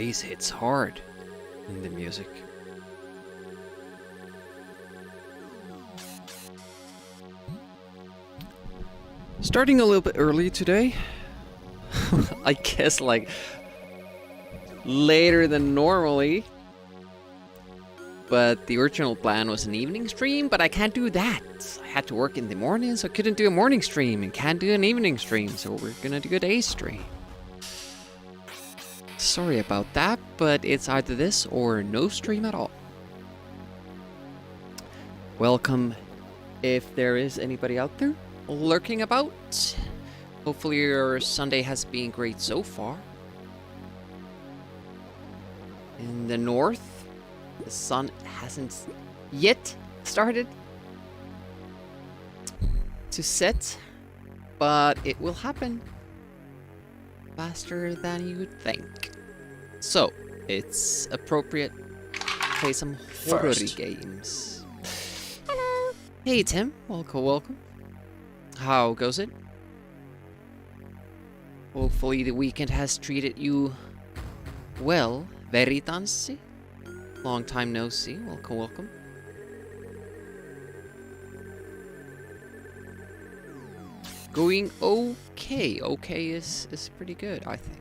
bass hits hard in the music. Starting a little bit early today. I guess like later than normally. But the original plan was an evening stream, but I can't do that. I had to work in the morning, so I couldn't do a morning stream and can't do an evening stream, so we're gonna do a day stream. Sorry about that, but it's either this or no stream at all. Welcome if there is anybody out there lurking about. Hopefully your Sunday has been great so far. In the north, the sun hasn't yet started to set, but it will happen faster than you would think. So, it's appropriate to play some horror games. Hello! Hey Tim, welcome. How goes it? Hopefully the weekend has treated you well. Veritansi? Long time no see. Welcome. Going okay. Okay is pretty good, I think.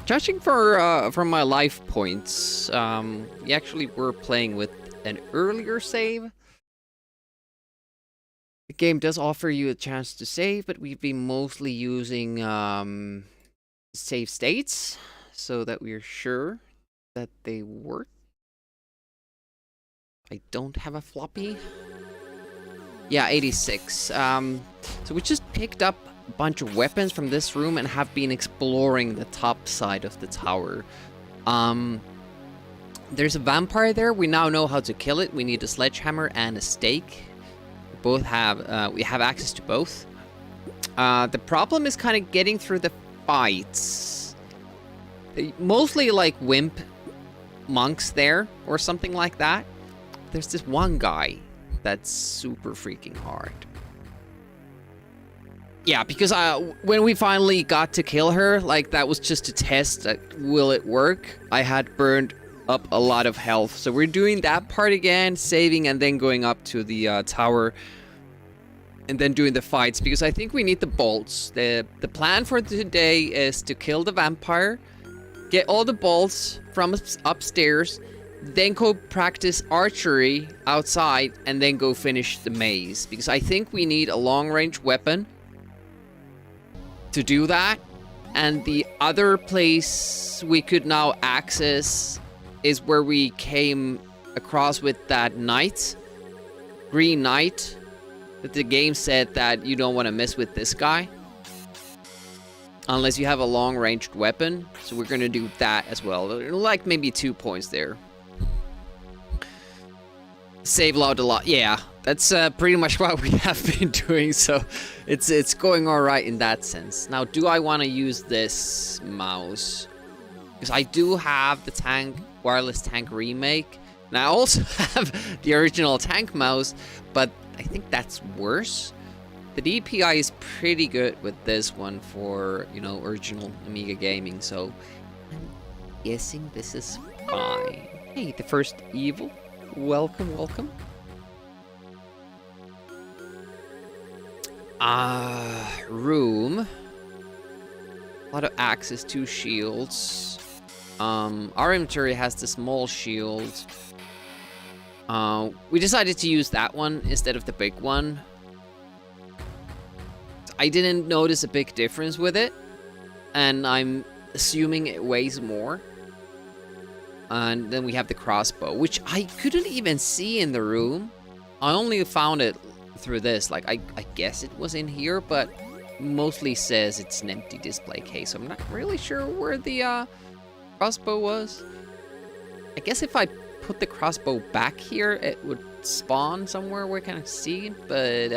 Judging from my life points, we actually were playing with an earlier save. The game does offer you a chance to save, but we've been mostly using save states so that we're sure that they work. I don't have a floppy. Yeah, 86. So we just picked up a bunch of weapons from this room and have been exploring the top side of the tower. There's a vampire there. We now know how to kill it. We need a sledgehammer and a stake. We have access to both. The problem is kind of getting through the fights. Mostly like wimp monks there or something like that. There's this one guy that's super freaking hard. Yeah, because when we finally got to kill her, like that was just to test will it work. I had burned up a lot of health, so we're doing that part again, saving and then going up to the tower and then doing the fights, because I think we need the bolts. The plan for today is to kill the vampire, get all the bolts from upstairs, then go practice archery outside, and then go finish the maze, because I think we need a long-range weapon to do that. And the other place we could now access is where we came across with that knight, green knight, that the game said that you don't want to mess with this guy unless you have a long-ranged weapon. So we're gonna do that as well, like maybe 2 points there. Save load a lot. Yeah, that's pretty much what we have been doing, so it's going all right in that sense. Now, do I want to use this mouse? Because I do have the wireless tank remake, and I also have the original tank mouse, but I think that's worse. The DPI is pretty good with this one for, you know, original Amiga gaming, so I'm guessing this is fine. Hey, the first evil. Welcome. Room. A lot of access to shields. Our inventory has the small shield. We decided to use that one instead of the big one. I didn't notice a big difference with it, and I'm assuming it weighs more. And then we have the crossbow, which I couldn't even see in the room. I only found it through this. Like, I guess it was in here, but mostly says it's an empty display case. So I'm not really sure where the crossbow was. I guess if I put the crossbow back here, it would spawn somewhere where I can see it, but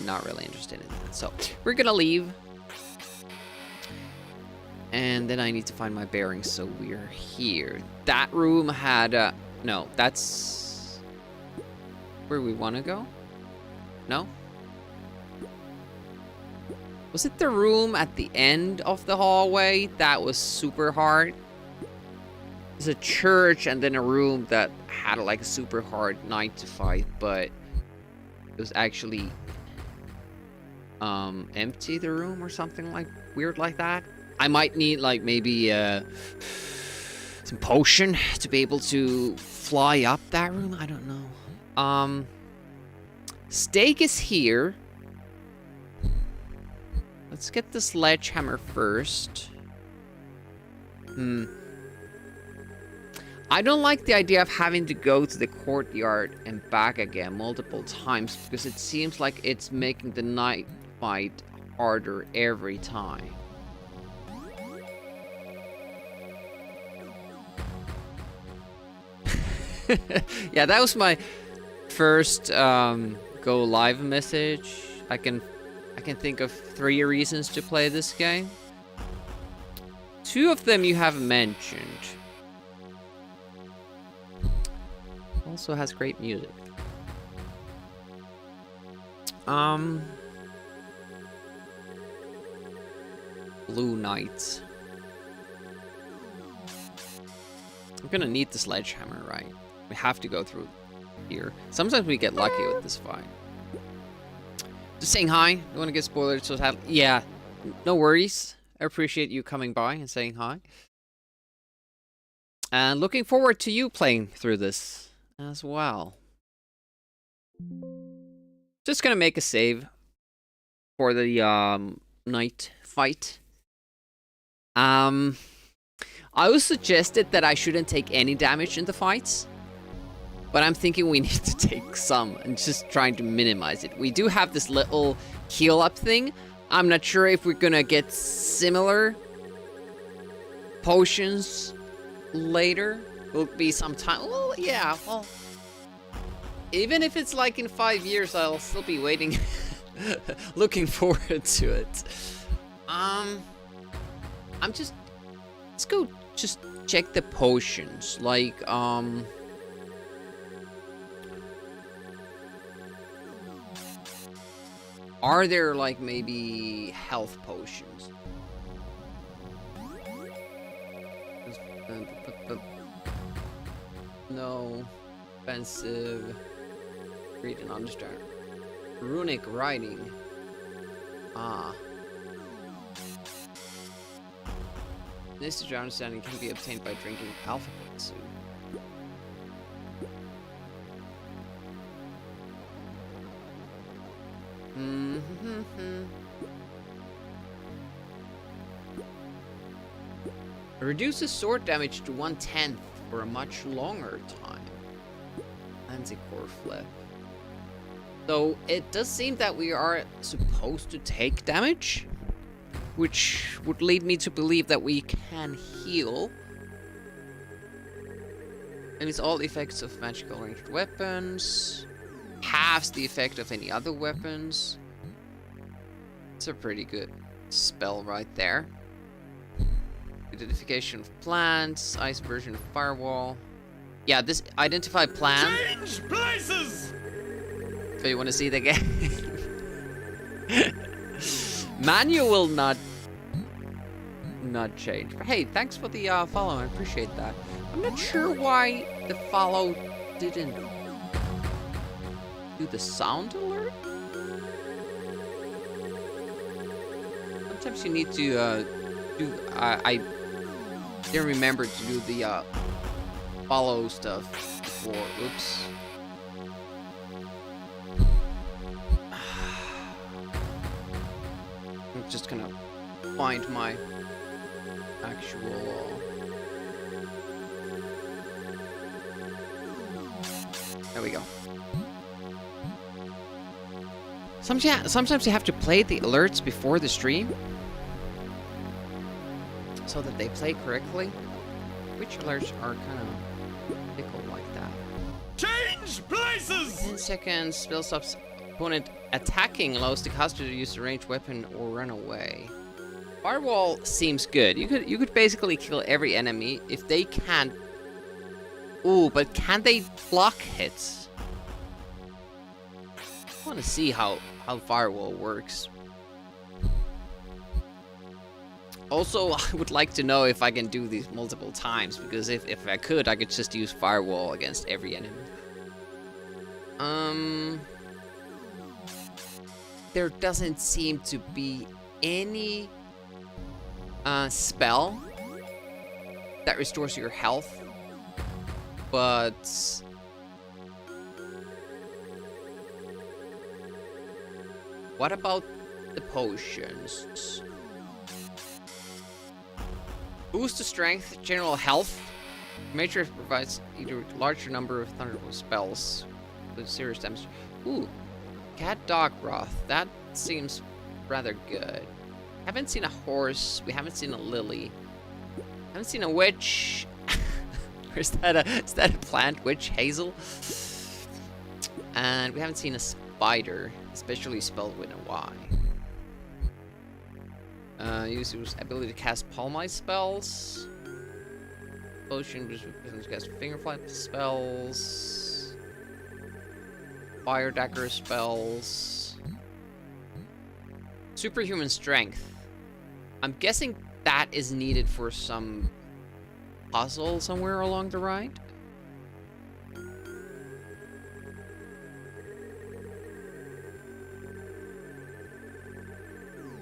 not really interested in that. So we're gonna leave. And then I need to find my bearings, so we're here. That room had, no, that's where we want to go? No? Was it the room at the end of the hallway that was super hard? There's a church and then a room that had like a super hard night to fight, but it was actually empty, the room, or something like weird like that. I might need like maybe some potion to be able to fly up that room. I don't know. Steak is here. Let's get the sledgehammer first. I don't like the idea of having to go to the courtyard and back again multiple times, because it seems like it's making the night fight harder every time. Yeah, that was my first go live message. I can think of 3 reasons to play this game. 2 of them you have mentioned. Also has great music. Blue Knights. I'm gonna need the sledgehammer, right? We have to go through here. Sometimes we get lucky with this fight. Just saying hi. Don't want to get spoilers. So yeah, no worries. I appreciate you coming by and saying hi. And looking forward to you playing through this as well. Just gonna make a save for the night fight. I was suggested that I shouldn't take any damage in the fights, but I'm thinking we need to take some and just trying to minimize it. We do have this little heal up thing. I'm not sure if we're gonna get similar potions later. Will be some time. Well, yeah, well, even if it's like in 5 years, I'll still be waiting, looking forward to it. I'm just, let's go just check the potions. Like, are there like maybe health potions? No. Expensive. Read and understand. Runic writing. Ah. This to understanding can be obtained by drinking alphabet soup. Reduces sword damage to 1/10 for a much longer time. Manticore flip. So it does seem that we are supposed to take damage, which would lead me to believe that we can heal. And it's all effects of magical ranged weapons. Halves the effect of any other weapons. It's a pretty good spell right there. Identification of plants, ice version of firewall. Yeah, this identify plant. Change places. So you want to see the game? Manual will not change. But hey, thanks for the follow. I appreciate that. I'm not sure why the follow didn't do the sound alert. Sometimes you need to do. I didn't remember to do the follow stuff before. Oops. I'm just gonna find my actual. There we go. Sometimes you have to play the alerts before the stream so that they play correctly. Which alerts are kind of fickle like that? Change places. 10 seconds. Spell stops opponent attacking, allows the caster to use a ranged weapon or run away. Firewall seems good. You could basically kill every enemy if they can't. Ooh, but can they block hits? I want to see how firewall works. Also, I would like to know if I can do these multiple times, because if I could just use Firewall against every enemy. There doesn't seem to be any spell that restores your health, but what about the potions? Boost to strength, general health. Matrix provides either a larger number of thunderbolt spells with serious damage. Ooh, cat dog broth. That seems rather good. Haven't seen a horse. We haven't seen a lily. Haven't seen a witch. Or is that a plant? Witch hazel. And we haven't seen a spider, especially spelled with a Y. Use his ability to cast Palmite spells. Potion, which can cast Fingerfly spells. Fire Dagger spells. Superhuman Strength. I'm guessing that is needed for some puzzle somewhere along the right.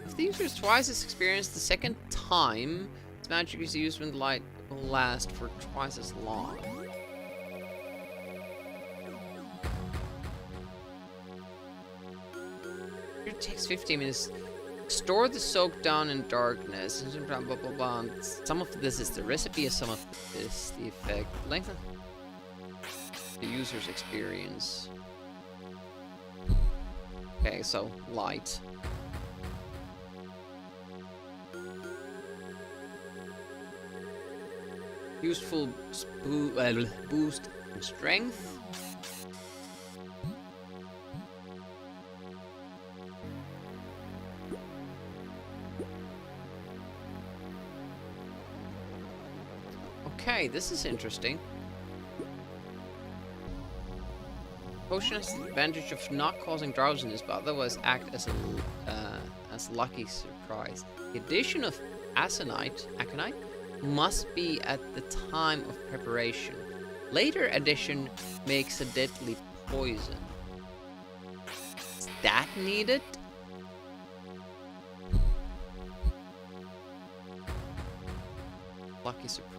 If the user is twice as experienced the second time, its magic is used when the light will last for twice as long. It takes 15 minutes. Store the soak down in darkness. Blah, blah, blah, blah. Some of this is the recipe, and some of this the effect. Lengthen the user's experience. Okay, so light. Useful boost in strength. Okay, this is interesting. Potion has the advantage of not causing drowsiness, but otherwise act as a lucky surprise. The addition of aconite must be at the time of preparation. Later addition makes a deadly poison. Is that needed? Lucky surprise.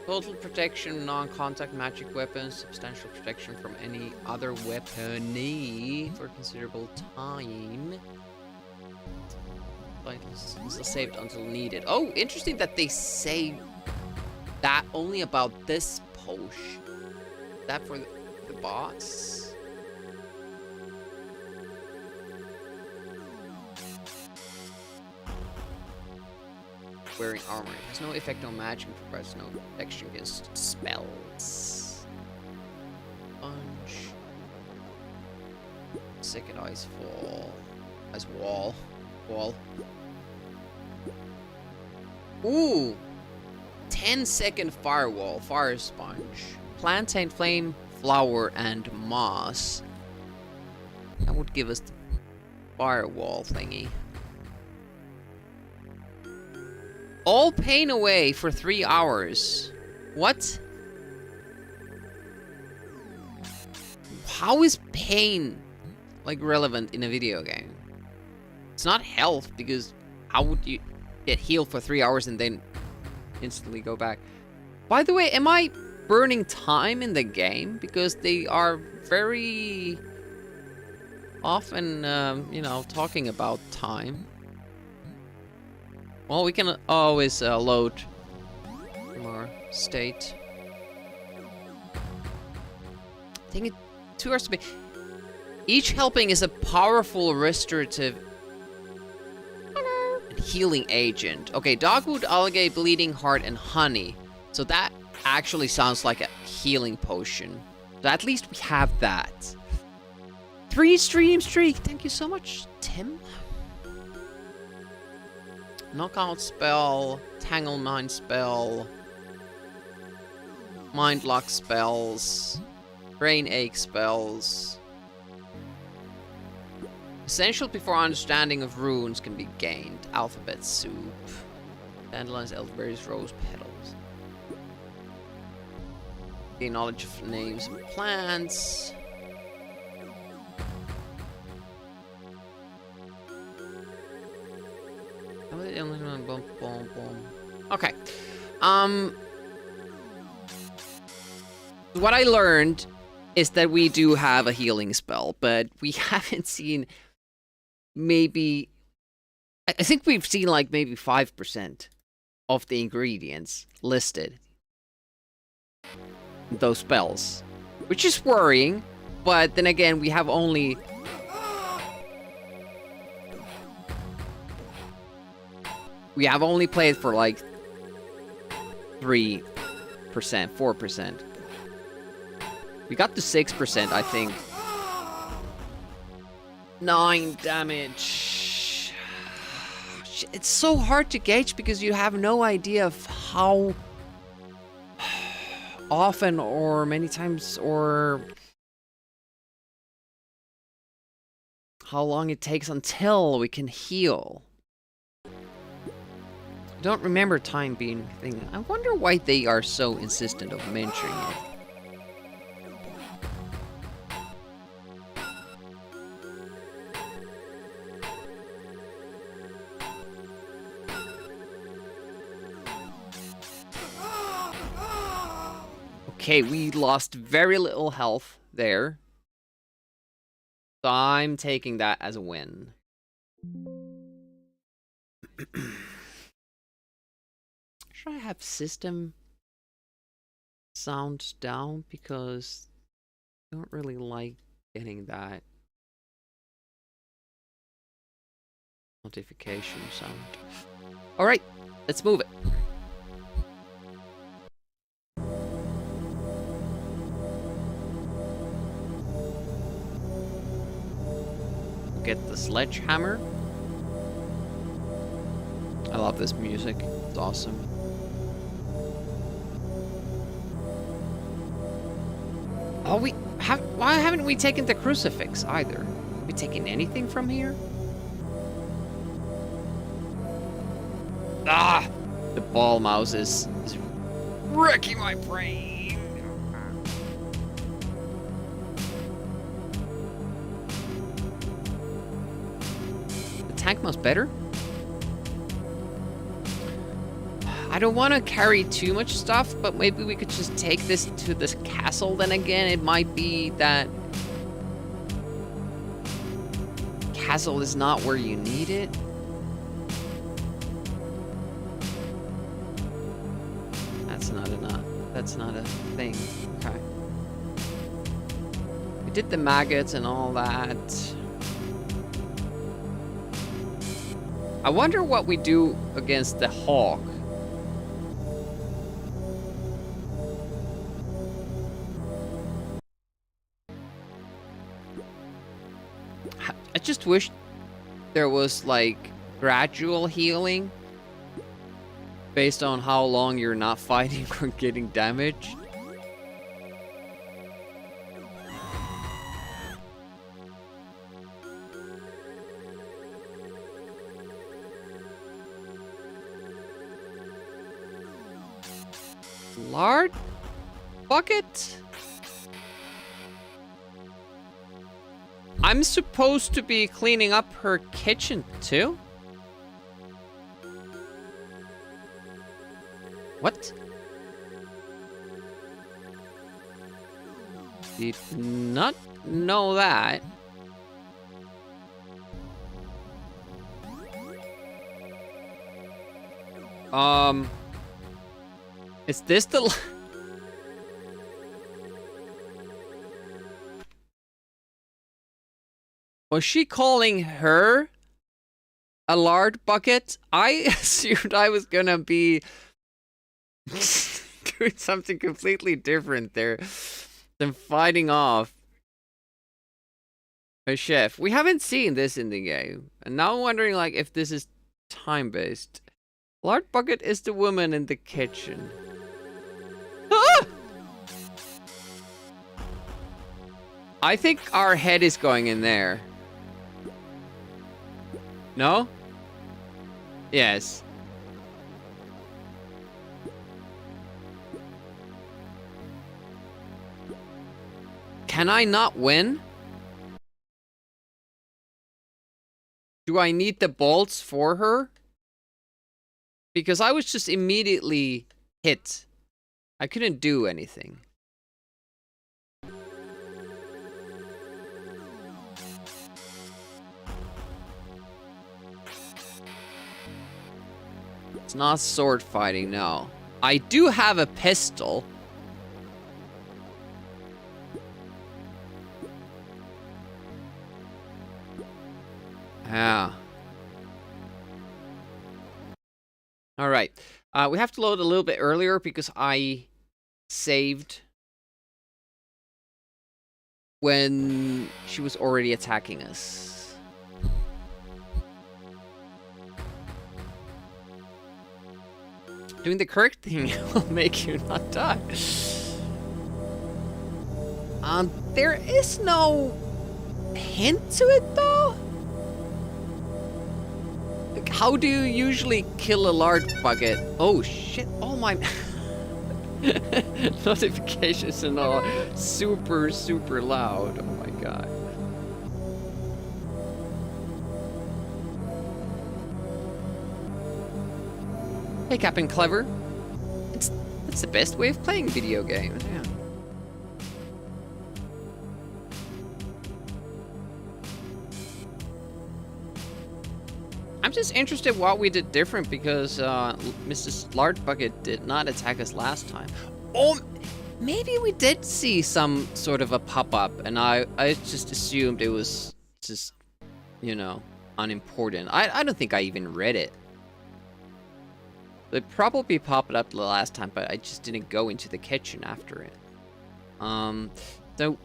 Total protection, non-contact magic weapons, substantial protection from any other weapon for considerable time. This is saved until needed. Oh, interesting that they say that only about this potion. Is that for the boss? Wearing armor. It has no effect on magic and provides no protection against spells. Punch. Second ice fall. Ice wall. Wall. Ooh! 10-second firewall. Fire sponge. Plantain flame, flower, and moss. That would give us the firewall thingy. All pain away for 3 hours. What? How is pain like relevant in a video game? It's not health, because how would you get healed for 3 hours and then instantly go back? By the way, am I burning time in the game? Because they are very often, you know, talking about time. Well, we can always load from our state. I think it 2 hours to be. Each helping is a powerful restorative and healing agent. Okay, dogwood, algae, bleeding heart, and honey. So that actually sounds like a healing potion. So at least we have that. 3 stream streak. Thank you so much, Tim. Knockout spell, Tangle Mind spell, Mind Lock spells, Brain Ache spells, Essential before understanding of runes can be gained. Alphabet soup. Dandelions, elderberries, rose petals. Gain knowledge of names and plants. Okay. What I learned is that we do have a healing spell, but we haven't seen maybe... I think we've seen like maybe 5% of the ingredients listed in those spells, which is worrying, but then again, we have only... We have only played for like 3%, 4%. We got to 6%, I think. 9 damage. It's so hard to gauge because you have no idea of how often or many times or how long it takes until we can heal. I don't remember time being a thing. I wonder why they are so insistent of mentioning it. Okay, we lost very little health there. So I'm taking that as a win. Should I have system sound down? Because I don't really like getting that notification sound. Alright, let's move it. Get the sledgehammer. I love this music. It's awesome. Oh, why haven't we taken the crucifix either? Have we taken anything from here? Ah! The ball mouse is wrecking my brain. Tank mouse better? I don't want to carry too much stuff, but maybe we could just take this to this castle. Then again, it might be that castle is not where you need it. That's not enough. That's not a thing. Okay. We did the maggots and all that. I wonder what we do against the hawk. I just wish there was like gradual healing based on how long you're not fighting or getting damaged. Lard bucket? I'm supposed to be cleaning up her kitchen too? What? Did not know that. Is this the... Was she calling her a lard bucket? I assumed I was gonna be doing something completely different there than fighting off a chef. We haven't seen this in the game. And now I'm wondering like if this is time-based. Lard bucket is the woman in the kitchen. Ah! I think our head is going in there. No? Yes. Can I not win? Do I need the bolts for her? Because I was just immediately hit. I couldn't do anything. It's not sword fighting, no. I do have a pistol. Yeah. Alright. We have to load a little bit earlier because I saved when she was already attacking us. Doing the correct thing will make you not die. There is no hint to it though. Like, how do you usually kill a lard bucket? Oh shit! Oh my! Notifications and all super loud. Oh my god. Hey, Captain Clever. It's the best way of playing video games. Yeah. I'm just interested what we did different because Mrs. Lard Bucket did not attack us last time. Oh, maybe we did see some sort of a pop-up and I just assumed it was just, you know, unimportant. I don't think I even read it. It probably popped up the last time, but I just didn't go into the kitchen after it. So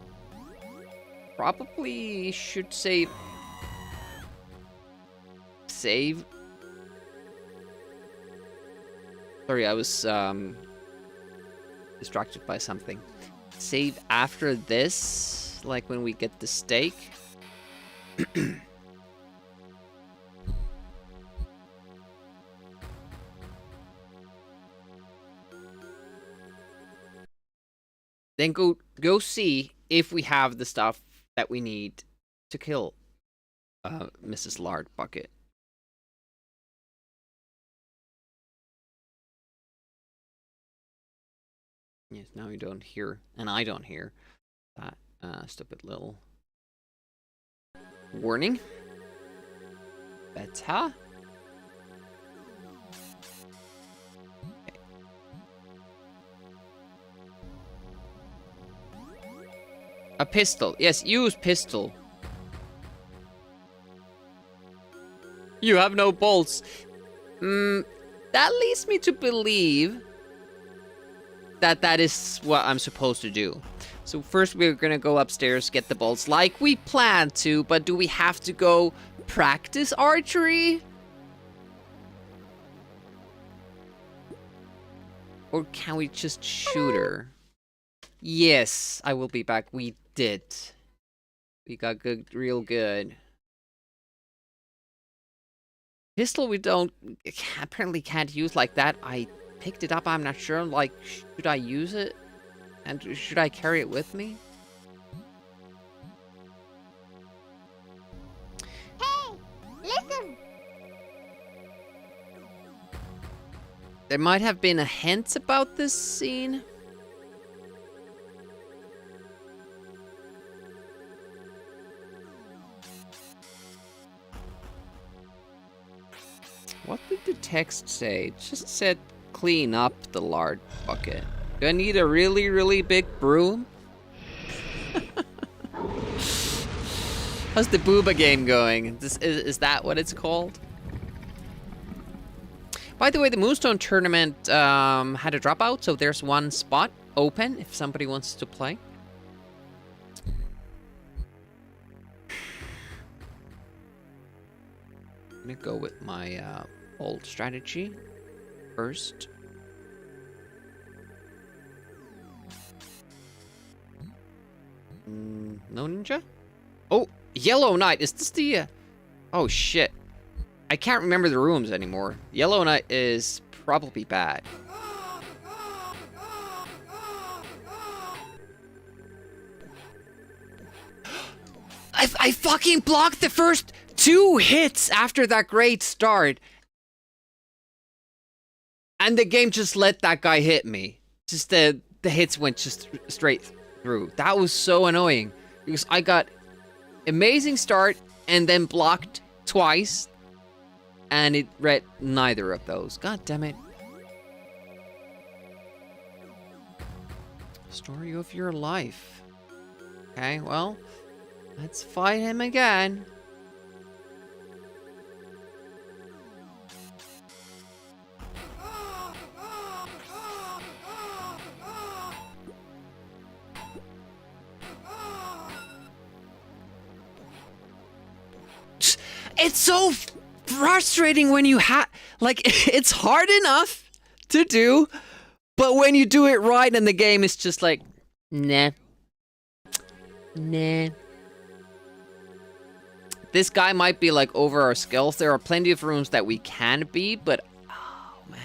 probably should save. Sorry, I was distracted by something. Save after this, like when we get the steak. Then go see if we have the stuff that we need to kill Mrs. Lard Bucket. Yes, now you don't hear, and I don't hear that stupid little warning. Better. Okay. A pistol. Yes, use pistol. You have no bolts. That leads me to believe that is what I'm supposed to do. So first we're gonna go upstairs, get the bolts like we planned to, but do we have to go practice archery? Or can we just shoot her? Yes, I will be back. We did. We got good, real good. Pistol we apparently can't use like that. I picked it up, I'm not sure. Like, should I use it? And should I carry it with me? Hey, listen! There might have been a hint about this scene. What did the text say? It just said clean up the lard bucket. Do I need a really big broom? How's the booba game going? Is that what it's called? By the way, the Moonstone tournament had a dropout, so there's one spot open if somebody wants to play. I'm gonna go with my old strategy first. No ninja? Oh, Yellow Knight. Is this the... Oh, shit. I can't remember the rooms anymore. Yellow Knight is probably bad. I fucking blocked the first 2 hits after that great start. And the game just let that guy hit me. Just the hits went just straight through. That was so annoying. Because I got amazing start and then blocked twice. And it read neither of those. God damn it. Story of your life. Okay, well, let's fight him again. It's so frustrating when you like, it's hard enough to do, but when you do it right and the game is just like, nah. Nah. This guy might be like over our skills. There are plenty of rooms that we can be, but oh man.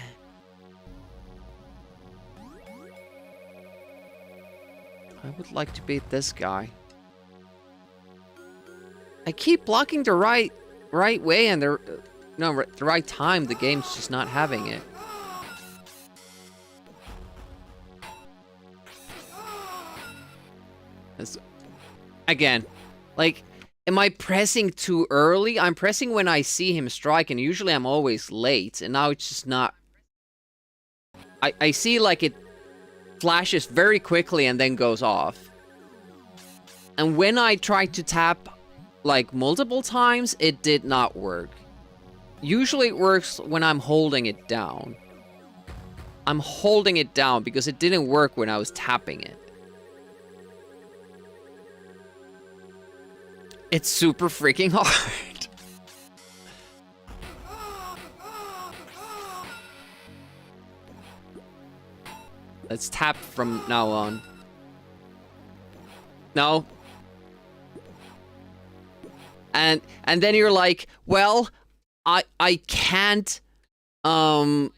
I would like to beat this guy. I keep blocking the right way and the right time. The game's just not having it. Again, like, am I pressing too early? I'm pressing when I see him strike, and usually I'm always late, and now it's just not... I see, like, it flashes very quickly and then goes off. And when I tried to tap, like, multiple times, it did not work. Usually it works when I'm holding it down. I'm holding it down because it didn't work when I was tapping it. It's super freaking hard. Let's tap from now on. No. And then you're like, well, I can't, I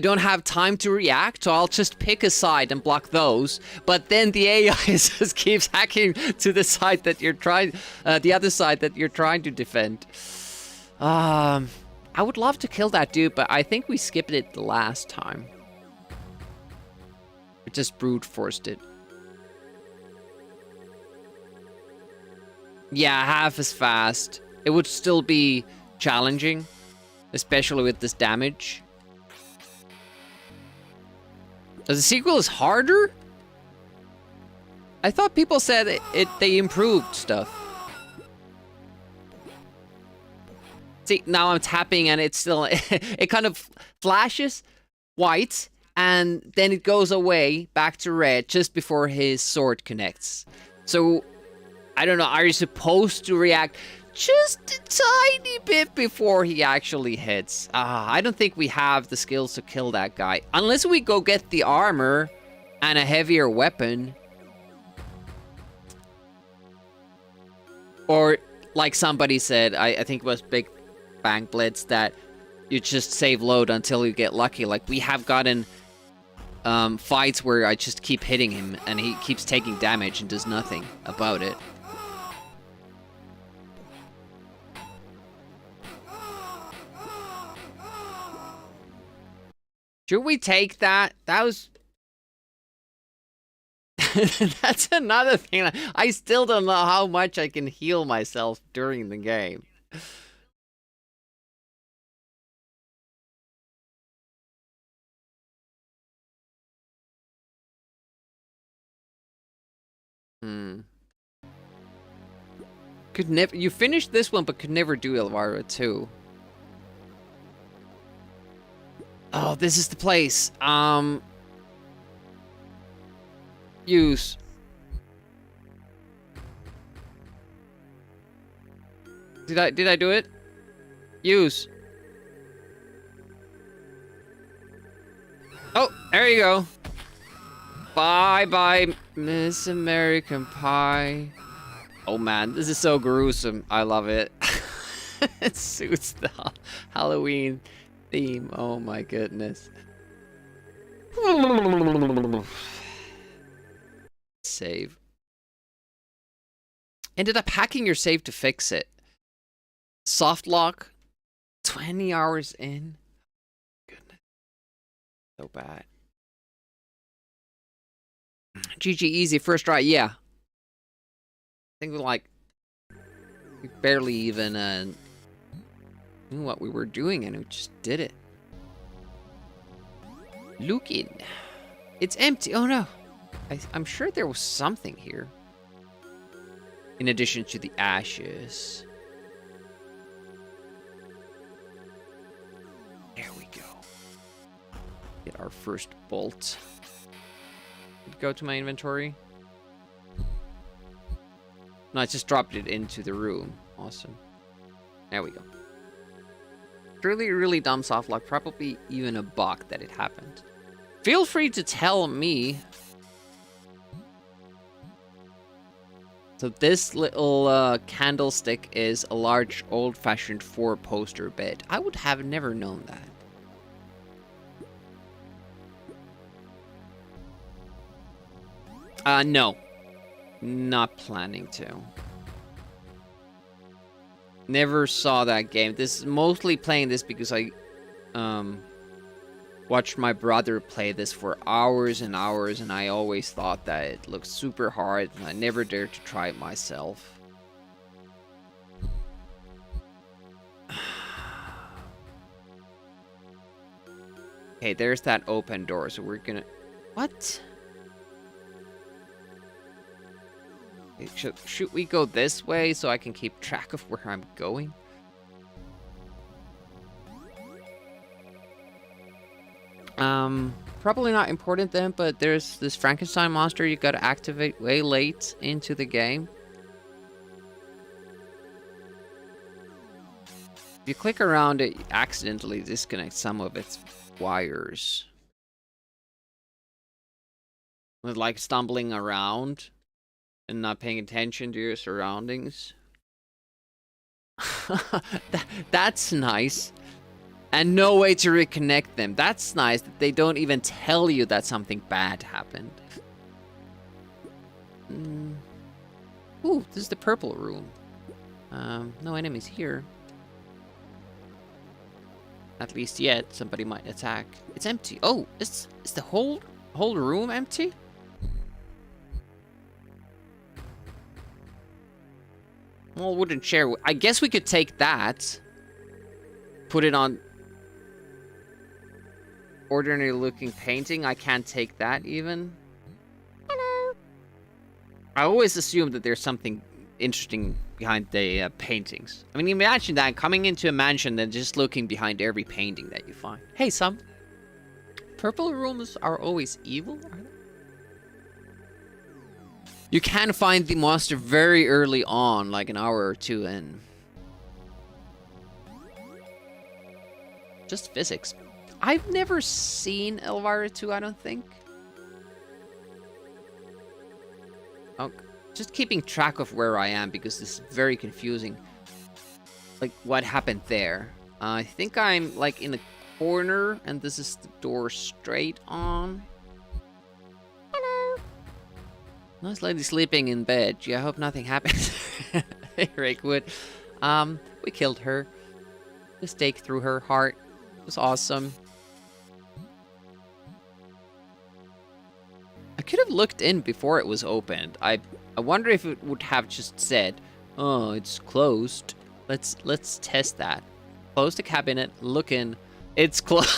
don't have time to react, so I'll just pick a side and block those. But then the AI just keeps hacking to the side that you're trying, the other side that you're trying to defend. I would love to kill that dude, but I think we skipped it the last time. We just brute forced it. Yeah, half as fast. It would still be challenging, especially with this damage. The sequel is harder? I thought people said they improved stuff. See, now I'm tapping and it's still... it kind of flashes white and then it goes away back to red just before his sword connects. So, I don't know, are you supposed to react just a tiny bit before he actually hits? I don't think we have the skills to kill that guy. Unless we go get the armor and a heavier weapon. Or, like somebody said, I think it was Big Bang Blitz, that you just save load until you get lucky. Like, we have gotten fights where I just keep hitting him and he keeps taking damage and does nothing about it. Should we take that? That was... That's another thing. I still don't know how much I can heal myself during the game. Could never... You finished this one, but could never do Elvira 2. Oh, this is the place. Use. Did I do it? Use. Oh, there you go. Bye, Miss American Pie. Oh man, this is so gruesome. I love it. It suits the Halloween theme. Oh my goodness. Save. Ended up hacking your save to fix it. Soft lock. 20 hours in. Goodness. So bad. GG easy first try. Yeah. I think we barely even knew what we were doing and we just did it. Looking. It's empty. Oh no. I'm sure there was something here. In addition to the ashes. There we go. Get our first bolt. Go to my inventory. No, I just dropped it into the room. Awesome. There we go. Really, really dumb softlock. Probably even a bug that it happened. Feel free to tell me. So this little candlestick is a large old-fashioned 4-poster bed. I would have never known that. No. Not planning to. Never saw that game. This is mostly playing this because I watched my brother play this for hours and hours, and I always thought that it looked super hard, and I never dared to try it myself. Okay, there's that open door, so we're gonna... What? Should we go this way so I can keep track of where I'm going? Probably not important then, but there's this Frankenstein monster you gotta activate way late into the game. If you click around it, you accidentally disconnect some of its wires. With like stumbling around and not paying attention to your surroundings. That's nice. And no way to reconnect them. That's nice that they don't even tell you that something bad happened. Ooh, this is the purple room. No enemies here. At least yet. Somebody might attack. It's empty. Oh, is the whole room empty? Well, wooden chair. I guess we could take that. Put it on... Ordinary looking painting. I can't take that even. Hello. I always assume that there's something interesting behind the paintings. I mean, imagine that, coming into a mansion and just looking behind every painting that you find. Hey, Sam. Purple rooms are always evil, are they? You can find the monster very early on, like an hour or two in. Just physics. I've never seen Elvira 2, I don't think. Oh, just keeping track of where I am because this is very confusing. Like, what happened there? I think I'm, like, in a corner, and this is the door straight on. Hello. Nice lady sleeping in bed. Gee, I hope nothing happens. Hey, Rakewood. We killed her. The stake through her heart. It was awesome. I could have looked in before it was opened. I wonder if it would have just said, "Oh, it's closed." Let's test that. Close the cabinet. Look in. It's closed.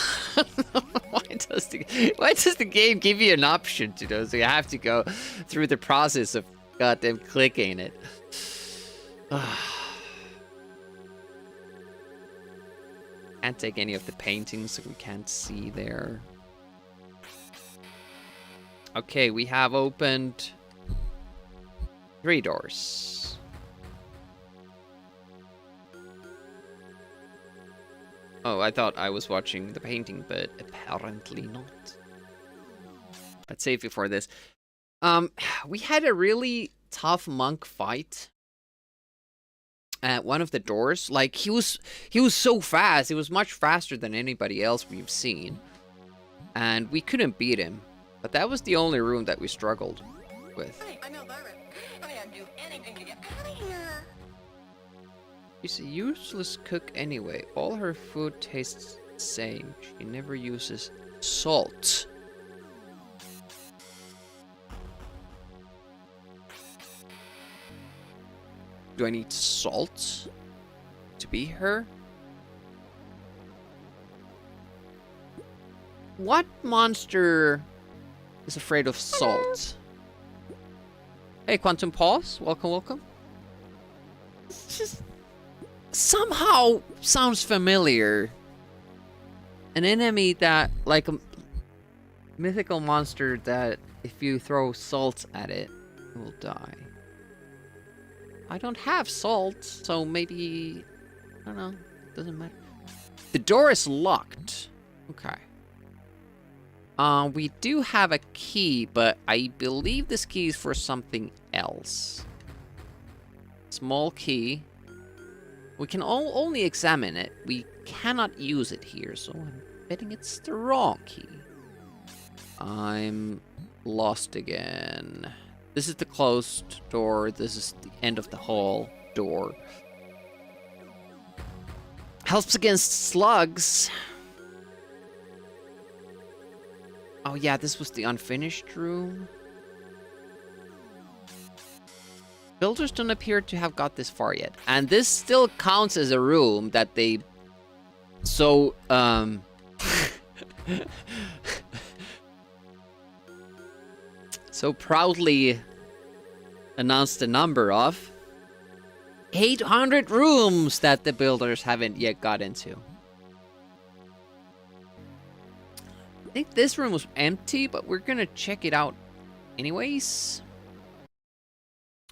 Why does the game give you an option to do? So you have to go through the process of goddamn clicking it. Can't take any of the paintings, so we can't see there. Okay, we have opened 3 doors. Oh, I thought I was watching the painting, but apparently not. Let's save before this. We had a really tough monk fight. at one of the doors. Like, he was so fast. He was much faster than anybody else we've seen. And we couldn't beat him. But that was the only room that we struggled with. Hey, I'm Elvira. I'd do anything to get out of here. She's a useless cook anyway. All her food tastes the same. She never uses salt. Do I need salt to be her? What monster is afraid of salt? Hey, Quantum Pause. Welcome, welcome. It's just somehow sounds familiar. An enemy that, like a mythical monster that if you throw salt at it, it will die. I don't have salt, so maybe, I don't know, doesn't matter. The door is locked. Okay. We do have a key, but I believe this key is for something else. Small key. We can only examine it. We cannot use it here, so I'm betting it's the wrong key. I'm lost again. This is the closed door. This is the end of the hall door. Helps against slugs. Oh yeah, this was the unfinished room. Builders don't appear to have got this far yet. And this still counts as a room that they... So, so proudly announced the number of 800 rooms that the builders haven't yet got into. I think this room was empty, but we're gonna check it out anyways.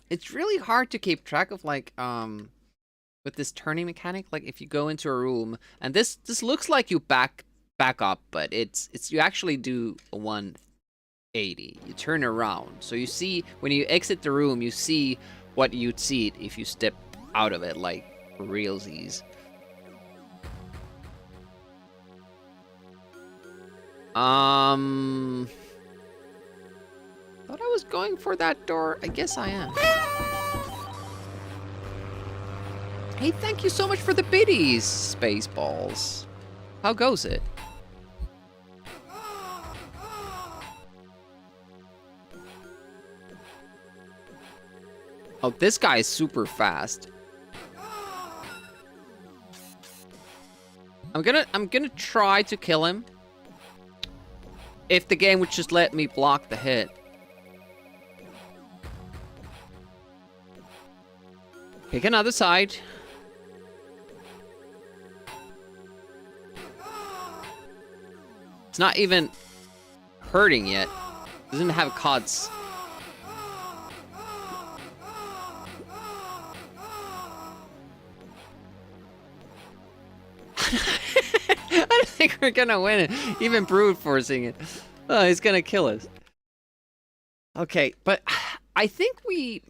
It's really hard to keep track of, like, with this turning mechanic. Like, if you go into a room, and this looks like you back up, but it's you actually do a 180. You turn around, so you see when you exit the room, you see what you'd see if you step out of it, like realsies. Thought I was going for that door. I guess I am. Hey, thank you so much for the biddies, Spaceballs. How goes it? Oh, this guy is super fast. I'm gonna try to kill him. If the game would just let me block the hit. Pick another side. It's not even hurting yet. Doesn't have cuts. I don't think we're gonna win it. Even brute forcing it. Oh, he's gonna kill us. Okay, but I think we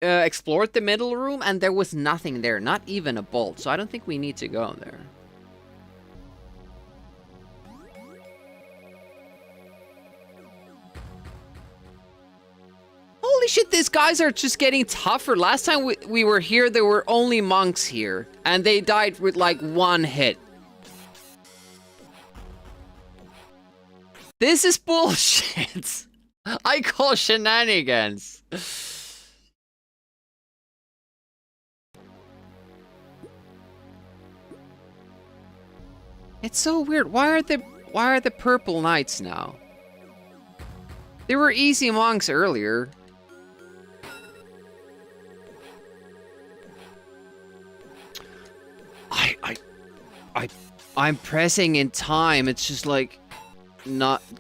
explored the middle room and there was nothing there, not even a bolt. So I don't think we need to go there. Holy shit, these guys are just getting tougher. Last time we were here, there were only monks here. And they died with like one hit. This is bullshit. I call shenanigans. It's so weird. Why are the purple knights now? They were easy monks earlier. I'm pressing in time. It's just like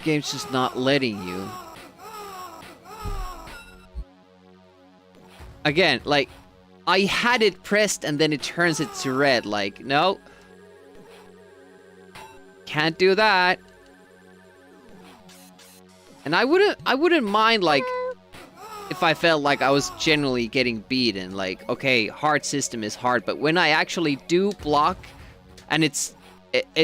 game's just not letting you. Again, like I had it pressed and then it turns it to red. Like, no. Can't do that. And I wouldn't mind like if if I felt like I was generally getting beaten. Like, okay, hard system is hard, but when I actually do block, and it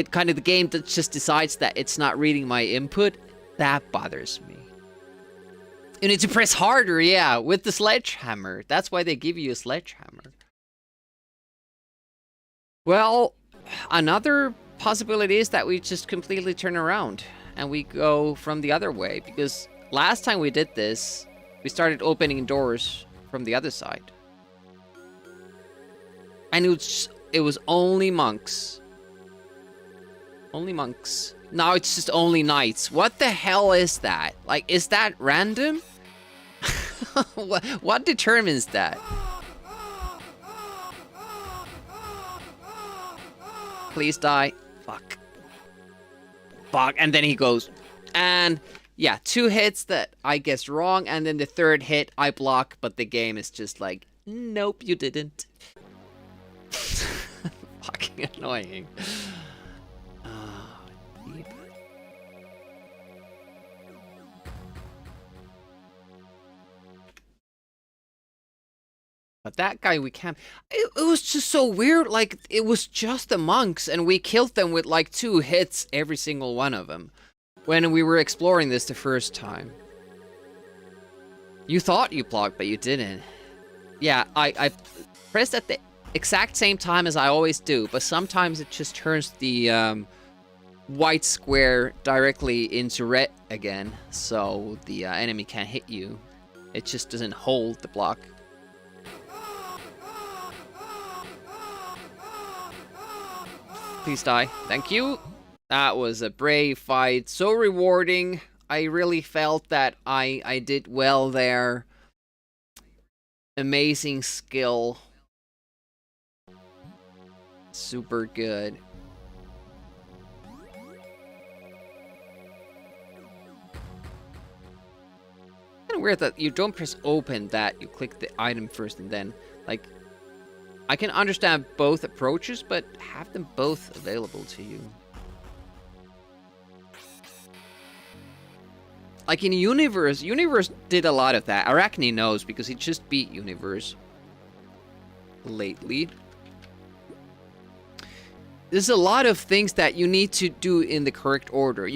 kind of the game that just decides that it's not reading my input, that bothers me. You need to press harder, yeah, with the sledgehammer. That's why they give you a sledgehammer. Well, another possibility is that we just completely turn around and we go from the other way, because last time we did this, we started opening doors from the other side. And it was only monks. Only monks. Now it's just only knights. What the hell is that? Like, is that random? What determines that? Please die. Fuck. Fuck. And then he goes. And yeah, 2 hits that I guessed wrong. And then the 3rd hit I block. But the game is just like, nope, you didn't. Fucking annoying. But that guy we can't. It was just so weird. Like, it was just the monks, and we killed them with like 2 hits, every single one of them, when we were exploring this the first time. You thought you blocked, but you didn't. Yeah, I pressed at the exact same time as I always do, but sometimes it just turns the white square directly into red again, so the enemy can't hit you. It just doesn't hold the block. Please die. Thank you. That was a brave fight. So rewarding. I really felt that I did well there. Amazing skill. Super good. Kind of weird that you don't press open, that you click the item first and then, like, I can understand both approaches, but have them both available to you. Like in Universe did a lot of that. Arachne knows because he just beat Universe lately. There's a lot of things that you need to do in the correct order.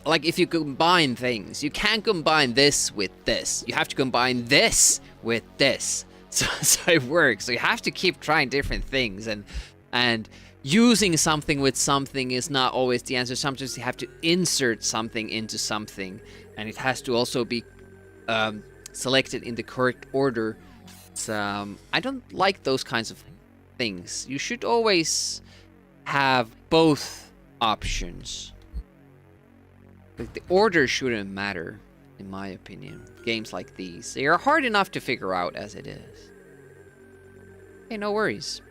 Like if you combine things, you can't combine this with this. You have to combine this with this. So it works. So you have to keep trying different things, and using something with something is not always the answer. Sometimes you have to insert something into something, and it has to also be selected in the correct order. I don't like those kinds of things. You should always have both options. Like, the order shouldn't matter, in my opinion. Games like these, they are hard enough to figure out as it is. Hey, no worries.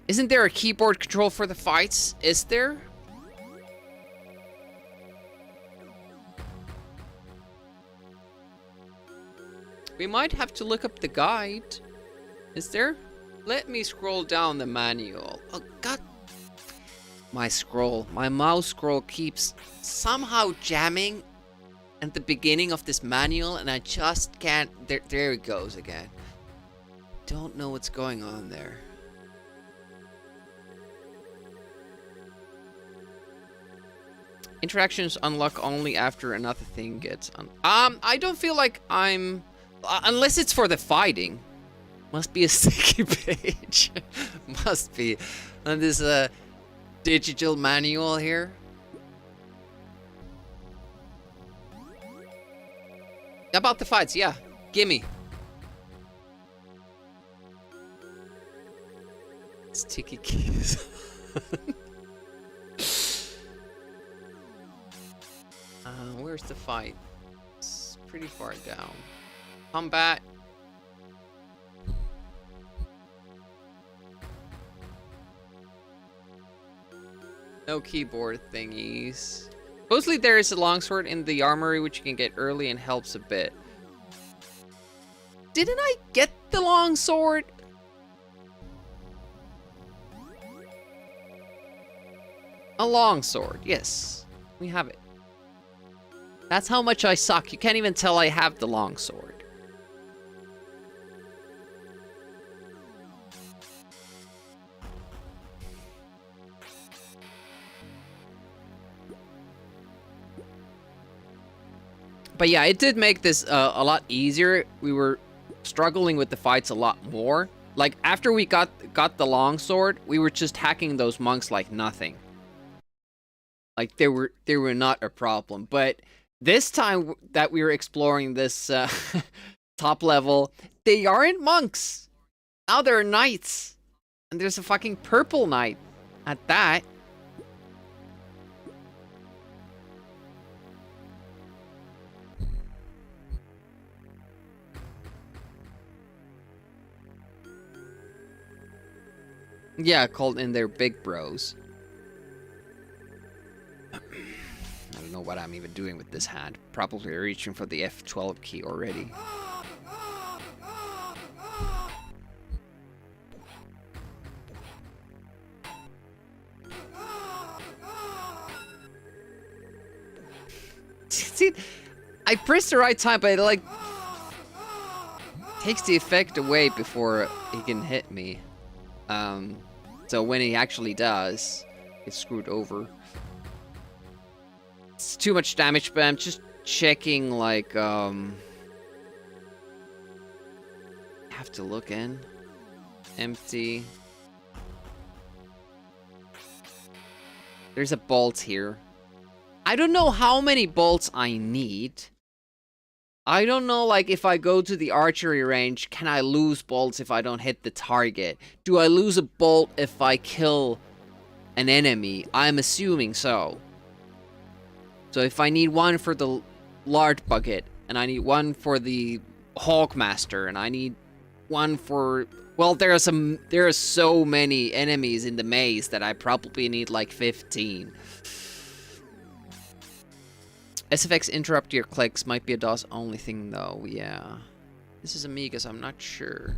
Isn't there a keyboard control for the fights? Is there? We might have to look up the guide. Is there? Let me scroll down the manual. Oh, God. My mouse scroll keeps somehow jamming at the beginning of this manual, and I just can't. There it goes again. Don't know what's going on there. Interactions unlock only after another thing gets I don't feel like I'm unless it's for the fighting. Must be a sticky page. Must be. And there's a digital manual here. About the fights, yeah. Gimme. Sticky keys. Where's the fight? It's pretty far down. Combat. No keyboard thingies. Supposedly there is a longsword in the armory which you can get early and helps a bit. Didn't I get the longsword? A longsword, yes. We have it. That's how much I suck. You can't even tell I have the longsword. But yeah, it did make this a lot easier. We were struggling with the fights a lot more. Like, after we got the longsword, we were just hacking those monks like nothing. Like, they were not a problem. But this time that we were exploring this top level, they aren't monks. Now they're knights. And there's a fucking purple knight at that. Yeah, called in their big bros. I don't know what I'm even doing with this hand. Probably reaching for the F12 key already. See, I pressed the right time, but it like takes the effect away before he can hit me. So when he actually does, it's screwed over. It's too much damage, but I'm just checking, like, have to look in. Empty. There's a bolt here. I don't know how many bolts I need. I don't know, like, if I go to the archery range, can I lose bolts if I don't hit the target? Do I lose a bolt if I kill an enemy? I'm assuming so. So if I need one for the lard bucket, and I need one for the hawkmaster, and I need one for... Well, there are so many enemies in the maze that I probably need like 15. SFX interrupt your clicks might be a DOS only thing though, yeah. This is Amiga, so I'm not sure.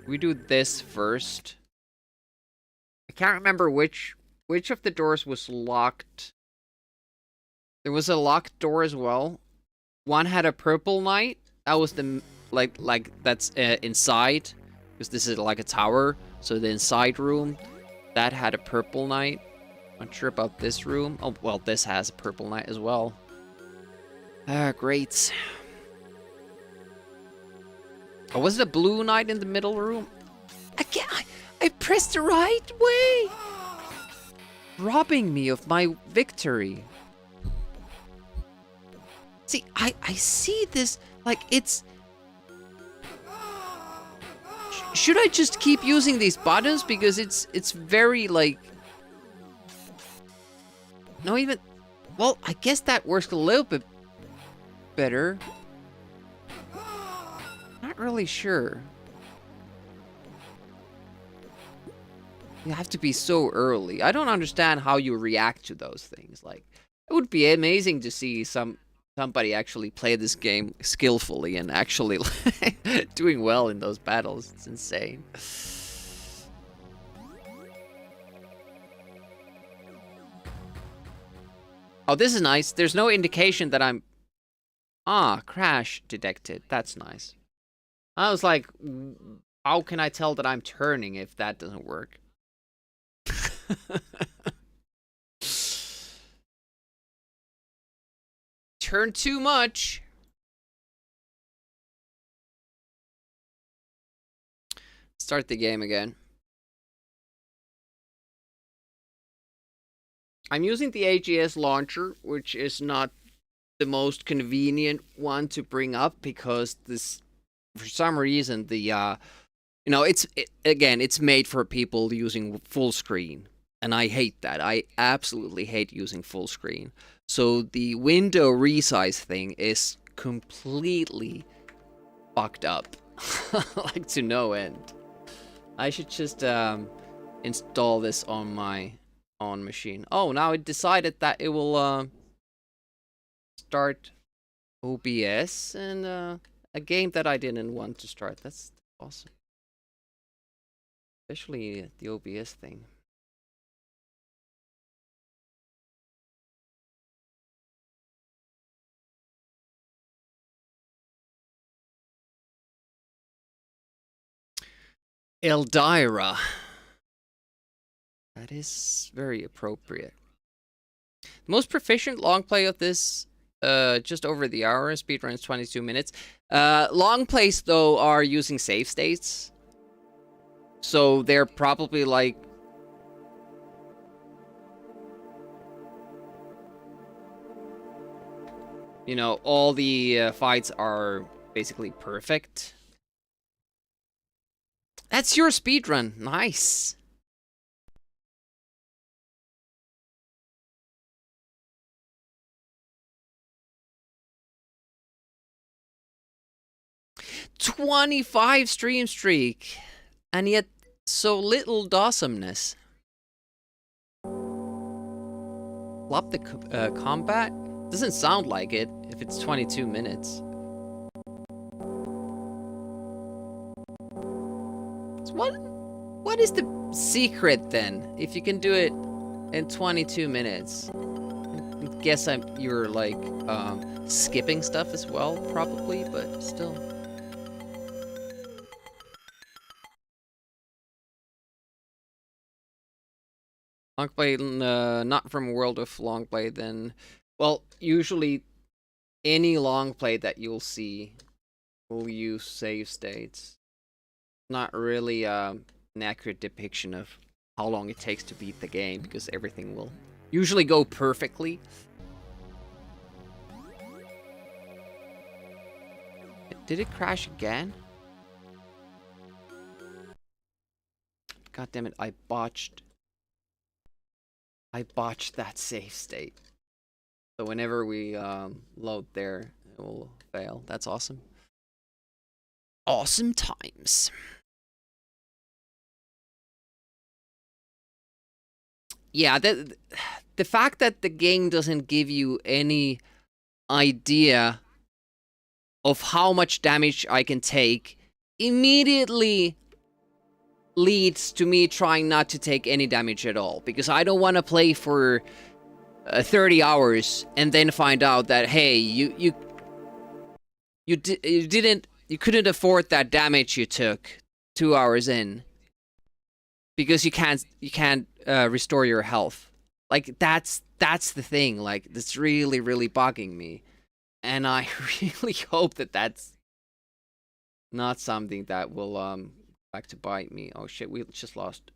We do this first. I can't remember which of the doors was locked. There was a locked door as well. One had a purple knight. That was the... Like that's inside, because this is like a tower, so the inside room that had a purple knight. Not sure about this room. Oh well, this has a purple knight as well. Ah, great. Oh, was it a blue knight in the middle room? I pressed the right way, robbing me of my victory. See, I see this, like, it's... Should I just keep using these buttons? Because it's very, like... No, even... Well, I guess that works a little bit better. Not really sure. You have to be so early. I don't understand how you react to those things. Like, it would be amazing to see somebody actually play this game skillfully and actually doing well in those battles. It's insane. Oh, this is nice. There's no indication that I'm... Ah, crash detected. That's nice. I was like, how can I tell that I'm turning if that doesn't work? Turn too much. Start the game again. I'm using the AGS launcher, which is not the most convenient one to bring up because this, for some reason, the you know, again, it's made for people using full screen, and I hate that. I absolutely hate using full screen. So the window resize thing is completely fucked up, like to no end. I should just install this on my own machine. Oh, now it decided that it will start OBS and a game that I didn't want to start. That's Awesome. Especially the OBS thing. Elvira. That is very appropriate. The most proficient long play of this, just over the hour. Speedrun is 22 minutes. Long plays, though, are using save states. So they're probably like... You know, all the fights are basically perfect. That's your speedrun. Nice. '25 stream streak, and yet so little awesomeness. Flop the combat? Doesn't sound like it if it's 22 minutes. So what is the secret then? If you can do it in 22 minutes? I guess you're like skipping stuff as well, probably, but still. Longplay, not from World of Longplay, then... Well, usually any longplay that you'll see will use save states. Not really an accurate depiction of how long it takes to beat the game, because everything will usually go perfectly. Did it crash again? God damn it, I botched that save state. So whenever we load there, it will fail. That's awesome. Awesome times. Yeah, the fact that the game doesn't give you any idea of how much damage I can take immediately leads to me trying not to take any damage at all, because I don't want to play for 30 hours and then find out that, hey, you couldn't afford that damage you took 2 hours in because you can't restore your health. Like that's the thing. Like that's really bugging me, and I really hope that that's not something that will back to bite me. Oh shit, we just lost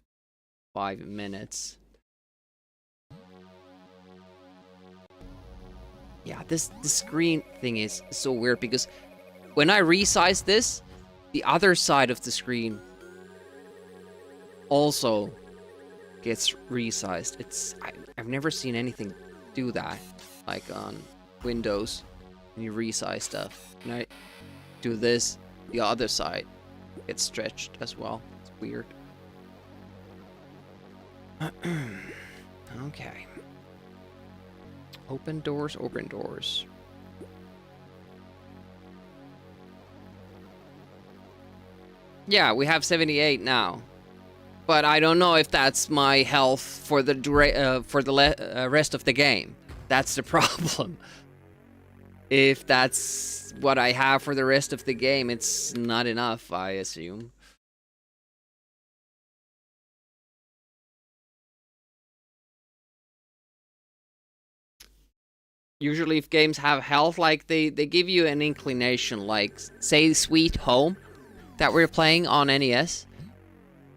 5 minutes. Yeah, the screen thing is so weird, because when I resize this, the other side of the screen also gets resized. I've never seen anything do that, like on Windows, when you resize stuff. And I do this, the other side gets stretched as well. It's weird. Okay. Open doors, open doors. Yeah, we have 78 now. But I don't know if that's my health for the rest of the game. That's the problem. If that's what I have for the rest of the game, it's not enough, I assume. Usually if games have health, like they give you an inclination, like say Sweet Home that we're playing on NES.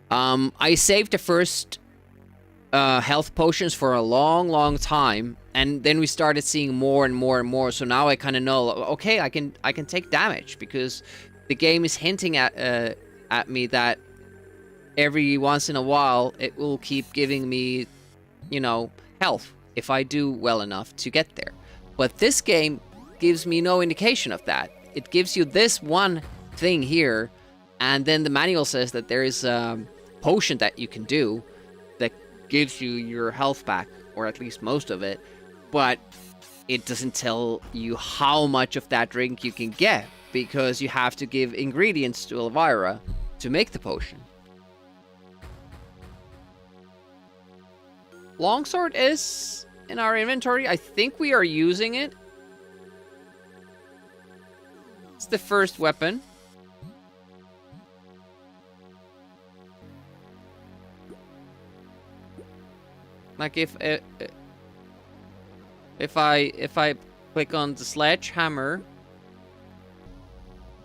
I saved the first health potions for a long time, and then we started seeing more and more. So now I kind of know, okay, I can take damage, because the game is hinting at me that every once in a while it will keep giving me, you know, health if I do well enough to get there. But this game gives me no indication of that. It gives you this one thing here, and then the manual says that there is a potion that you can do that gives you your health back, or at least most of it, but it doesn't tell you how much of that drink you can get, because you have to give ingredients to Elvira to make the potion. Longsword is in our inventory. I think we are using it. It's the first weapon. Like if I click on the sledgehammer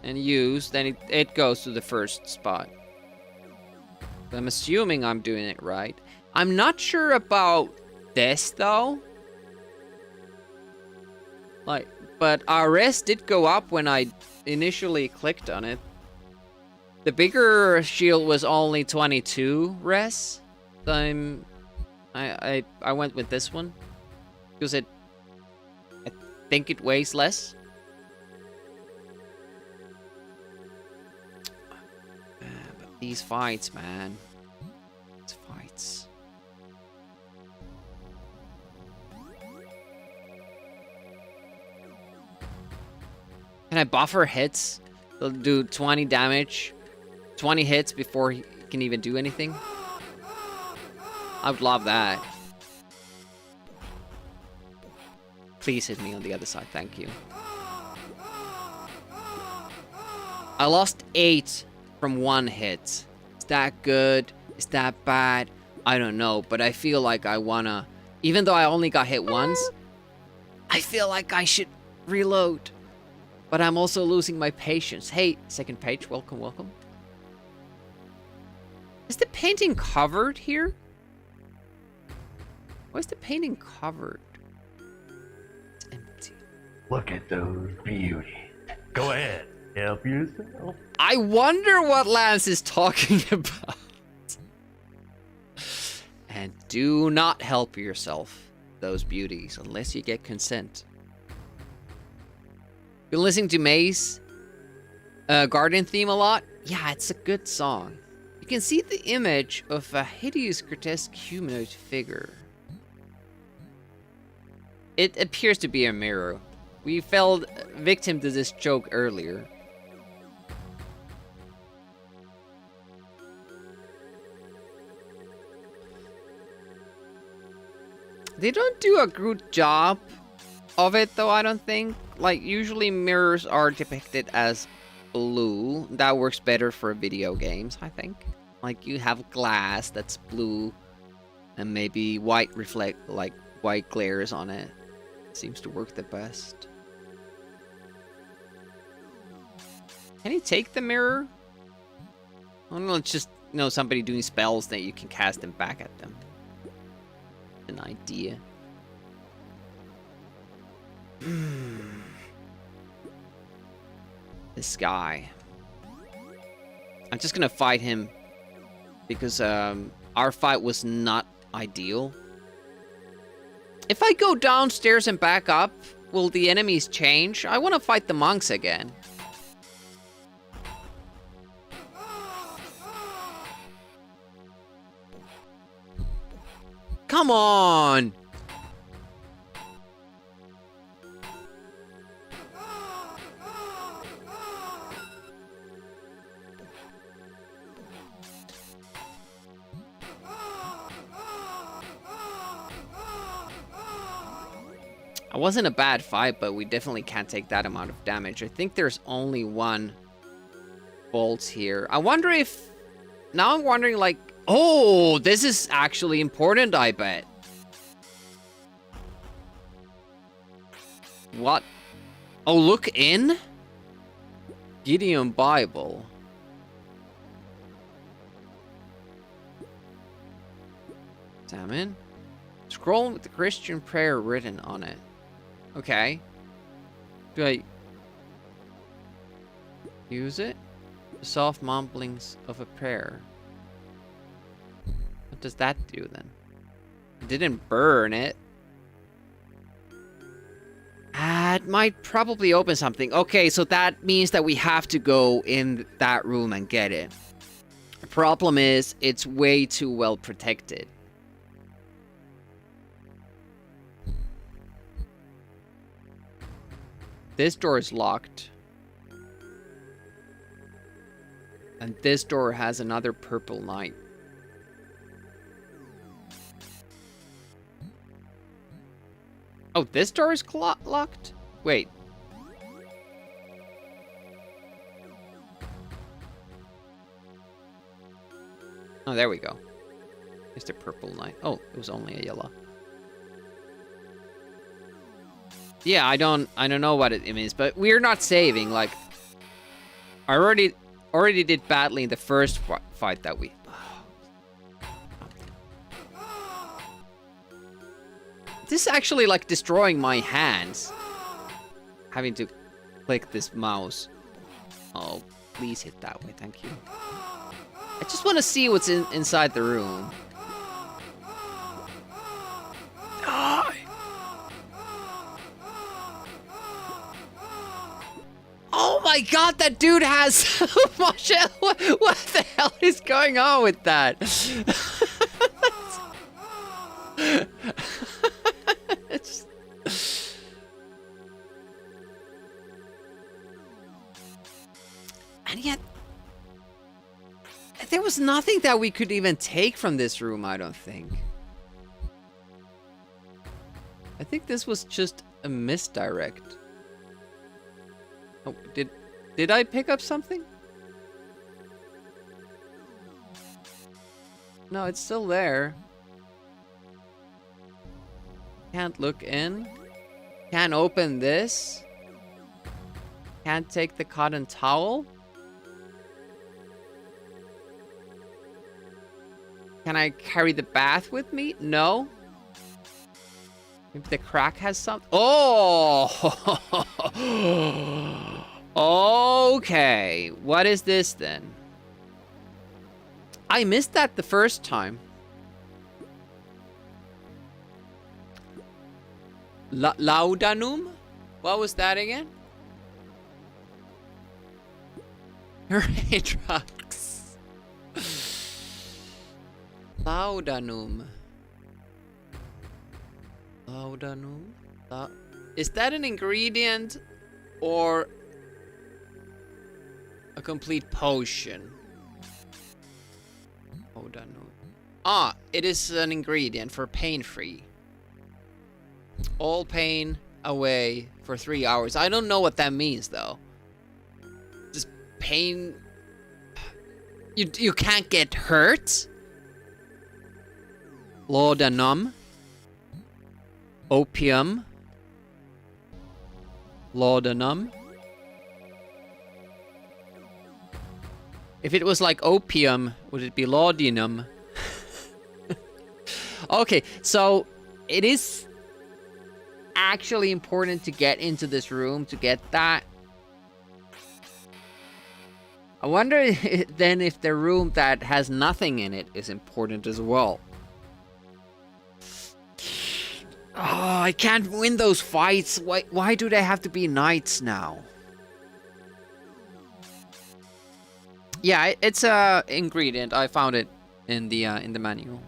and use, then it goes to the first spot. I'm assuming I'm doing it right. I'm not sure about this though. Like, but our res did go up when I initially clicked on it. The bigger shield was only 22 res. So I went with this one because I think it weighs less. But these fights, man. These fights. Can I buffer hits? They'll do 20 damage, 20 hits before he can even do anything. I would love that. Please hit me on the other side, thank you. I lost 8 from 1 hit. Is that good? Is that bad? I don't know, but I feel like I wanna... Even though I only got hit once, I feel like I should reload. But I'm also losing my patience. Hey, second page, welcome, welcome. Is the painting covered here? Why is the painting covered? It's empty. Look at those beauties. Go ahead, help yourself. I wonder what Lance is talking about. And do not help yourself, those beauties, unless you get consent. Been listening to May's Garden theme a lot? Yeah, it's a good song. You can see the image of a hideous, grotesque humanoid figure. It appears to be a mirror. We fell victim to this joke earlier. They don't do a good job of it though, I don't think. Like, usually mirrors are depicted as blue. That works better for video games, I think. Like, you have glass that's blue and maybe white reflect, like white glares on it. Seems to work the best. Can you take the mirror? I don't know, it's just, you know, somebody doing spells that you can cast them back at them. An idea. This guy. I'm just gonna fight him because our fight was not ideal. If I go downstairs and back up, will the enemies change? I want to fight the monks again. Come on! It wasn't a bad fight, but we definitely can't take that amount of damage. I think there's only one bolt here. I wonder if... Now I'm wondering, like... Oh, this is actually important, I bet. What? Oh, look in? Gideon Bible. Examine. Scroll with the Christian prayer written on it. Okay. Do I use it? The soft mumblings of a prayer. What does that do then? It didn't burn it. It might probably open something. Okay, so that means that we have to go in that room and get it. The problem is, it's way too well protected. This door is locked. And this door has another purple knight. Oh, this door is locked? Wait. Oh, there we go. It's the purple knight. Oh, it was only a yellow. Yeah, I don't know what it means, but we're not saving. Like, I already did badly in the first fight that we. This is actually like destroying my hands. Having to click this mouse. Oh, please hit that way, thank you. I just want to see what's inside the room. Die! Oh my god, that dude has so much health. What the hell is going on with that? And yet, there was nothing that we could even take from this room, I don't think. I think this was just a misdirect. Oh, did I pick up something? No, it's still there. Can't look in. Can't open this. Can't take the cotton towel. Can I carry the bath with me? No. Maybe the crack has something. Oh! Okay. What is this then? I missed that the first time. Laudanum? What was that again? Raindrops. Laudanum. Laudanum? Is that an ingredient or a complete potion? Laudanum. Ah, it is an ingredient for pain-free. All pain away for 3 hours. I don't know what that means though. Just pain. You can't get hurt. Laudanum. Opium. Laudanum. If it was like opium, would it be laudanum? Okay, so it is actually important to get into this room to get that. I wonder then if the room that has nothing in it is important as well. Oh, I can't win those fights. Why do they have to be knights now? Yeah, it's a ingredient. I found it in the manual.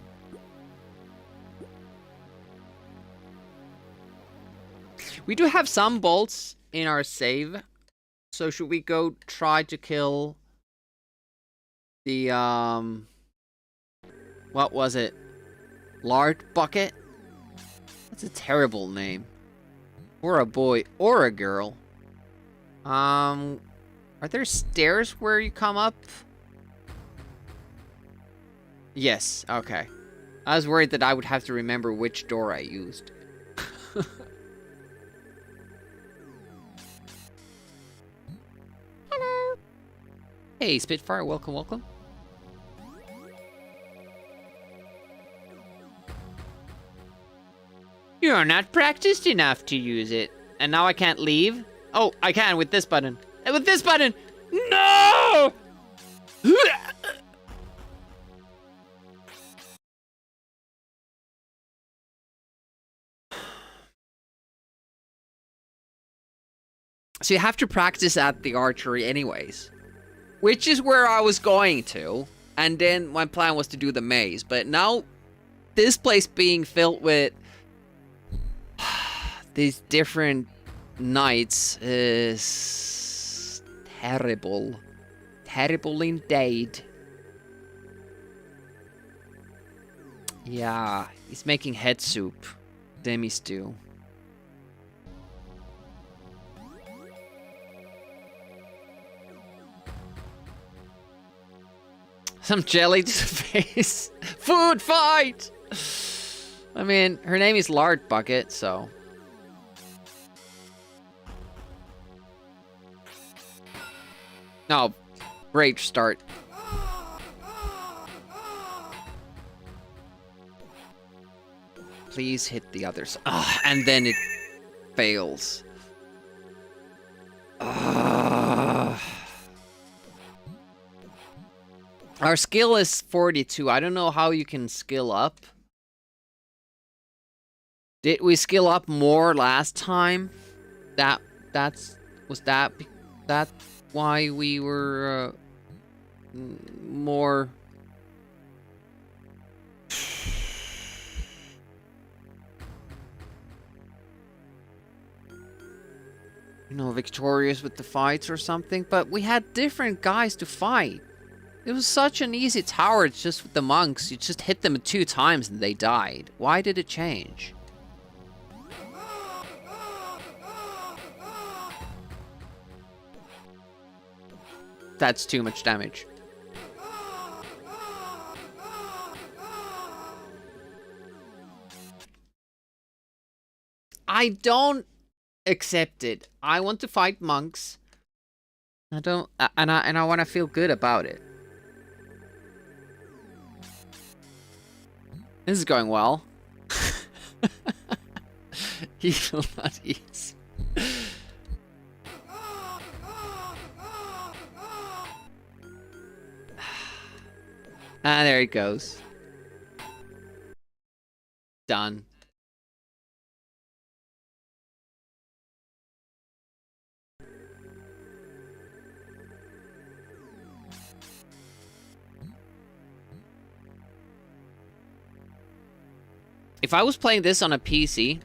We do have some bolts in our save. So should we go try to kill the what was it? Lard bucket? That's a terrible name. Or a boy or a girl. Are there stairs where you come up? Yes, okay. I was worried that I would have to remember which door I used. Hello. Hey, Spitfire, welcome, welcome. You're not practiced enough to use it. And now I can't leave? Oh, I can with this button. And with this button! No! So you have to practice at the archery anyways. Which is where I was going to. And then my plan was to do the maze. But now, this place being filled with these different knights is terrible. Terrible indeed. Yeah, he's making head soup. Demi stew. Some jelly to the face. Food fight! I mean, her name is Lard Bucket, so... Oh, great start. Please hit the others. Ah, and then it fails. Our skill is 42. I don't know how you can skill up. Did we skill up more last time? That's why we were more victorious with the fights or something, but we had different guys to fight. It was such an easy tower just with the monks. You just hit them 2 times and they died. Why did it change? That's too much damage. I don't accept it. I want to fight monks. I don't, and I want to feel good about it. This is going well. He will not eat. Ah, there it goes. Done. If I was playing this on a PC,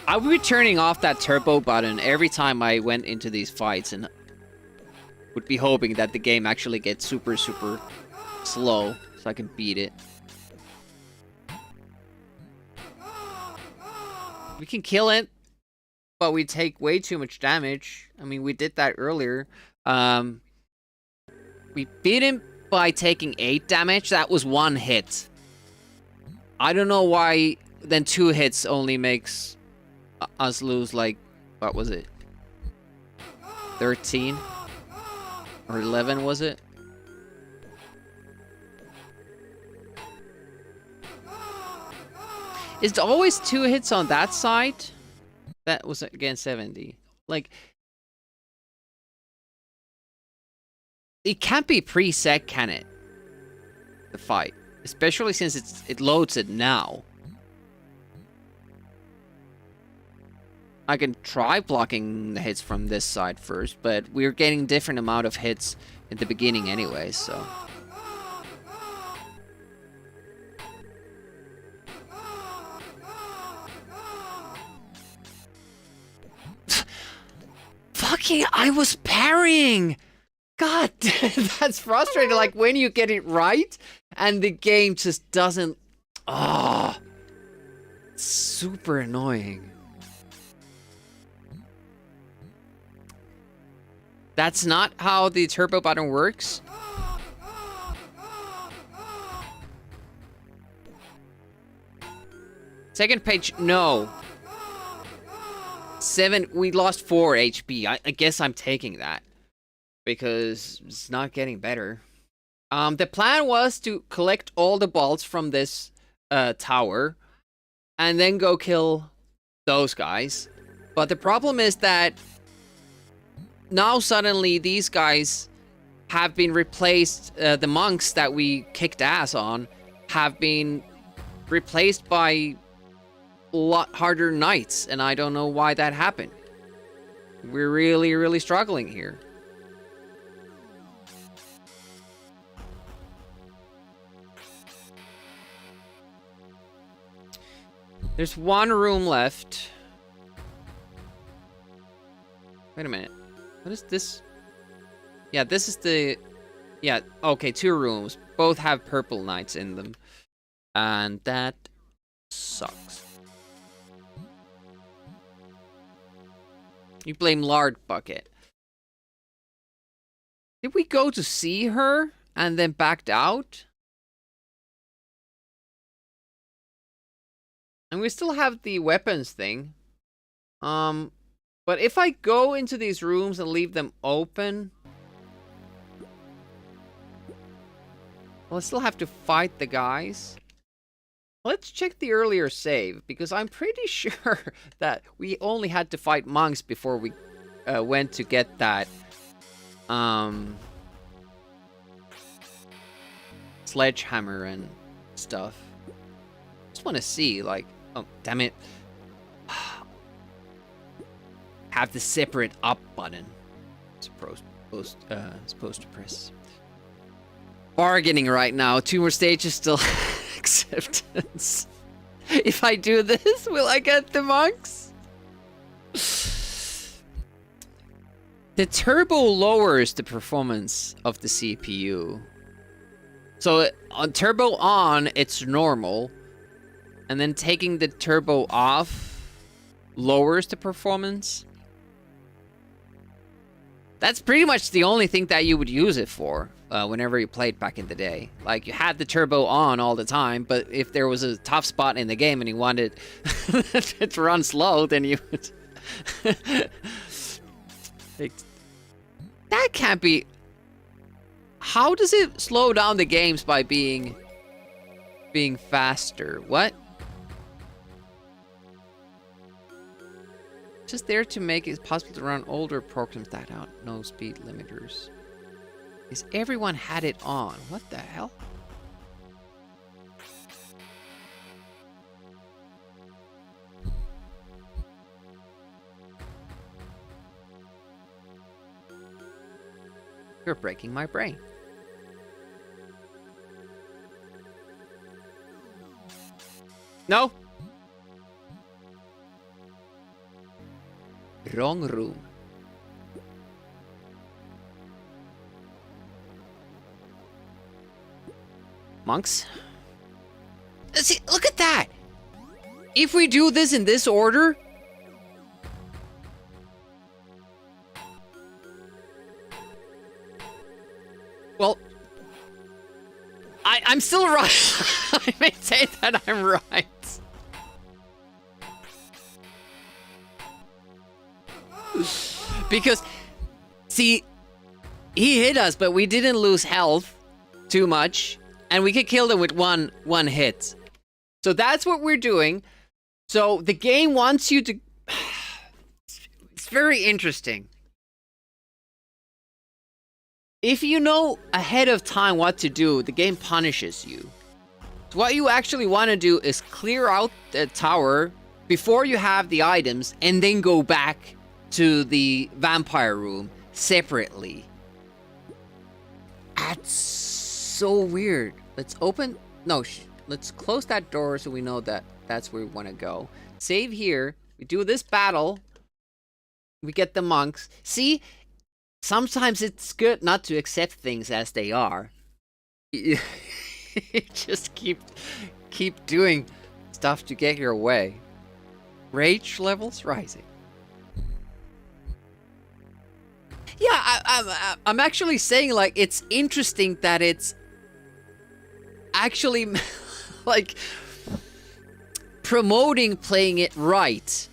I would be turning off that turbo button every time I went into these fights and would be hoping that the game actually gets super, super slow so I can beat it. We can kill it, but we take way too much damage. I mean, we did that earlier. We beat him by taking 8 damage. That was 1 hit. I don't know why then 2 hits only makes us lose, like, what was it? 13? Or 11, was it? Is it always 2 hits on that side? That was against 70. Like, it can't be preset, can it? The fight. Especially since it loads it now. I can try blocking the hits from this side first, but we're getting different amount of hits at the beginning anyway, so... Fucking, I was parrying! God, that's frustrating. Like, when you get it right, and the game just doesn't... Ah, super annoying. That's not how the turbo button works. Second page, no. 7, we lost 4 HP. I guess I'm taking that. Because it's not getting better. The plan was to collect all the balls from this tower. And then go kill those guys. But the problem is that now suddenly these guys have been replaced. The monks that we kicked ass on have been replaced by a lot harder knights. And I don't know why that happened. We're really, really struggling here. There's 1 room left. Wait a minute. What is this? Yeah, this is the... Yeah, okay, 2 rooms. Both have purple knights in them. And that sucks. You blame Lard Bucket. Did we go to see her and then backed out? And we still have the weapons thing. But if I go into these rooms and leave them open... Well, I still have to fight the guys. Let's check the earlier save, because I'm pretty sure that we only had to fight monks before we went to get that sledgehammer and stuff. Just want to see, like, oh damn it, have the separate up button. Supposed to press. Bargaining right now. 2 more stages still. Acceptance. If I do this, will I get the monks? The turbo lowers the performance of the CPU. So on turbo on, it's normal. And then taking the turbo off lowers the performance. That's pretty much the only thing that you would use it for. Whenever you played back in the day. Like, you had the turbo on all the time, but if there was a tough spot in the game and you wanted it to run slow, then you would... That can't be... How does it slow down the games by being faster? What? Just there to make it possible to run older programs that out. No speed limiters. Is everyone had it on? What the hell? You're breaking my brain. No. Wrong room. Monks? See, look at that! If we do this in this order... Well... I'm still right. I maintain that I'm right. Because... See... He hit us, but we didn't lose health too much. And we could kill them with one hit. So that's what we're doing. So the game wants you to... It's very interesting. If you know ahead of time what to do, the game punishes you. So what you actually want to do is clear out the tower before you have the items and then go back to the vampire room separately. That's so weird. Let's open... No, let's close that door so we know that that's where we want to go. Save here. We do this battle. We get the monks. See? Sometimes it's good not to accept things as they are. You just keep doing stuff to get your way. Rage levels rising. Yeah, I'm actually saying, like, it's interesting that it's actually like promoting playing it right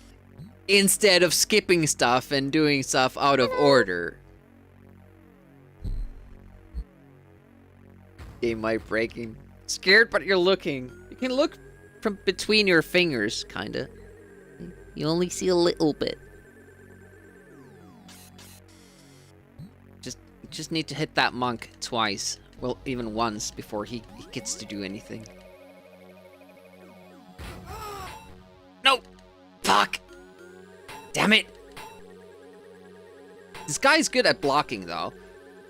instead of skipping stuff and doing stuff out of order. Game might breaking. Scared, but you're looking. You can look from between your fingers, kinda. You only see a little bit. Just need to hit that monk twice. Well, even once before he gets to do anything. No! Fuck! Damn it! This guy's good at blocking, though.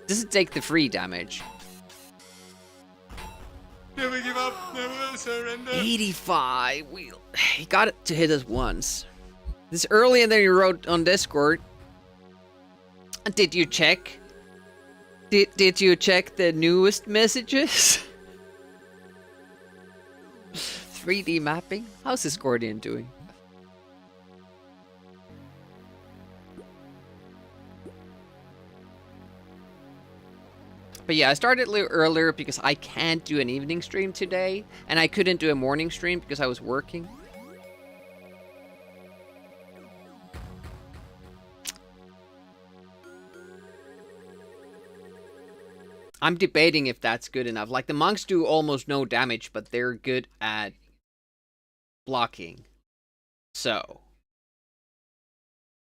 Doesn't take the free damage. Never give up, never surrender. 85. He got it to hit us once. This early, and then you wrote on Discord. Did you check Did you check the newest messages? 3D mapping? How's this Gordian doing? But yeah, I started a little earlier because I can't do an evening stream today, and I couldn't do a morning stream because I was working. I'm debating if that's good enough. Like, the monks do almost no damage, but they're good at blocking. So,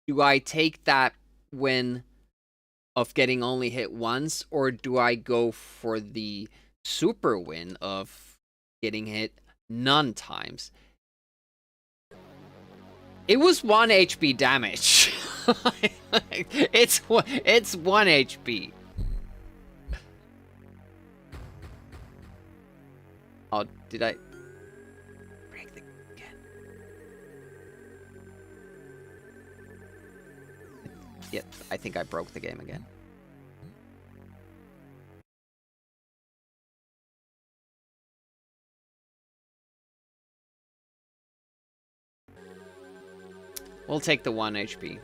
do I take that win of getting only hit once, or do I go for the super win of getting hit none times? It was 1 HP damage. it's 1 HP. Oh, did I break the again? Yep, I think I broke the game again. We'll take the 1 HP.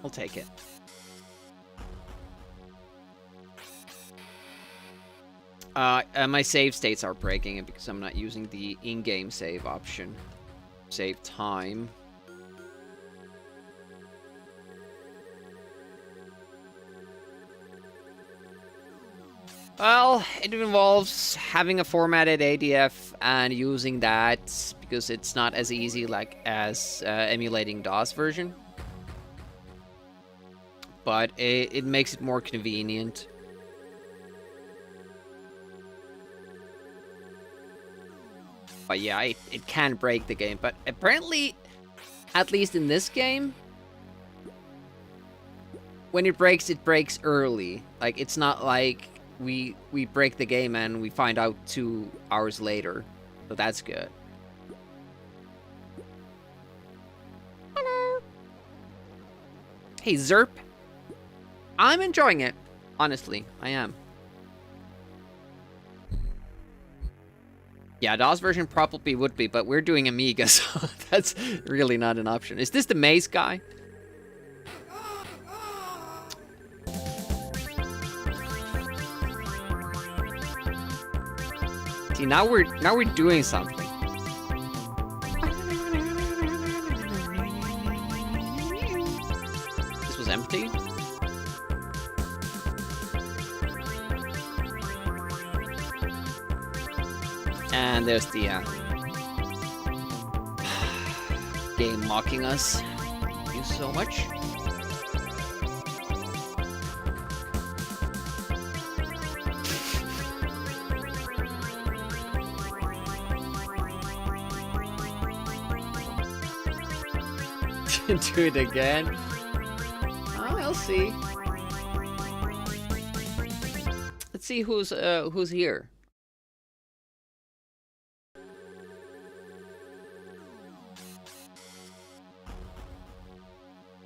We'll take it. My save states are breaking it because I'm not using the in-game save option. Save time. Well, it involves having a formatted ADF and using that because it's not as easy like as emulating DOS version. But it makes it more convenient. But yeah, it can break the game. But apparently, at least in this game, when it breaks early. Like, it's not like we break the game and we find out 2 hours later. So that's good. Hello. Hey, Zerp. I'm enjoying it. Honestly, I am. Yeah, DOS version probably would be, but we're doing Amiga, so that's really not an option. Is this the maze guy? See, now we're doing something. This was empty? And there's the game mocking us. Thank you so much. Do it again. Oh, we'll see. Let's see who's here.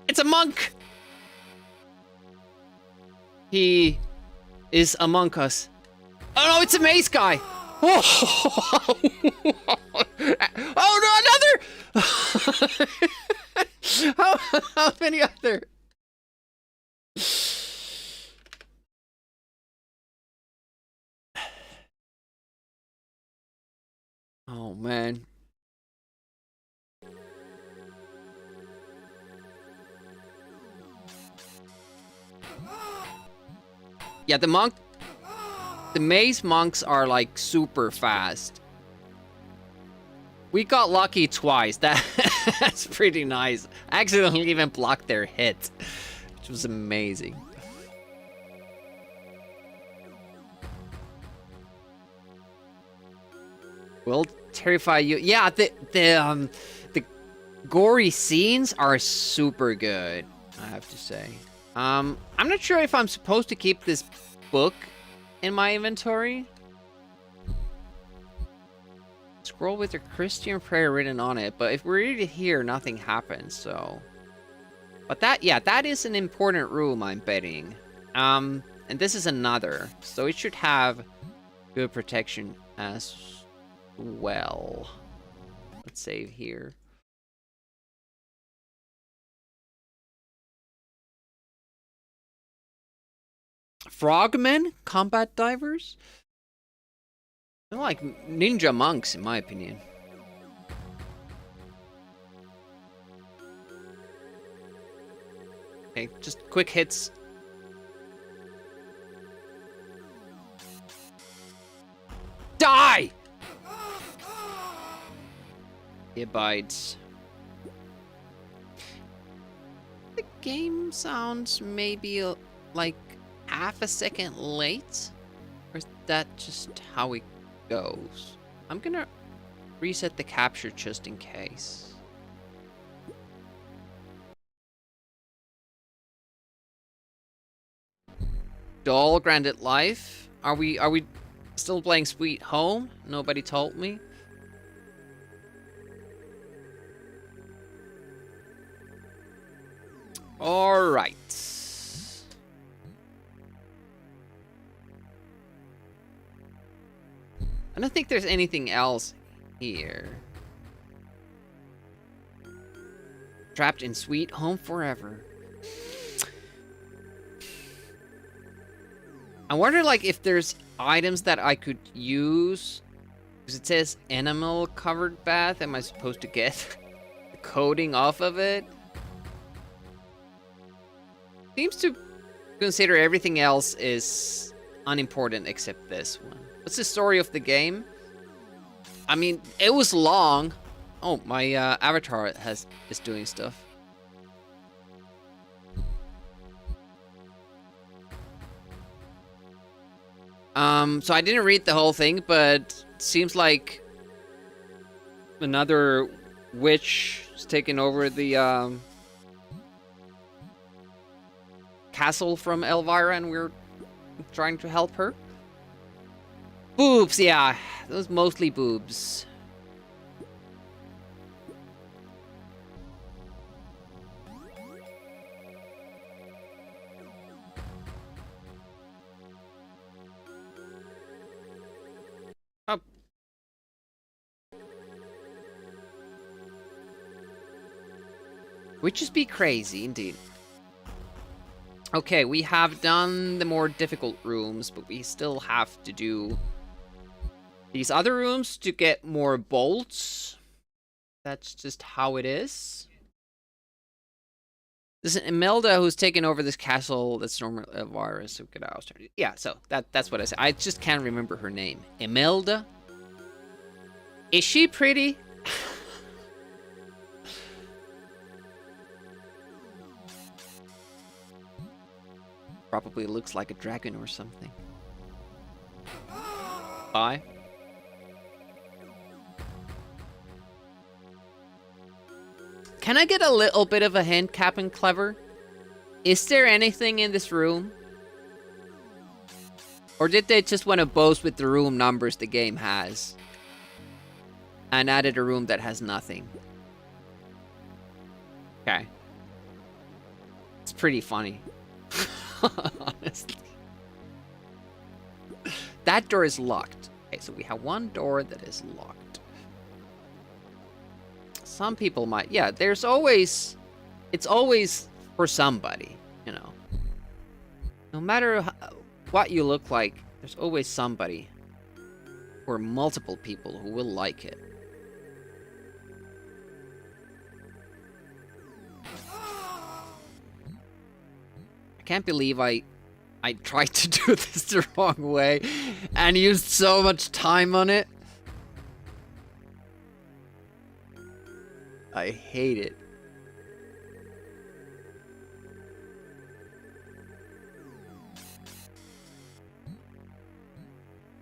It's a monk! He is among us. Oh no, it's a maze guy! Oh, oh no, another! How many other? Oh man. Yeah, the maze monks are like super fast. We got lucky twice. That's pretty nice. I accidentally even blocked their hit, which was amazing. Will terrify you. Yeah, the gory scenes are super good, I have to say. I'm not sure if I'm supposed to keep this book in my inventory. Scroll with your Christian prayer written on it, but if we read it here, nothing happens, so. But that is an important room, I'm betting. And this is another. So it should have good protection as well. Let's save here. Frogmen? Combat divers? They're like ninja monks, in my opinion. Okay, just quick hits. Die! It bites. The game sounds maybe like half a second late? Or is that just how it goes? I'm gonna reset the capture just in case. Doll granted life. Are we still playing Sweet Home? Nobody told me. All right. I don't think there's anything else here. Trapped in Sweet Home forever. I wonder, like, if there's items that I could use. Because it says animal covered bath. Am I supposed to get the coating off of it? Seems to consider everything else is unimportant except this one. What's the story of the game? I mean, it was long. Oh, my avatar is doing stuff. So I didn't read the whole thing, but it seems like another witch is taking over the castle from Elvira, and we're trying to help her. Boobs, yeah. Those mostly boobs. Oh. Would just be crazy, indeed. Okay, we have done the more difficult rooms, but we still have to do these other rooms to get more bolts. That's just how it is. This is Imelda who's taken over this castle that's normal Elvira, so get out. Yeah, so that's what I said. I just can't remember her name. Imelda? Is she pretty? Probably looks like a dragon or something. Bye. Can I get a little bit of a hint, Captain Clever? Is there anything in this room? Or did they just want to boast with the room numbers the game has? And added a room that has nothing. Okay. It's pretty funny. Honestly. That door is locked. Okay, so we have one door that is locked. Some people might... Yeah, there's always... It's always for somebody, you know. No matter what you look like, there's always somebody. Or multiple people who will like it. I can't believe I tried to do this the wrong way and used so much time on it. I hate it.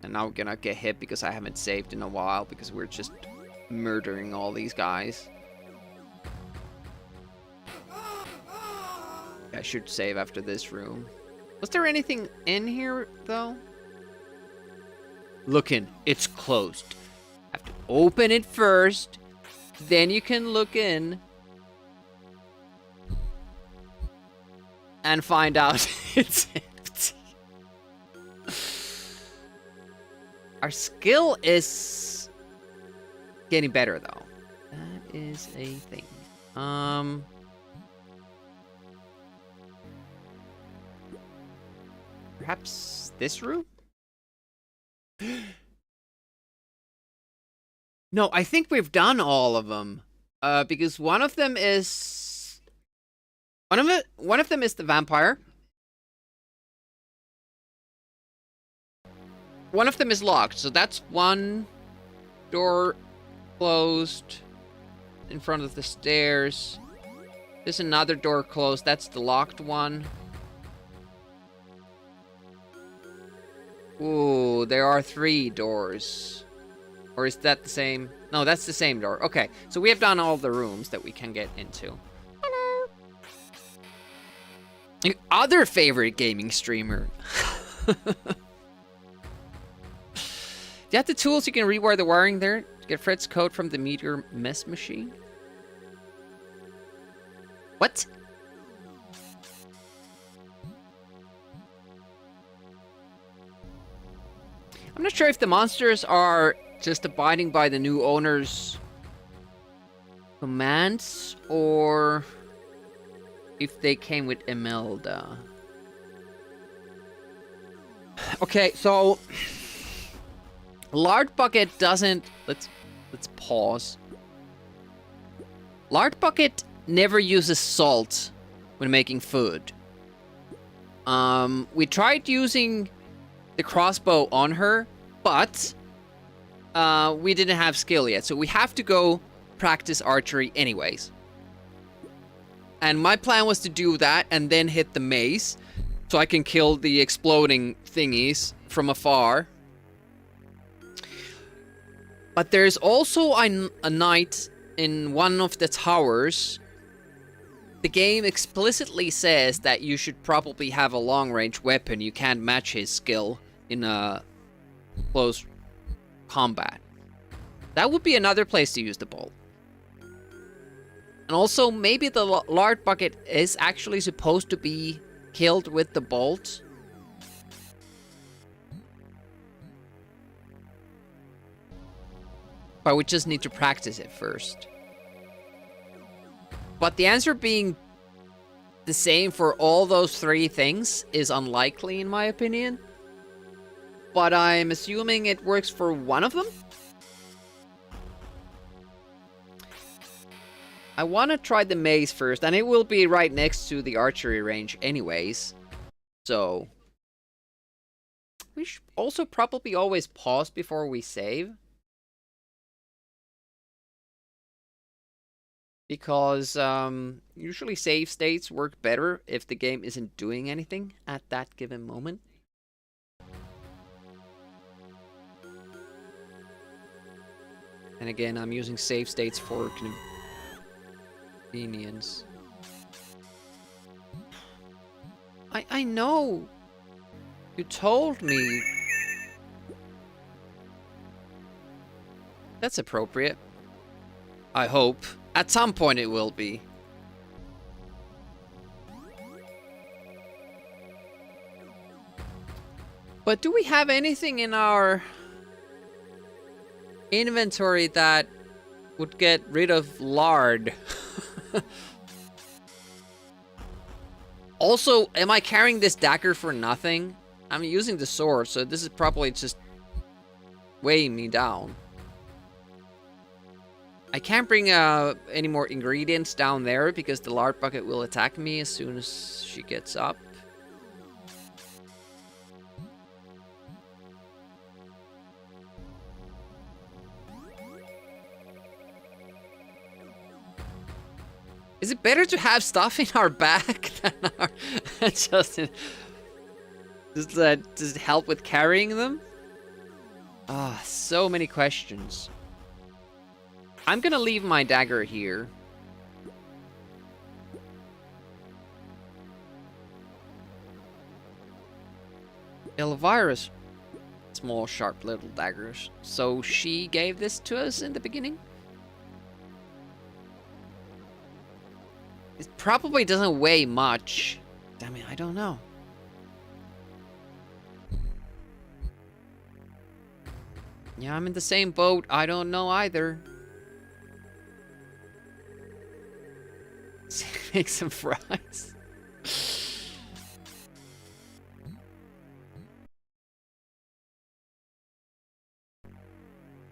And now we're gonna get hit because I haven't saved in a while because we're just murdering all these guys. I should save after this room. Was there anything in here, though? Look in. It's closed. Have to open it first. Then you can look in. And find out it's empty. Our skill is getting better, though. That is a thing. Perhaps this room? No, I think we've done all of them. Because one of them is one of them is the vampire. One of them is locked, so that's one door closed in front of the stairs. There's another door closed. That's the locked one. Ooh, there are 3 doors. Or is that the same? No, that's the same door. Okay, so we have done all the rooms that we can get into. Hello. Your other favorite gaming streamer. Do you have the tools you can rewire the wiring there to get Fred's code from the meteor mess machine? What? I'm not sure if the monsters are just abiding by the new owner's commands or if they came with Imelda. Okay, so Lard Bucket doesn't... Let's pause. Lard Bucket never uses salt when making food. We tried using the crossbow on her, but we didn't have skill yet, so we have to go practice archery anyways. And my plan was to do that and then hit the mace so I can kill the exploding thingies from afar. But there's also a knight in one of the towers. The game explicitly says that you should probably have a long-range weapon. You can't match his skill in a close combat. That would be another place to use the bolt. And also, maybe the Lard Bucket is actually supposed to be killed with the bolt. But we just need to practice it first. But the answer being the same for all those 3 things is unlikely in my opinion. But I'm assuming it works for one of them. I want to try the maze first, and it will be right next to the archery range anyways. So we should also probably always pause before we save. Because usually save states work better if the game isn't doing anything at that given moment. And again, I'm using save states for convenience. I know! You told me! That's appropriate. I hope. At some point it will be. But do we have anything in our inventory that would get rid of lard? Also, am I carrying this dagger for nothing? I'm using the sword, so this is probably just weighing me down. I can't bring any more ingredients down there because the lard bucket will attack me as soon as she gets up. Is it better to have stuff in our bag than our... Does it help with carrying them? Ah, so many questions. I'm gonna leave my dagger here. Elvira's small, sharp little daggers. So she gave this to us in the beginning? It probably doesn't weigh much. I mean, I don't know. Yeah, I'm in the same boat. I don't know either. Make some fries.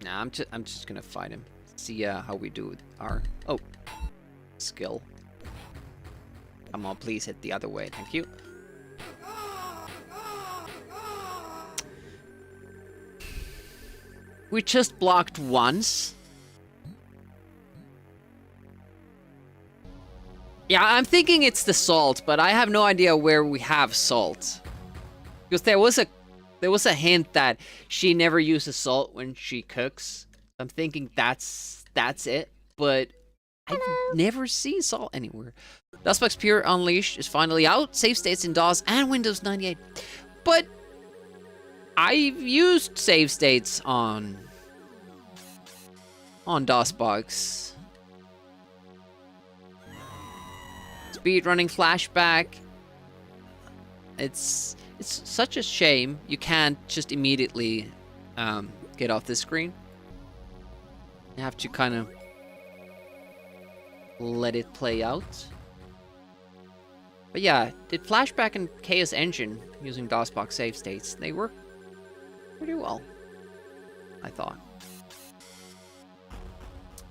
Nah, I'm just gonna fight him. See how we do with our skill. Come on, please hit the other way. Thank you. We just blocked once. Yeah, I'm thinking it's the salt, but I have no idea where we have salt. Because there was a hint that she never uses salt when she cooks. I'm thinking that's it, but I've never seen salt anywhere. DOSBox Pure Unleashed is finally out. Save states in DOS and Windows 98. But I've used save states on DOSBox. Speedrunning flashback. It's such a shame you can't just immediately get off the screen. You have to kind of let it play out. But yeah, did flashback and Chaos Engine using DOSBox save states. They work pretty well, I thought.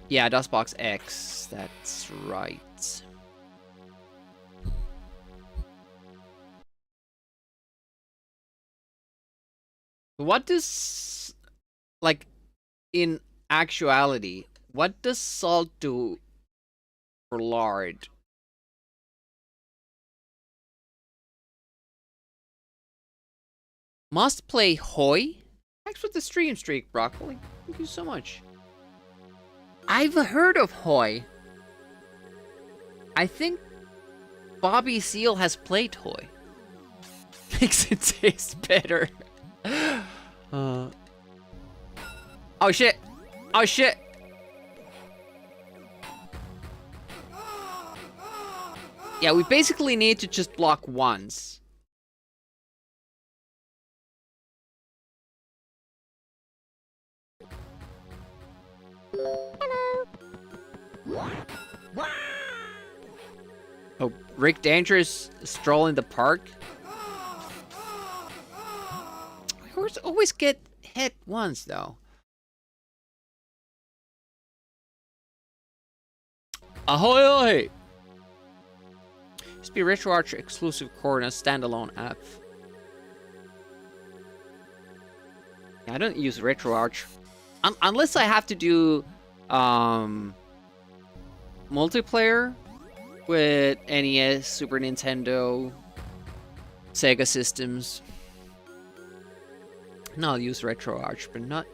Yeah, DOSBox X, that's right. What does, like, in actuality, what does salt do for lard? Must play Hoy? Thanks for the stream streak, Broccoli. Thank you so much. I've heard of Hoy. I think Bobby Seal has played Hoy. Makes it taste better. Oh shit! Oh shit! Yeah, we basically need to just block once. Oh, Rick Dangerous stroll in the park. We always get hit once though. Ahoy ahoy! This be RetroArch exclusive core and a standalone app. Yeah, I don't use RetroArch unless I have to do multiplayer with NES, Super Nintendo, Sega systems. No, I'll use RetroArch, but not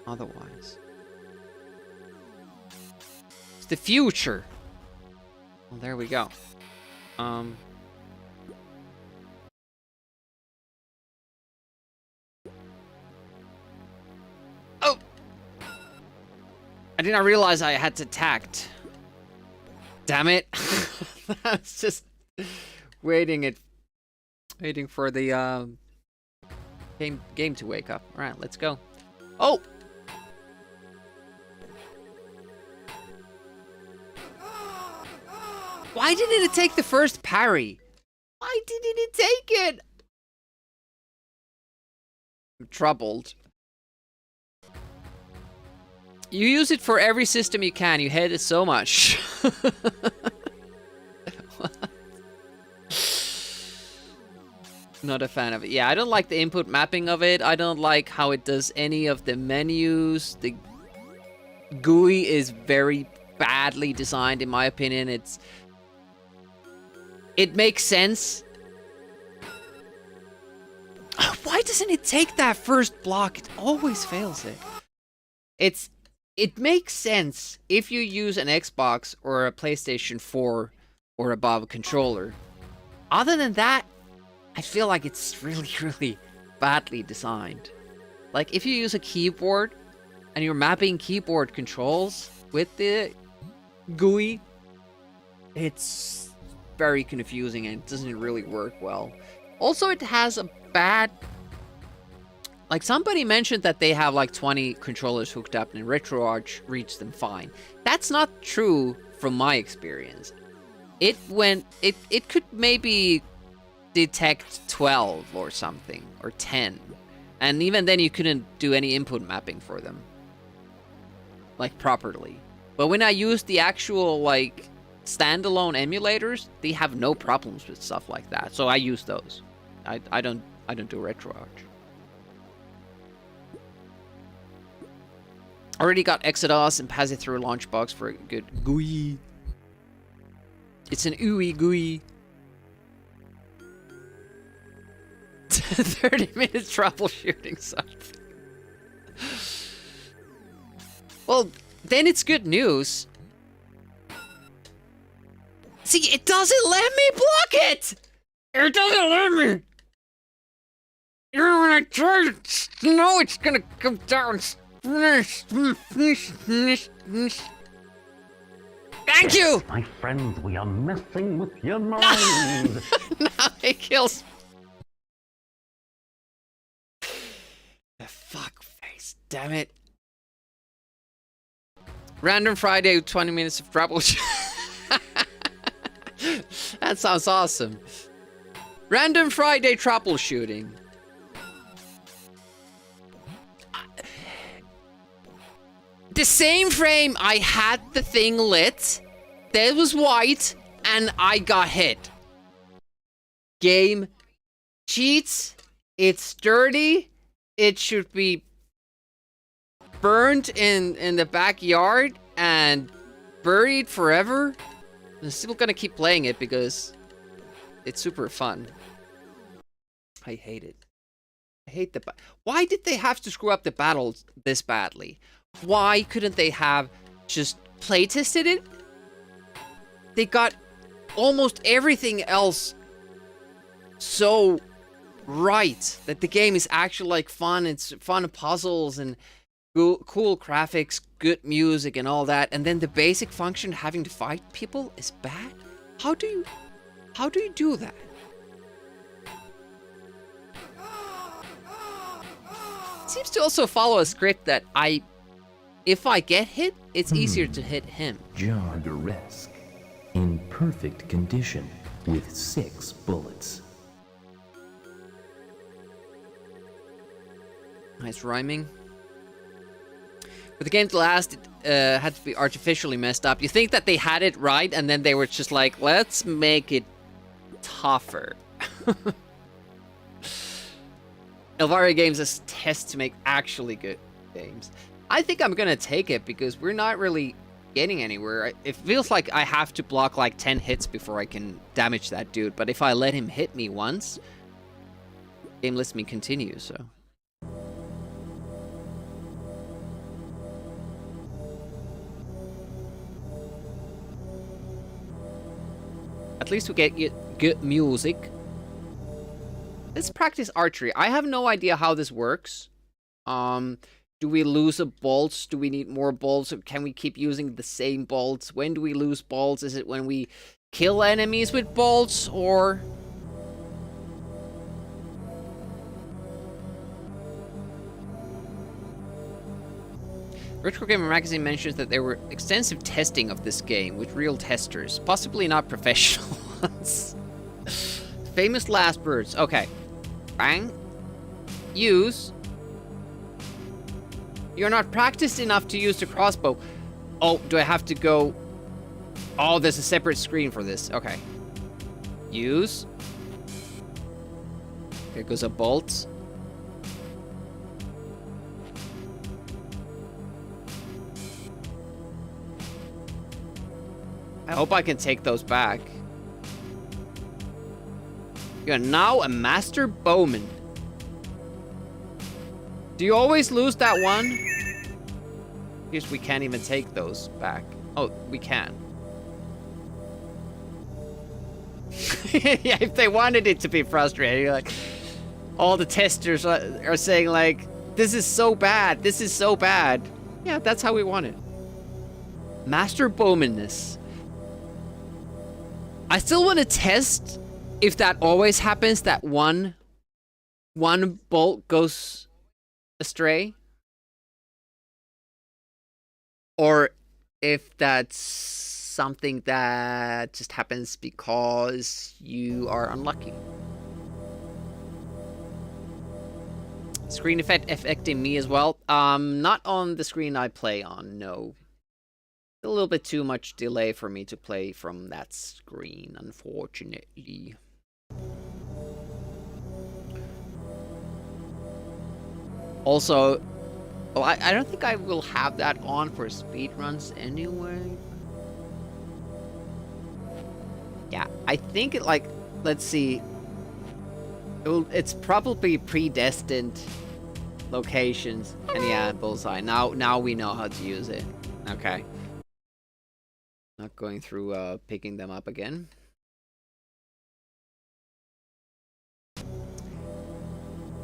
otherwise. It's the future. Well, there we go. Oh! I did not realize I had to tact. Damn it. I was just waiting for the game to wake up. Alright, let's go. Oh! Why didn't it take the first parry? Why didn't it take it? I'm troubled. You use it for every system you can. You hate it so much. Not a fan of it. Yeah, I don't like the input mapping of it. I don't like how it does any of the menus. The GUI is very badly designed, in my opinion. It makes sense. Why doesn't it take that first block? It always fails it. It makes sense if you use an Xbox or a PlayStation 4 or above controller. Other than that, I feel like it's really, really badly designed. Like, if you use a keyboard and you're mapping keyboard controls with the GUI, it's very confusing and it doesn't really work well. Also, it has a bad Like somebody mentioned that they have like 20 controllers hooked up and RetroArch reads them fine. That's not true from my experience. It could maybe detect 12 or something, or 10. And even then you couldn't do any input mapping for them. Like properly. But when I use the actual like standalone emulators, they have no problems with stuff like that. So I use those. I don't do RetroArch. Already got Exodus and pass it through Launchbox for a good GUI. It's an ooey GUI. 30 minutes troubleshooting something. Well, then it's good news. See, it doesn't let me block it! It doesn't let me! Even when I try to know it's gonna come down. Thank you! My friends, we are messing with your mind. Now it kills. The fuck face, damn it. Random Friday with 20 minutes of troubleshooting. That sounds awesome. Random Friday troubleshooting. The same frame I had the thing lit, that was white, and I got hit. Game cheats. It's dirty. It should be burned in the backyard and buried forever. I'm still gonna keep playing it because it's super fun. I hate it. I hate the... Why did they have to screw up the battles this badly? Why couldn't they have just playtested it? They got almost everything else so right that the game is actually like fun. It's fun puzzles and cool graphics, good music and all that. And then the basic function having to fight people is bad? How do you do that? It seems to also follow a script that if I get hit, it's easier to hit him. Jar Duresk, in perfect condition, with 6 bullets. Nice rhyming. But the game to last, it had to be artificially messed up. You think that they had it right, and then they were just like, let's make it tougher. Elvira Games has tests to make actually good games. I think I'm gonna take it because we're not really getting anywhere. It feels like I have to block like 10 hits before I can damage that dude. But if I let him hit me once, game lets me continue, so. At least we get good music. Let's practice archery. I have no idea how this works. Do we lose a bolt? Do we need more bolts? Or can we keep using the same bolts? When do we lose bolts? Is it when we kill enemies with bolts, or... Retro Gamer Magazine mentions that there were extensive testing of this game with real testers, possibly not professional ones. Famous last words. Okay. Bang. Use. You're not practiced enough to use the crossbow. Oh, do I have to go... Oh, there's a separate screen for this. Okay. Use. There goes a bolt. I hope I can take those back. You're now a master bowman. Do you always lose that one? Guess we can't even take those back. Oh, we can. Yeah, if they wanted it to be frustrating, like all the testers are saying like, this is so bad, this is so bad. Yeah, that's how we want it. Master bowmanness. I still want to test if that always happens, that one bolt goes astray. Or if that's something that just happens because you are unlucky. Screen effect affecting me as well. Not on the screen I play on, no. A little bit too much delay for me to play from that screen, unfortunately. Also, oh, I don't think I will have that on for speedruns anyway. Yeah, I think it, like, let's see. It's probably predestined locations. And yeah, bullseye. Now we know how to use it. Okay. Not going through picking them up again.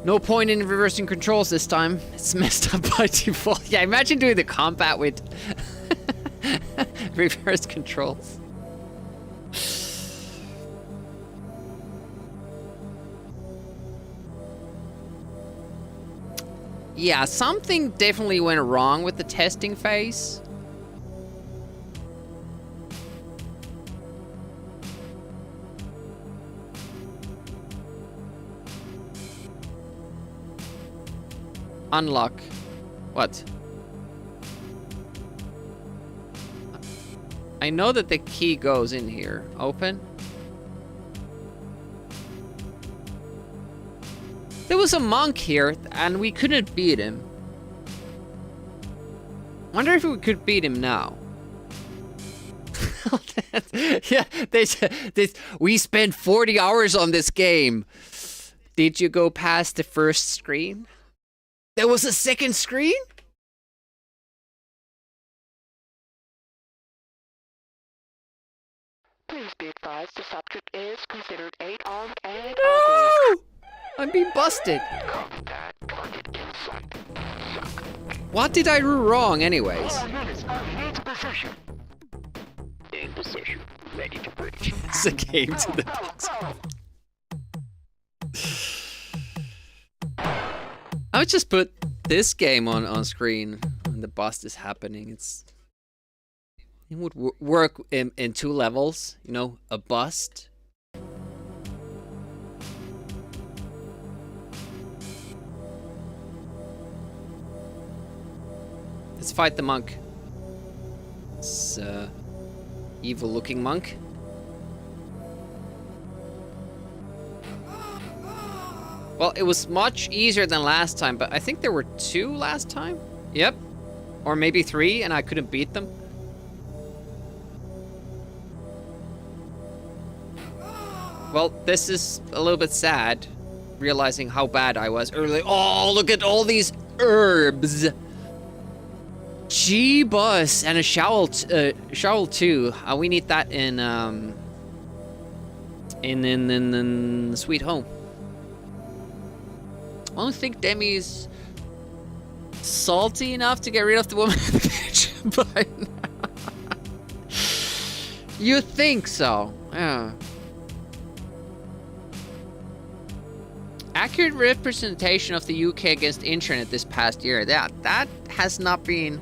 No point in reversing controls this time. It's messed up by default. Yeah, imagine doing the combat with reverse controls. Yeah, something definitely went wrong with the testing phase. Unlock. What? I know that the key goes in here. Open. There was a monk here, and we couldn't beat him. Wonder if we could beat him now. Yeah, we spent 40 hours on this game. Did you go past the first screen? There was a second screen? Please be advised the subject is considered 8-armed and No! I'm being busted. What did I do wrong anyways? In position. Ready to bridge. It's a game to the box. I would just put this game on screen when the bust is happening. It would work in 2 levels, you know, a bust. Let's fight the monk. It's evil-looking monk. Well, it was much easier than last time, but I think there were 2 last time? Yep. Or maybe 3, and I couldn't beat them. Well, this is a little bit sad, realizing how bad I was earlier. Oh, look at all these herbs! G-bus and a shovel too. We need that in Sweet Home. I don't think Demi's salty enough to get rid of the woman in the kitchen by now. You think so? Yeah. Accurate representation of the UK against internet this past year. That has not been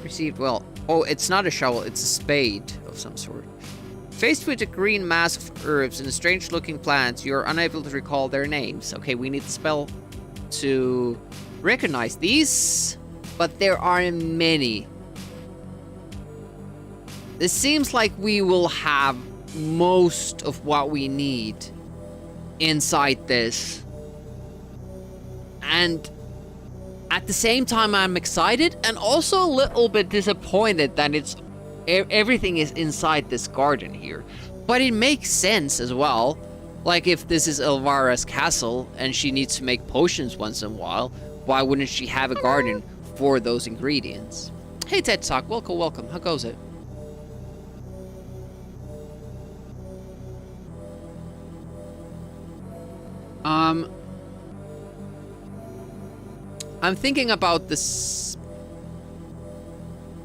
received well. Oh, it's not a shovel, it's a spade of some sort. Faced with a green mass of herbs and strange looking plants, you are unable to recall their names. Okay, we need the spell to recognize these, but there are many. It seems like we will have most of what we need inside this. And at the same time, I'm excited and also a little bit disappointed that everything is inside this garden here. But it makes sense as well. Like if this is Elvira's castle and she needs to make potions once in a while, why wouldn't she have a garden for those ingredients? Hey Ted Talk, welcome. How goes it? I'm thinking about this.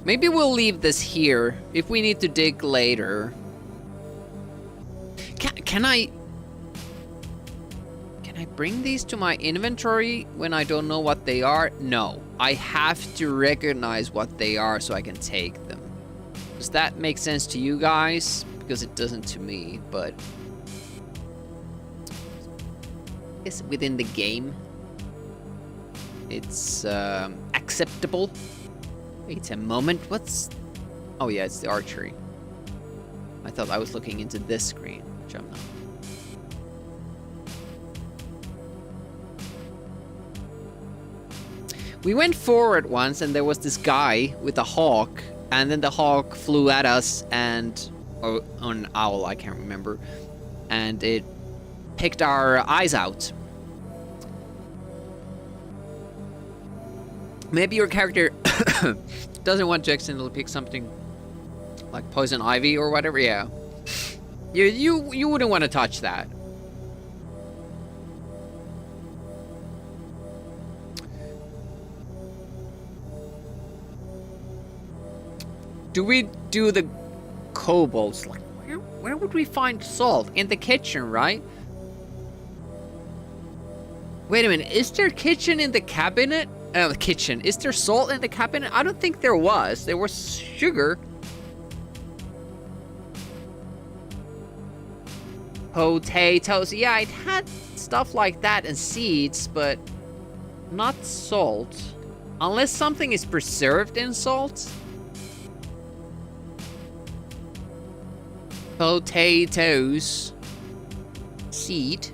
Maybe we'll leave this here if we need to dig later. Can Can I bring these to my inventory when I don't know what they are? No. I have to recognize what they are so I can take them. Does that make sense to you guys? Because it doesn't to me, but... I guess within the game, it's acceptable. Wait a moment, what's... Oh yeah, it's the archery. I thought I was looking into this screen, which I'm not. We went forward once and there was this guy with a hawk, and then the hawk flew at us and... or an owl, I can't remember. And it picked our eyes out. Maybe your character doesn't want to accidentally pick something like poison ivy or whatever, yeah. You wouldn't want to touch that. Do we do the kobolds? Like, where would we find salt? In the kitchen, right? Wait a minute, is there kitchen in the cabinet? The kitchen. Is there salt in the cabinet? I don't think there was. There was sugar. Potatoes. Yeah, it had stuff like that and seeds, but not salt. Unless something is preserved in salt. Potatoes. Seed.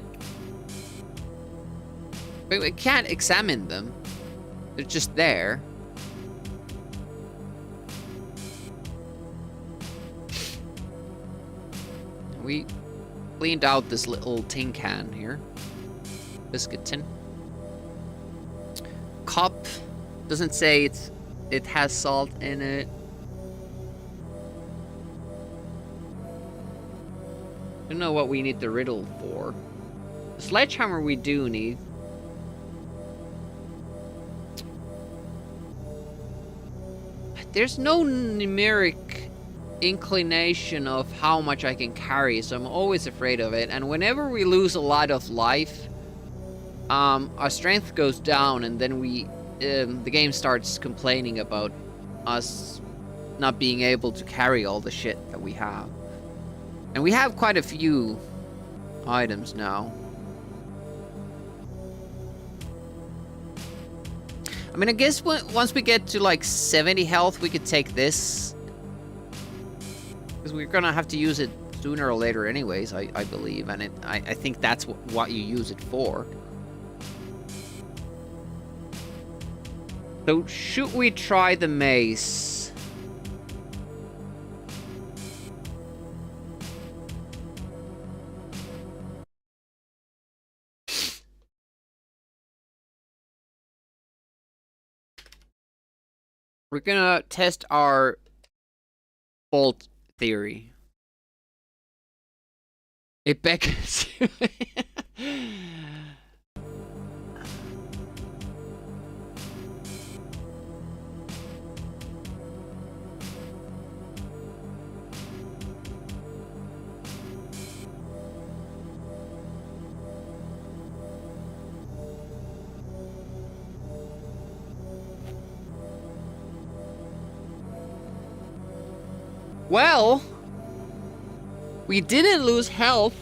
But we can't examine them. They're just there. We cleaned out this little tin can here. Biscuit tin. Cup. Doesn't say it has salt in it. Don't know what we need the riddle for. The sledgehammer we do need. There's no numeric inclination of how much I can carry, so I'm always afraid of it. And whenever we lose a lot of life, our strength goes down, and then the game starts complaining about us not being able to carry all the shit that we have. And we have quite a few items now. I mean, I guess once we get to like 70 health, we could take this. Because we're gonna have to use it sooner or later anyways, I believe. And I think that's what you use it for. So, should we try the mace? We're gonna test our bolt theory. It beckons. Well, we didn't lose health.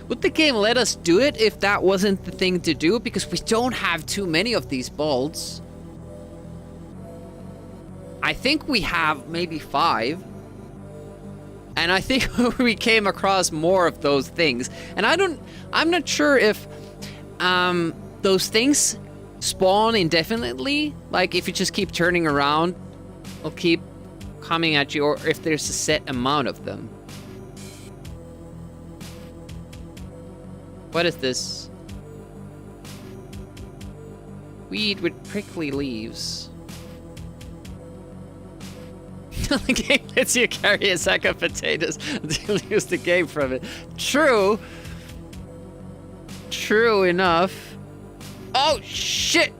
Would the game let us do it if that wasn't the thing to do? Because we don't have too many of these bolts. I think we have maybe 5. And I think we came across more of those things. And I'm not sure if those things spawn indefinitely. Like if you just keep turning around, they'll keep coming at you, or if there's a set amount of them. What is this? Weed with prickly leaves. The game lets you carry a sack of potatoes until you use the game from it. True. True enough. Oh, shit!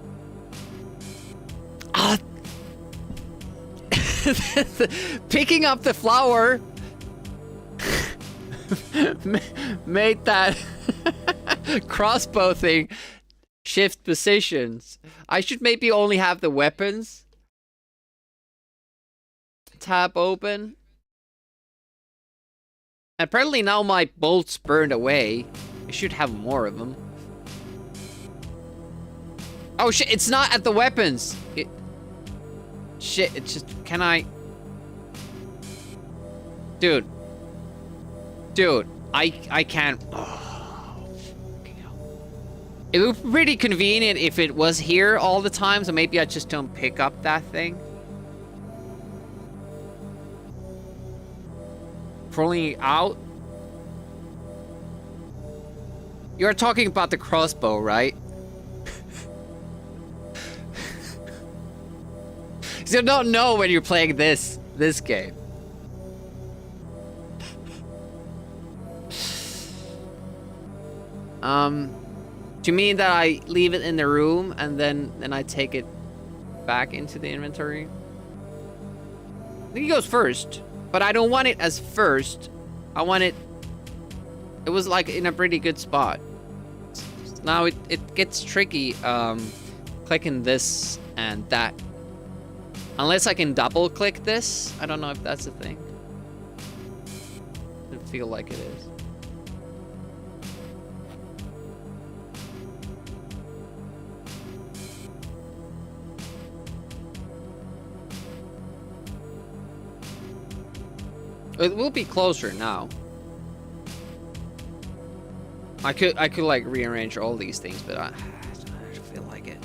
Ah, Picking up the flower made that crossbow thing shift positions. I should maybe only have the weapons tab open. Apparently now my bolts burned away. I should have more of them. Oh shit, it's not at the weapons. Shit, it's just, can I? Dude, I can't. Oh, fucking hell. It would be pretty convenient if it was here all the time, so maybe I just don't pick up that thing. Pulling it out. You're talking about the crossbow, right? You don't know when you're playing this game. Do you mean that I leave it in the room and then I take it back into the inventory? I think it goes first, but I don't want it as first. I want it. It was like in a pretty good spot. Now it gets tricky clicking this and that. Unless I can double click this. I don't know if that's a thing. Doesn't feel like it is. It will be closer now. I could like rearrange all these things, but I don't feel like it.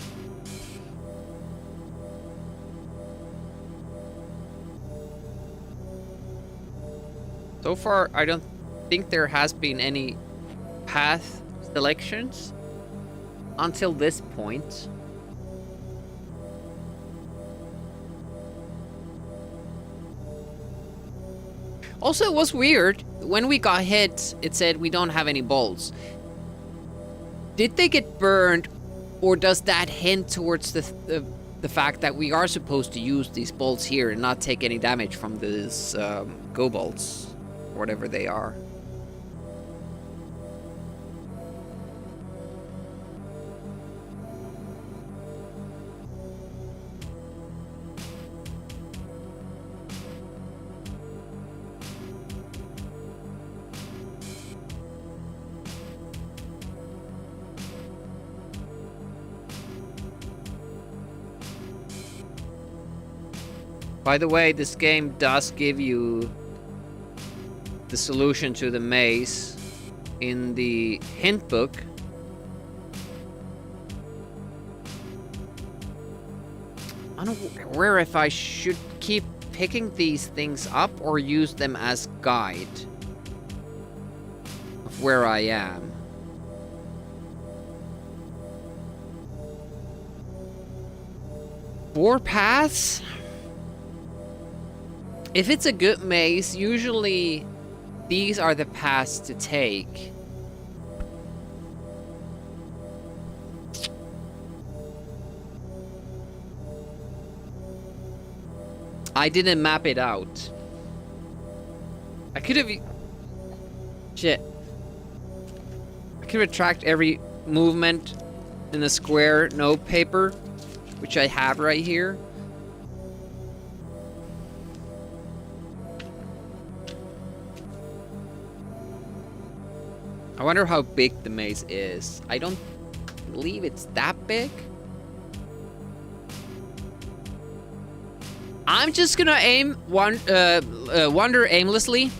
So far, I don't think there has been any path selections until this point. Also, it was weird. When we got hit, it said we don't have any bolts. Did they get burned, or does that hint towards the fact that we are supposed to use these bolts here and not take any damage from these go bolts? Whatever they are. By the way, this game does give you the solution to the maze in the hint book. I'm not aware if I should keep picking these things up or use them as guide of where I am. Four paths? If it's a good maze, usually these are the paths to take. I didn't map it out. I could have... Shit. I could have tracked every movement in the square note paper, which I have right here. I wonder how big the maze is. I don't believe it's that big. I'm just gonna wander aimlessly.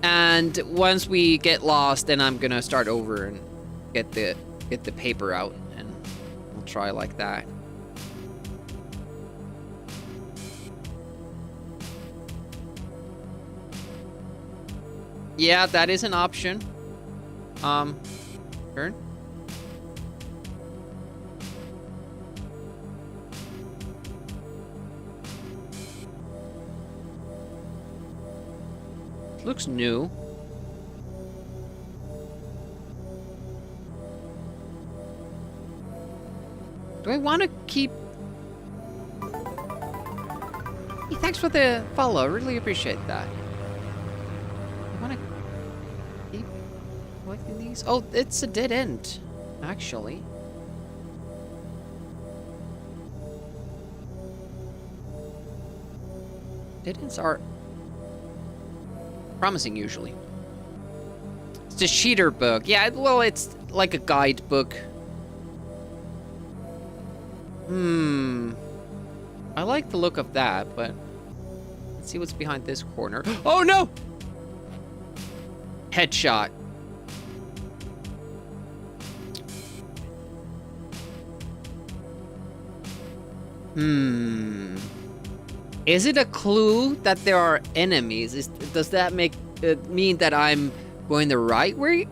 And once we get lost, then I'm gonna start over and get the paper out, and we'll try like that. Yeah, that is an option. Turn. Looks new. Do I want to keep... thanks for the follow. Really appreciate that. I want to keep collecting these. Oh, it's a dead end, actually. Dead ends are promising usually. It's a cheater book. Yeah, well, it's like a guidebook. I like the look of that, but let's see what's behind this corner. Oh no! Headshot. Is it a clue that there are enemies? Does that make it mean that I'm going the right way?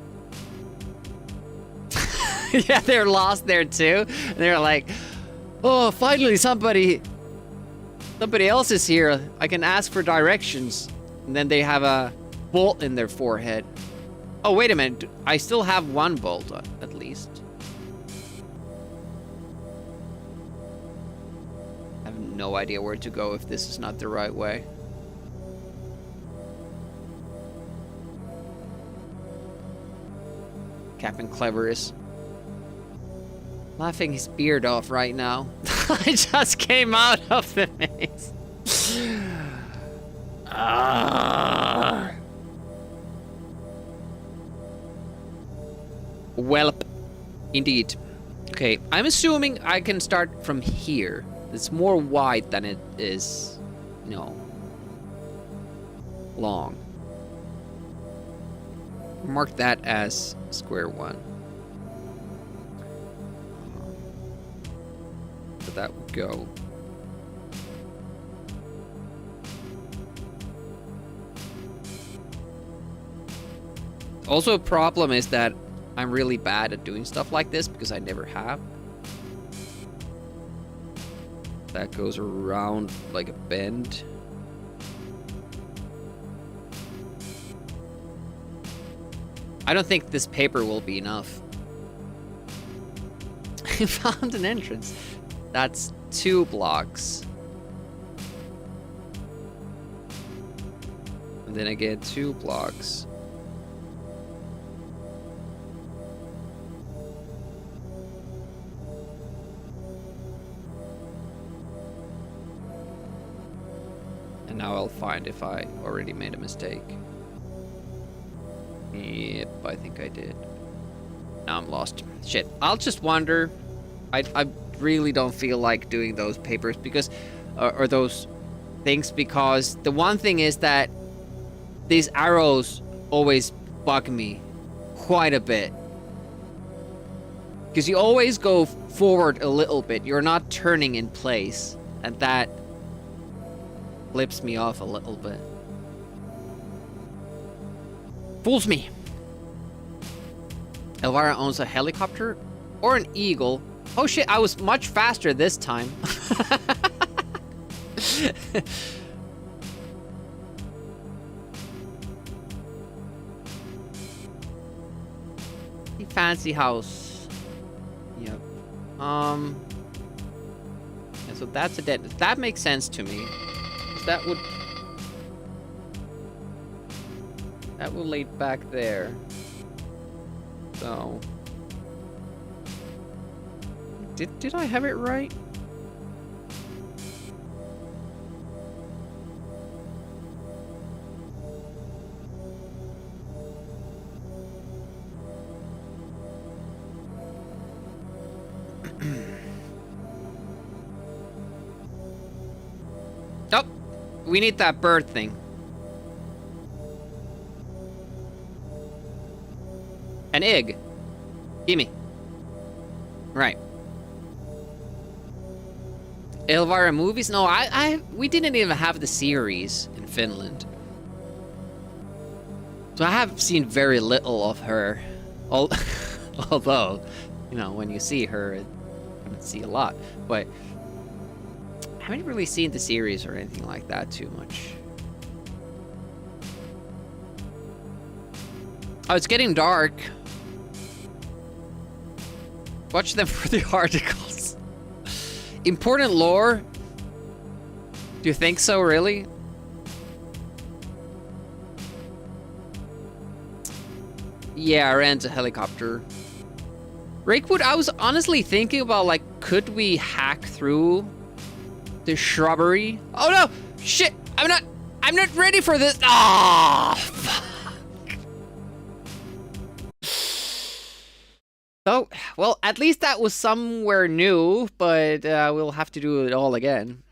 Yeah, they're lost there too. And they're like, oh, finally somebody else is here. I can ask for directions. And then they have a bolt in their forehead. Oh, wait a minute. I still have one bolt, at least. I have no idea where to go if this is not the right way. Captain Clever is laughing his beard off right now. I just came out of the maze. Welp. Indeed. Okay, I'm assuming I can start from here. It's more wide than it is, you know, long. Mark that as square one. So that would go. Also, a problem is that I'm really bad at doing stuff like this because I never have. That goes around like a bend. I don't think this paper will be enough. I found an entrance. That's 2 blocks. And then again 2 blocks. And now I'll find if I already made a mistake. Yep, I think I did. Now I'm lost. Shit, I'll just wander. I really don't feel like doing those papers because, or those things, because the one thing is that these arrows always bug me quite a bit. Because you always go forward a little bit. You're not turning in place. And that flips me off a little bit. Fools me. Elvira owns a helicopter or an eagle. Oh shit, I was much faster this time. Fancy house. Yep. Yeah, so that's a dead. That makes sense to me. 'Cause that will lead back there. So did I have it right? Oh, we need that bird thing. An egg. Gimme. Right. Elvira movies? No, we didn't even have the series in Finland. So I have seen very little of her. Although, you know, when you see her, you don't see a lot. But I haven't really seen the series or anything like that too much. Oh, it's getting dark. Watch them for the articles. Important lore. Do you think so, really? Yeah, I rent a helicopter. Rakewood, I was honestly thinking about, like, could we hack through the shrubbery? Oh no! Shit! I'm not ready for this! Ah! Fuck. So, well, at least that was somewhere new, but we'll have to do it all again.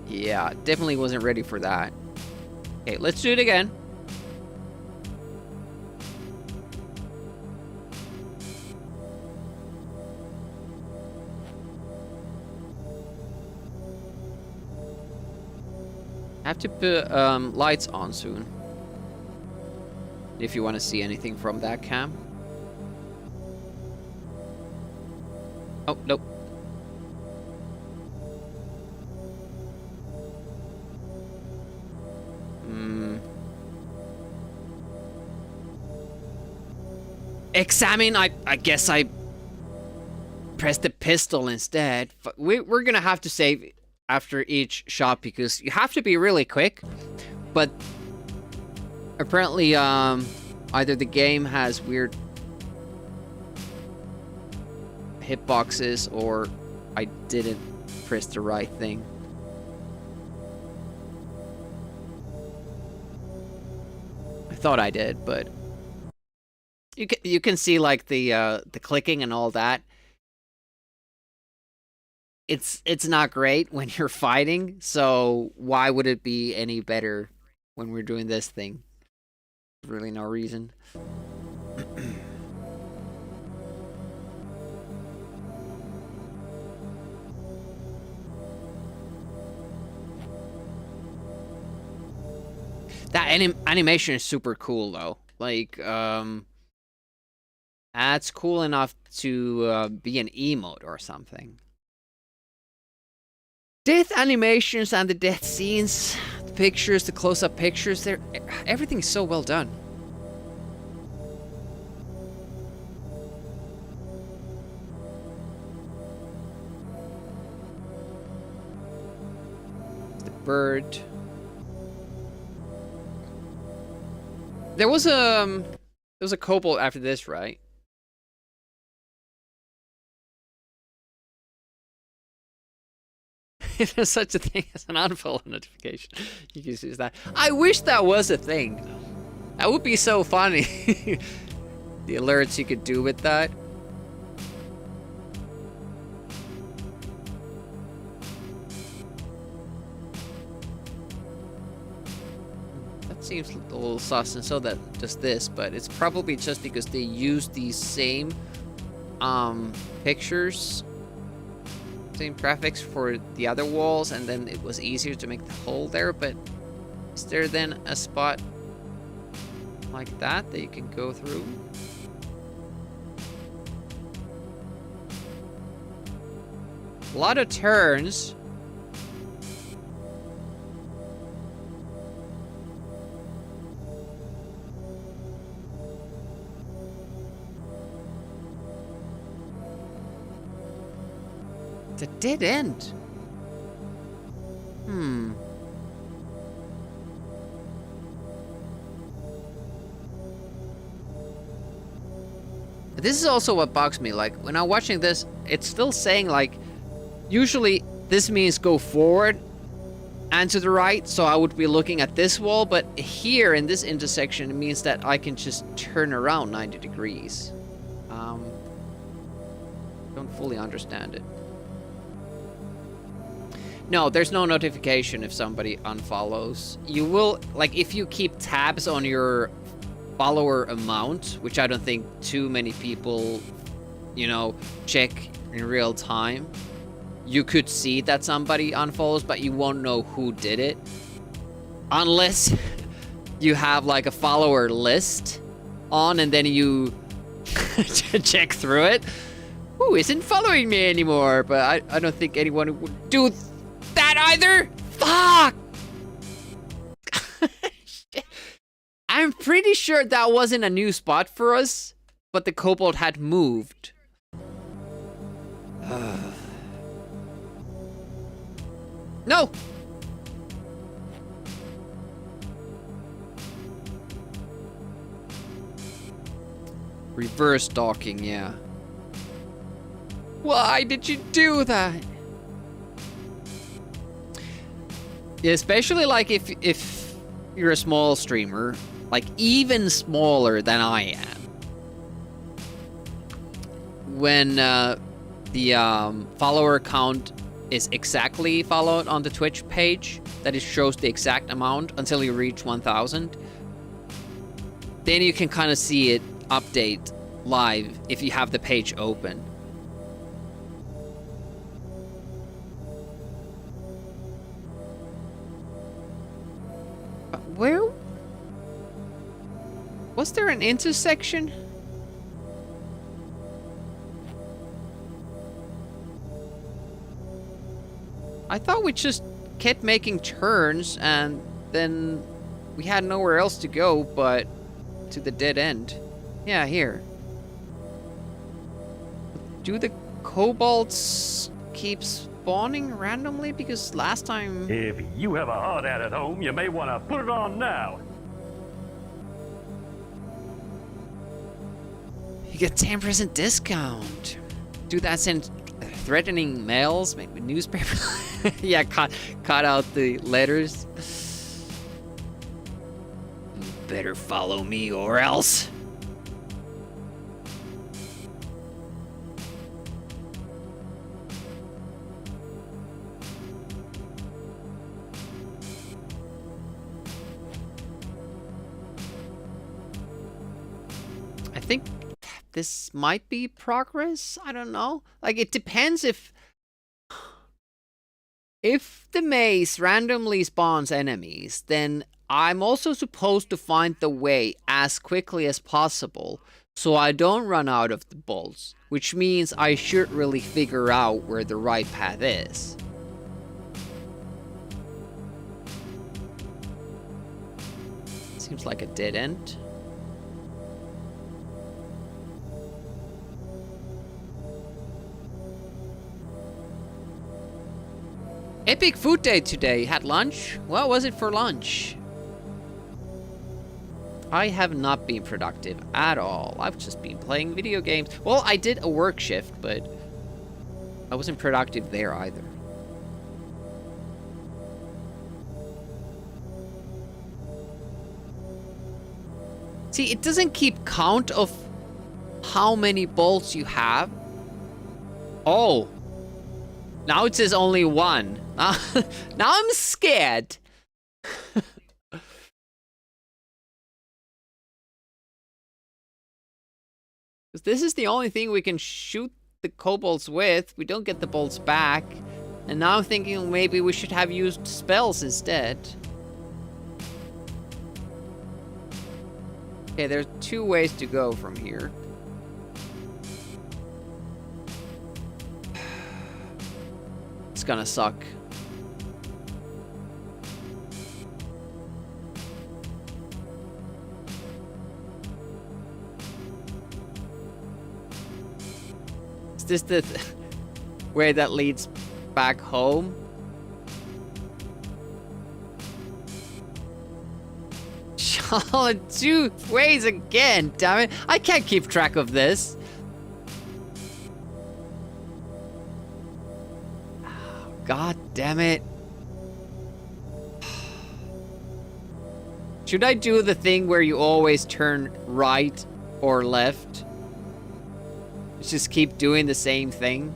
Yeah, definitely wasn't ready for that. Okay, let's do it again. Have to put lights on soon. If you want to see anything from that cam. Oh, nope. Examine, I guess I pressed the pistol instead. We're gonna have to save after each shot because you have to be really quick. But apparently, either the game has weird hitboxes or I didn't press the right thing. I thought I did, but you can see like the clicking and all that. It's not great when you're fighting, so why would it be any better when we're doing this thing? Really no reason. That animation is super cool though. Like, that's cool enough to be an emote or something. Death animations and the death scenes, the pictures, the close-up pictures, everything's so well done. The bird. There was a kobold after this, right? If there's such a thing as an unfollow notification, you can use that. I wish that was a thing. That would be so funny. The alerts you could do with that. That seems a little sus, and so that does this, but it's probably just because they use these same pictures, same graphics for the other walls, and then it was easier to make the hole there. But is there then a spot like that you can go through? A lot of turns. It's a dead end. But this is also what bugs me. Like, when I'm watching this, it's still saying, like, usually this means go forward and to the right, so I would be looking at this wall, but here in this intersection, it means that I can just turn around 90 degrees. Don't fully understand it. No, there's no notification if somebody unfollows. You will, like, if you keep tabs on your follower amount, which I don't think too many people, you know, check in real time, you could see that somebody unfollows, but you won't know who did it. Unless you have, like, a follower list on and then you check through it. Who isn't following me anymore? But I don't think anyone would do that either. Fuck! I'm pretty sure that wasn't a new spot for us, but the kobold had moved. No! Reverse docking, yeah. Why did you do that? Yeah, especially like if you're a small streamer, like even smaller than I am. When the follower count is exactly followed on the Twitch page, that it shows the exact amount until you reach 1,000, then you can kind of see it update live if you have the page open. Where? Was there an intersection? I thought we just kept making turns and then we had nowhere else to go but to the dead end. Yeah, here. Do the kobolds keep spawning randomly? Because last time... If you have a hot ad at home, you may want to put it on now. You get 10% discount. Dude, that's in threatening mails, maybe newspaper. Yeah, cut out the letters. You better follow me or else. I think this might be progress. I don't know. Like, it depends if the maze randomly spawns enemies, then I'm also supposed to find the way as quickly as possible so I don't run out of the bolts, which means I should really figure out where the right path is. Seems like a dead end. Epic food day today. Had lunch? What was it for lunch? I have not been productive at all. I've just been playing video games. Well, I did a work shift, but I wasn't productive there either. See, it doesn't keep count of how many bolts you have. Oh. Now it says only one. Now I'm scared. Because this is the only thing we can shoot the kobolds with. We don't get the bolts back. And now I'm thinking maybe we should have used spells instead. Okay, there's two ways to go from here. It's gonna suck. Is this the way that leads back home? Two ways again, damn it. I can't keep track of this. God damn it. Should I do the thing where you always turn right or left? Just keep doing the same thing?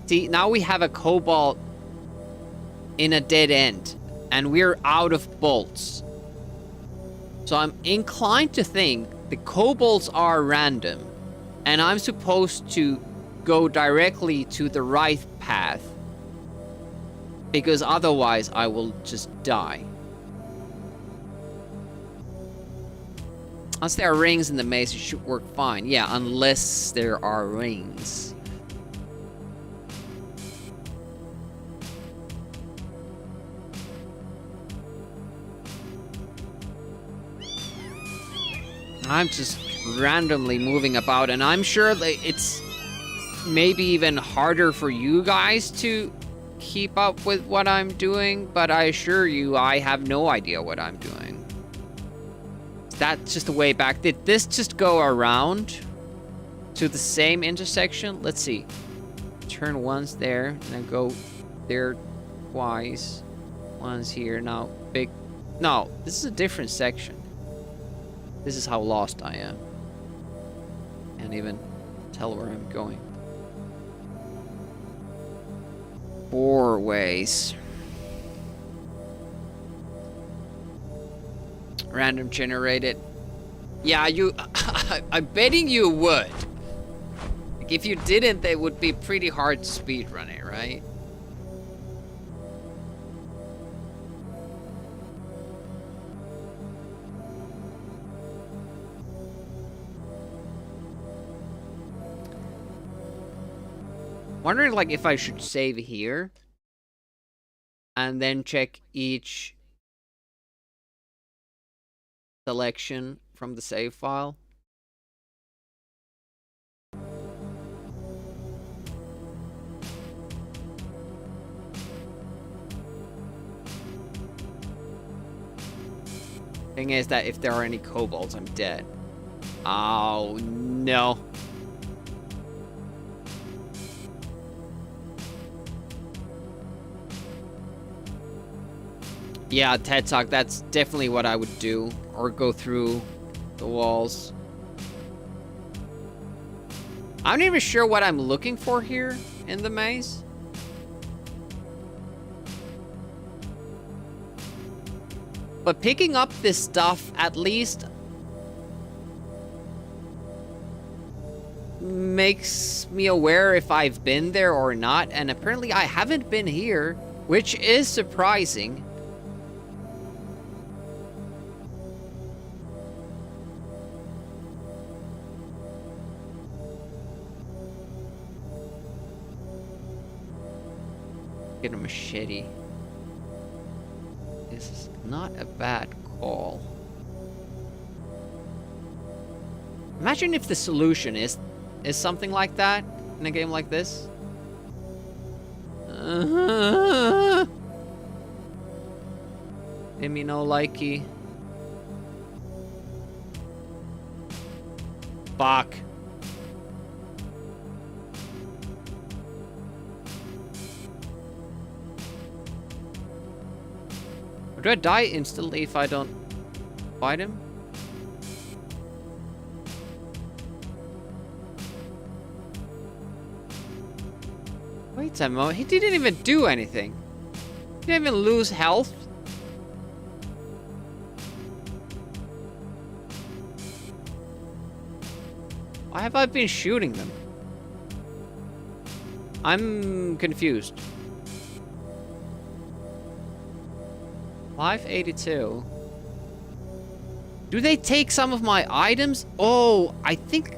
See, now we have a cobalt in a dead end, and we're out of bolts. So I'm inclined to think the kobolds are random, and I'm supposed to go directly to the right path, because otherwise I will just die. Unless there are rings in the maze, it should work fine. Yeah, unless there are rings. I'm just randomly moving about, and I'm sure that it's maybe even harder for you guys to keep up with what I'm doing, but I assure you, I have no idea what I'm doing. That's just the way back. Did this just go around to the same intersection? Let's see. Turn once there, and then go there twice. Once here, now big. No, this is a different section. This is how lost I am. Can't even tell where I'm going. 4 ways. Random generated. Yeah, you. I'm betting you would. Like, if you didn't, it would be pretty hard to speedrun it, right? Wondering, like, if I should save here and then check each selection from the save file. Thing is that if there are any kobolds, I'm dead. Oh no. Yeah, TED Talk, that's definitely what I would do. Or go through the walls. I'm not even sure what I'm looking for here in the maze. But picking up this stuff at least makes me aware if I've been there or not. And apparently I haven't been here, which is surprising. Get a machete. This is not a bad call. Imagine if the solution is something like that in a game like this. Give me no likey. Fuck. Do I die instantly if I don't fight him? Wait a moment, he didn't even do anything. He didn't even lose health. Why have I been shooting them? I'm confused. 582. Do they take some of my items? Oh, I think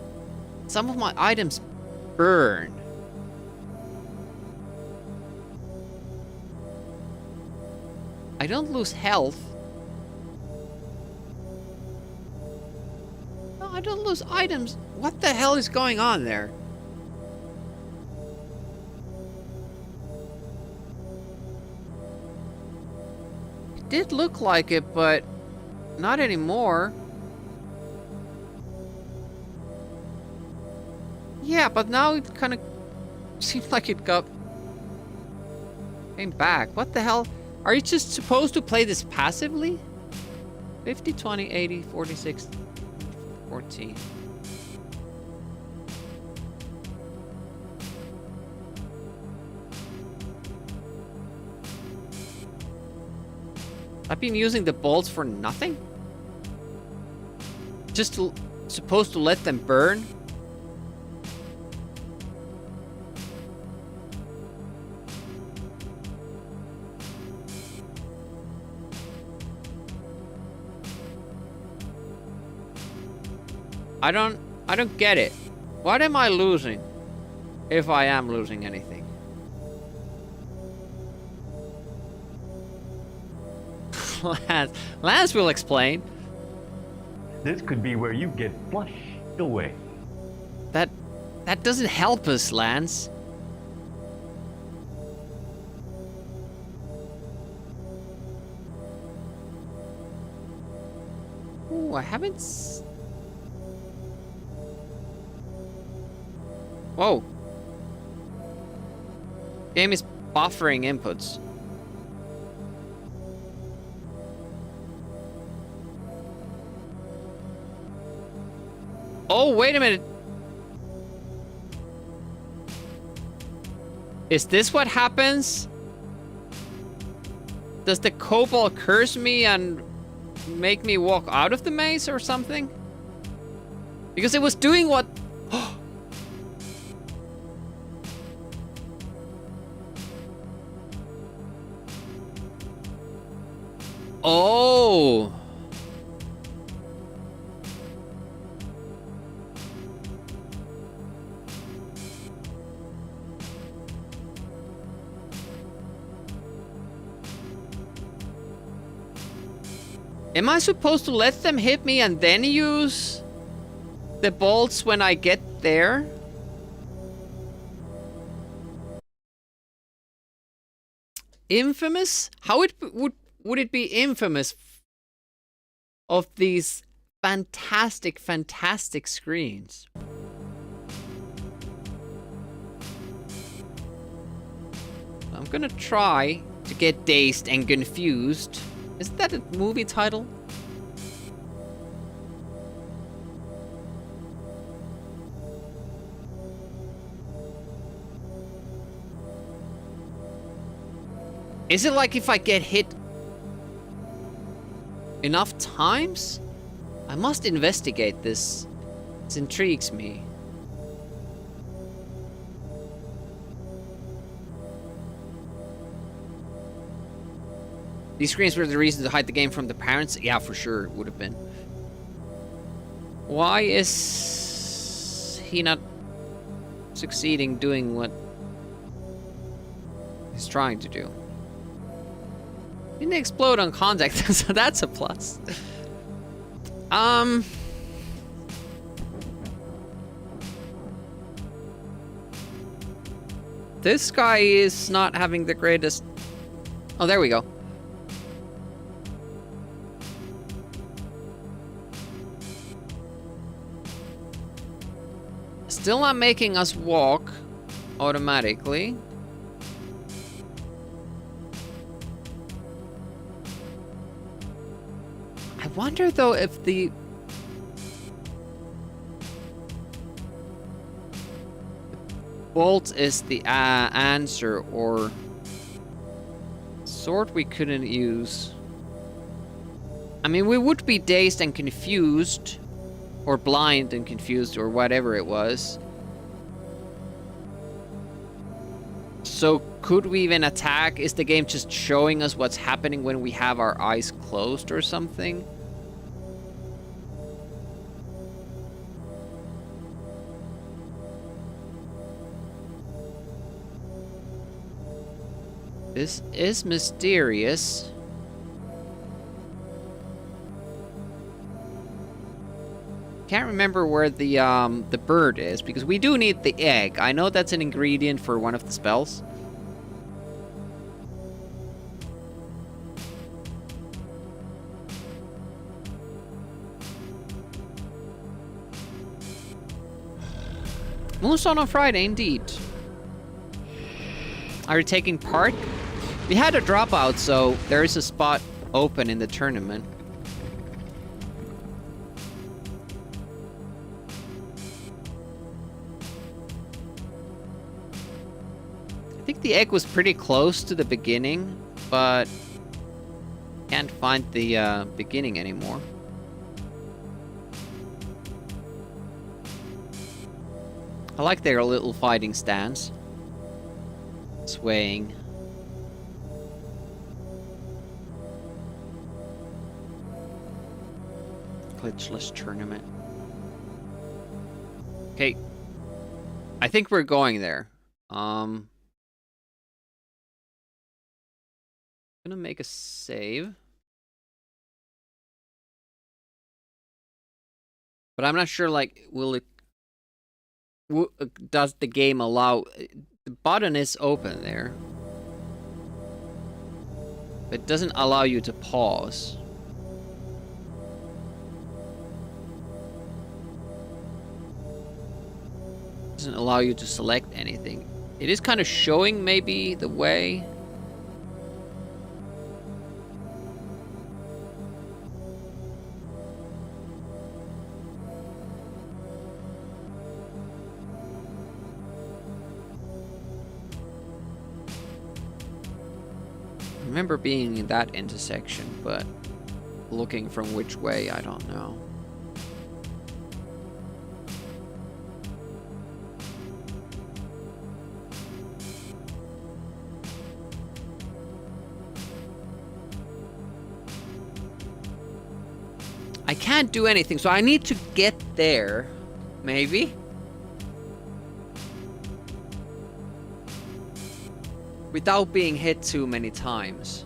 some of my items burn. I don't lose health. No, I don't lose items. What the hell is going on there? Did look like it, but not anymore. Yeah, but now it kind of seems like it came back. What the hell? Are you just supposed to play this passively? 50, 20, 80, 46, 14. I've been using the bolts for nothing? Just supposed to let them burn? I don't get it. What am I losing? If I am losing anything. Lance will explain. This could be where you get flush. away. That doesn't help us, Lance. Ooh, I haven't Whoa. Game is buffering inputs. Oh, wait a minute. Is this what happens? Does the kobold curse me and make me walk out of the maze or something? Because it was doing what... Oh! Am I supposed to let them hit me and then use the bolts when I get there? Infamous? How would it be infamous of these fantastic, fantastic screens? I'm gonna try to get dazed and confused. Is that a movie title? Is it like if I get hit enough times? I must investigate this. This intrigues me. These screens were the reason to hide the game from the parents? Yeah, for sure, it would have been. Why is he not succeeding doing what he's trying to do? Didn't explode on contact, so that's a plus. This guy is not having the greatest... Oh, there we go. Still not making us walk automatically. I wonder though if the bolt is the answer, or sword we couldn't use. I mean, we would be dazed and confused, or blind and confused, or whatever it was. So could we even attack? Is the game just showing us what's happening when we have our eyes closed or something? This is mysterious. Can't remember where the bird is, because we do need the egg. I know that's an ingredient for one of the spells. Moonstone on Friday, indeed. Are you taking part? We had a dropout, so there is a spot open in the tournament. I think the egg was pretty close to the beginning, but can't find the beginning anymore. I like their little fighting stance. Swaying. Glitchless tournament. Okay. I think we're going there. Gonna make a save. But I'm not sure, like, will it... does the game allow... The button is open there. It doesn't allow you to pause. Doesn't allow you to select anything. It is kind of showing maybe the way. I remember being in that intersection, but looking from which way, I don't know. I can't do anything, so I need to get there, maybe? Without being hit too many times.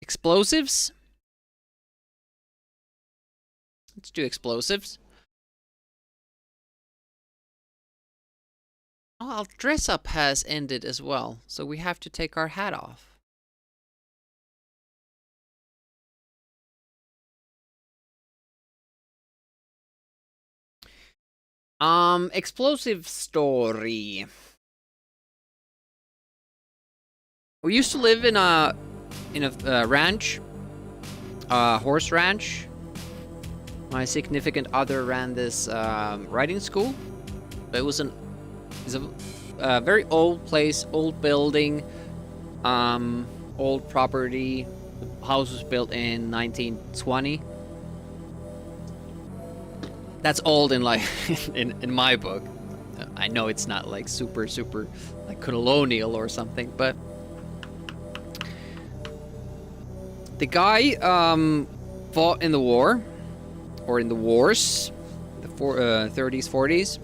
Explosives? Let's do explosives. Oh, our dress up has ended as well, so we have to take our hat off. Explosive story. We used to live in a ranch, horse ranch. My significant other ran this riding school. It was a very old place, old building, old property. The house was built in 1920. That's old in like in my book. I know it's not like super like colonial or something, but the guy fought in the war, or in the wars, the 30s, 40s,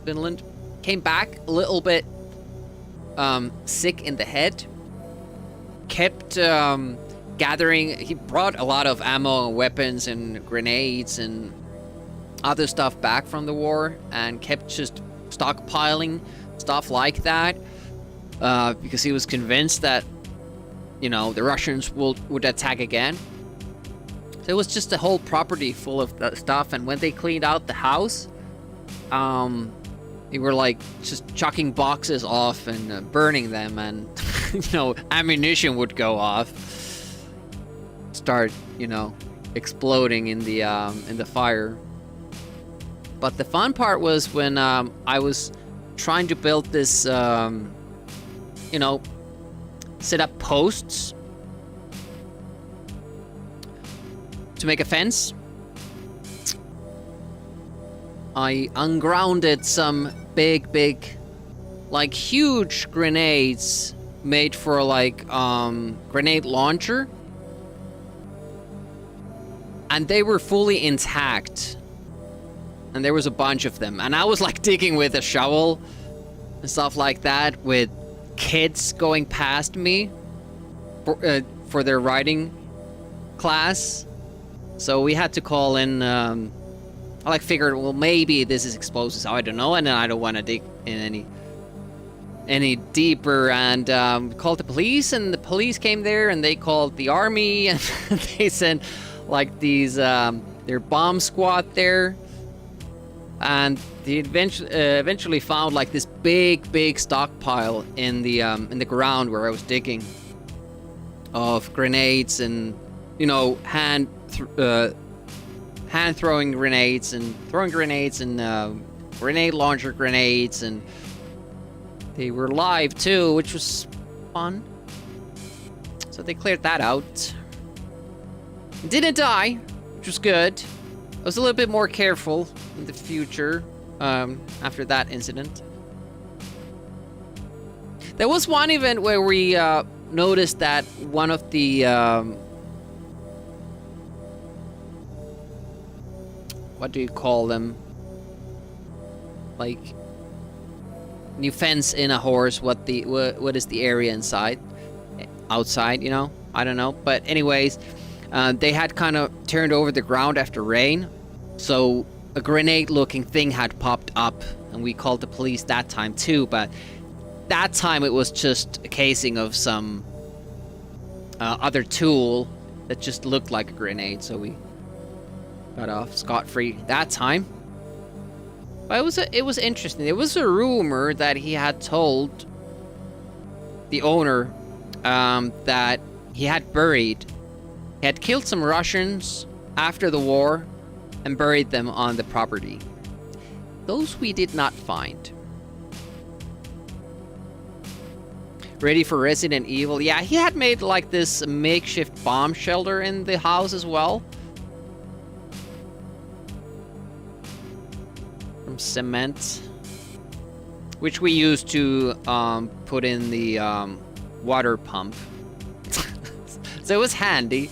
Finland. Came back a little bit sick in the head. Kept gathering. He brought a lot of ammo and weapons and grenades and other stuff back from the war, and kept just stockpiling stuff like that because he was convinced that, you know, the Russians would attack again. So it was just a whole property full of that stuff, and when they cleaned out the house, they were like just chucking boxes off and burning them, and you know, ammunition would go off, start, you know, exploding in the fire. But the fun part was when I was trying to build this, you know, set up posts to make a fence. I ungrounded some big, like huge grenades made for like grenade launcher, and they were fully intact. And there was a bunch of them. And I was like digging with a shovel and stuff like that, with kids going past me for their riding class. So we had to call in, I like figured, well, maybe this is explosives, I don't know, and then I don't want to dig in any deeper, and called the police, and the police came there, and they called the army, and they sent like these, their bomb squad there. And they eventually found like this big stockpile in the ground where I was digging, of grenades and, you know, hand throwing grenades and grenade launcher grenades, and they were live too, which was fun. So they cleared that out. Didn't die, which was good. I was a little bit more careful in the future after that incident. There was one event where we noticed that one of the what do you call them? Like you fence in a horse, what is the area inside, outside, you know? I don't know. But anyways, they had kind of turned over the ground after rain, so a grenade-looking thing had popped up, and we called the police that time too. But that time it was just a casing of some other tool that just looked like a grenade, so we got off scot-free that time. But it was interesting. There was a rumor that he had told the owner that he had killed some Russians after the war and buried them on the property. Those we did not find. Ready for Resident Evil? Yeah, he had made like this makeshift bomb shelter in the house as well. From cement. Which we used to put in the water pump. So it was handy.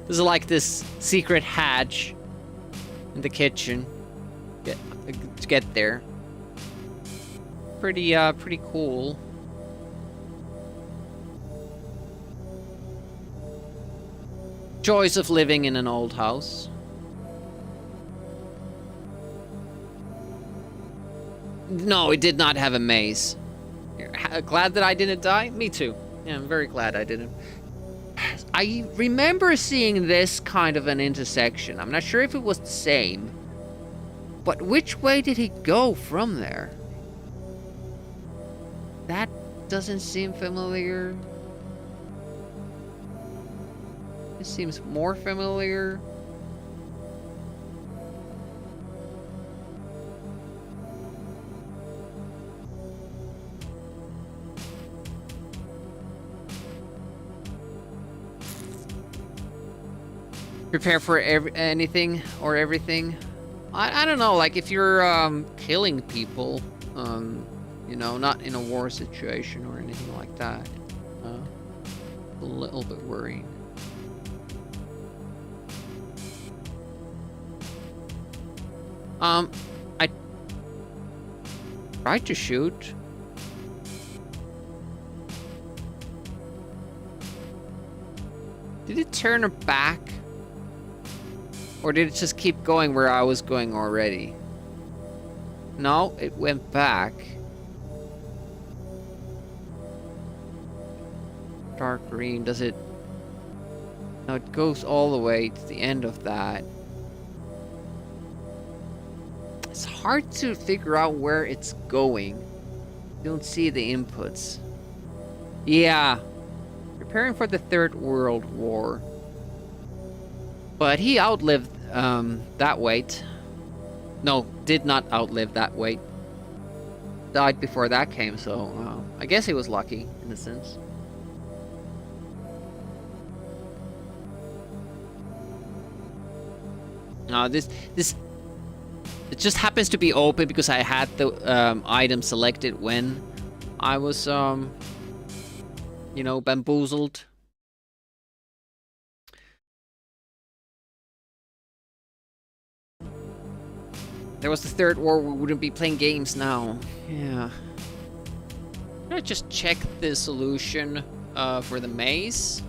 There's like this secret hatch in the kitchen to get there. Pretty cool. Joys of living in an old house. No, it did not have a maze. Glad that I didn't die? Me too. Yeah, I'm very glad I didn't. I remember seeing this kind of an intersection. I'm not sure if it was the same. But which way did he go from there? That doesn't seem familiar. This seems more familiar. Prepare for anything or everything. I don't know, like if you're killing people, you know, not in a war situation or anything like that. A little bit worrying. I tried to shoot. Did it turn her back? Or did it just keep going where I was going already? No, it went back. Dark green, does it? No, it goes all the way to the end of that. It's hard to figure out where it's going. You don't see the inputs. Yeah. Preparing for the Third World War. But he outlived that wait. No, did not outlive that wait. Died before that came, so I guess he was lucky in a sense. This it just happens to be open because I had the item selected when I was you know, bamboozled. There was the Third War, we wouldn't be playing games now. Yeah. I'm gonna just check the solution for the maze.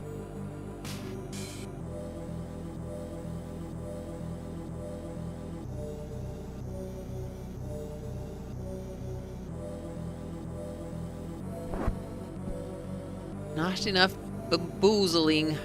Not enough bamboozling.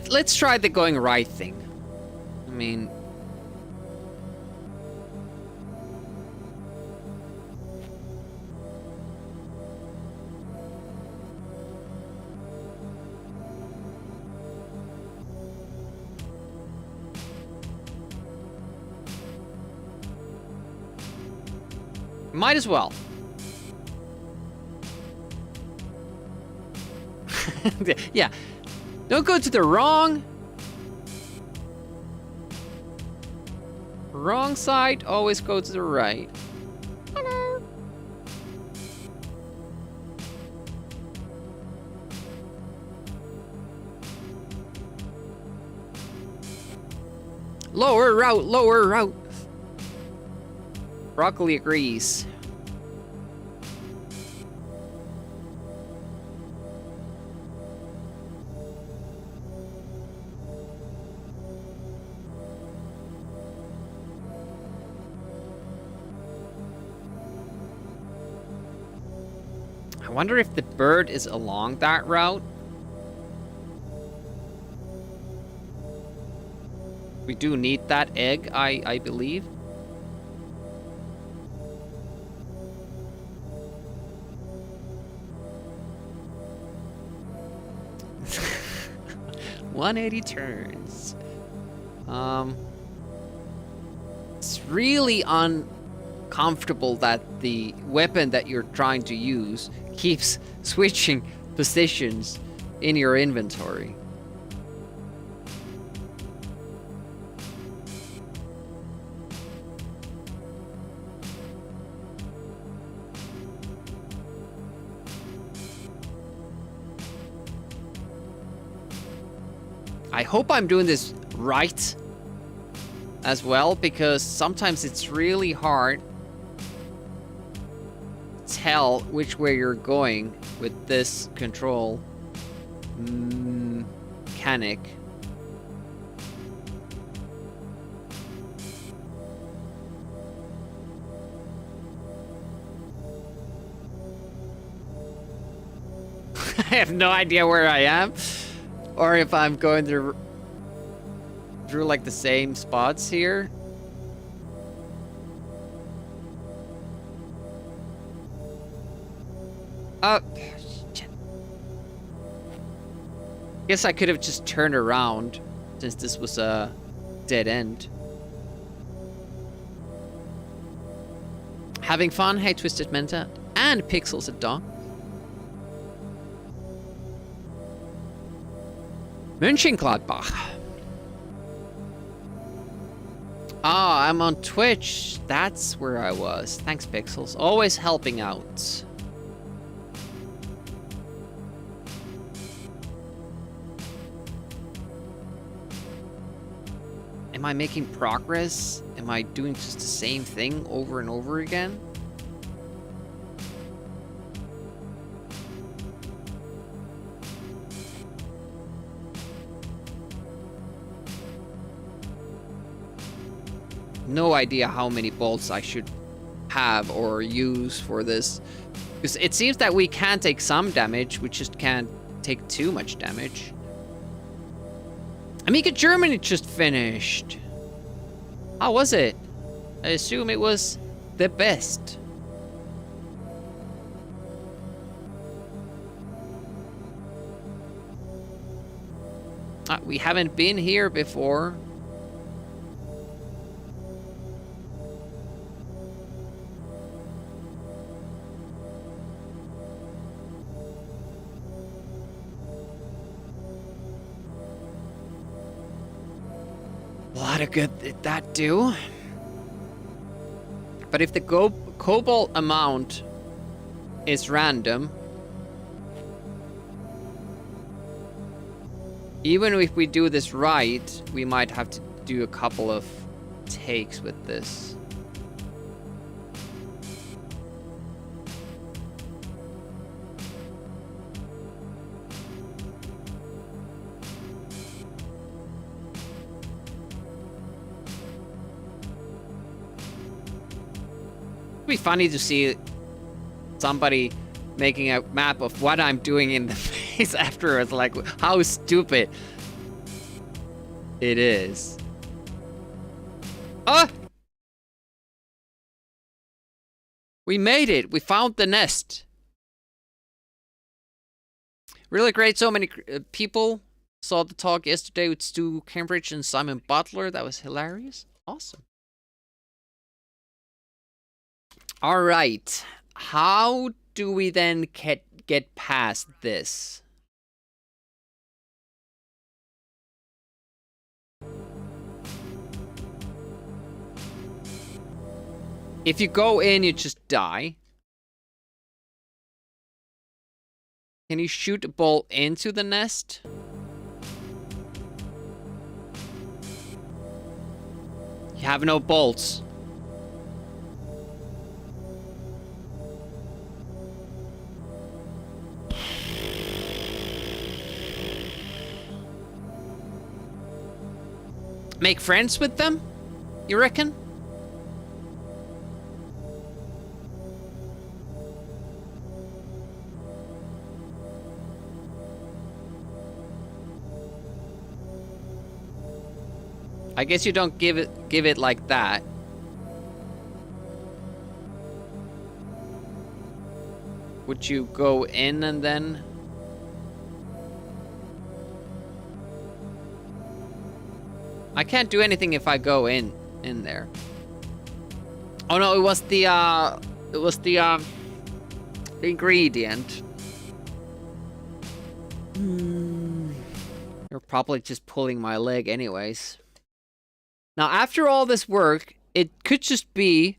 Let's try the going right thing. I mean, might as well. Yeah. Don't go to the wrong side, always go to the right. Hello. Lower route, lower route. Broccoli agrees. I wonder if the bird is along that route. We do need that egg, I believe. $180 turns. It's really uncomfortable that the weapon that you're trying to use keeps switching positions in your inventory. I hope I'm doing this right as well, because sometimes it's really hard to tell which way you're going with this control mechanic. I have no idea where I am. Or if I'm going through like the same spots here. Shit. Guess I could have just turned around since this was a dead end. Having fun? Hey, Twisted Menta. And Pixels at Dawn. Mönchengladbach. Ah, I'm on Twitch. That's where I was. Thanks, Pixels. Always helping out. Am I making progress? Am I doing just the same thing over and over again? No idea how many bolts I should have or use for this. Because it seems that we can take some damage, we just can't take too much damage. Amiga Germany just finished. How was it? I assume it was the best. We haven't been here before. A lot of good did that do. But if the cobalt amount is random, even if we do this right, we might have to do a couple of takes with this. It'd be funny to see somebody making a map of what I'm doing in the face afterwards, like how stupid it is. We made it. We found the nest. Really great. So many people saw the talk yesterday with Stu Cambridge and Simon Butler. That was hilarious. Awesome. All right. How do we then get past this? If you go in, you just die. Can you shoot a ball into the nest? You have no bolts. Make friends with them? You reckon? I guess you don't give it like that. Would you go in and then? I can't do anything if I go in there. Oh no, it was the ingredient. You're probably just pulling my leg anyways. Now, after all this work, it could just be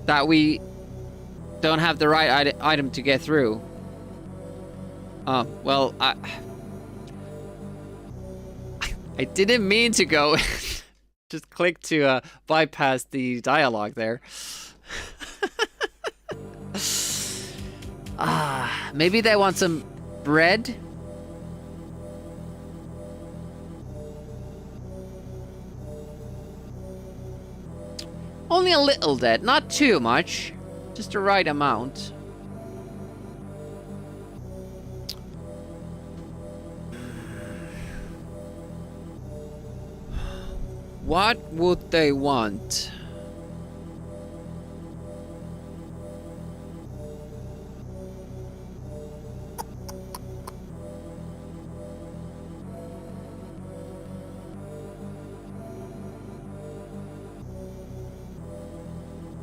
that we don't have the right item to get through. Well, I didn't mean to go. Just click to bypass the dialogue there. Maybe they want some bread? Only a little dead, not too much. Just the right amount. What would they want?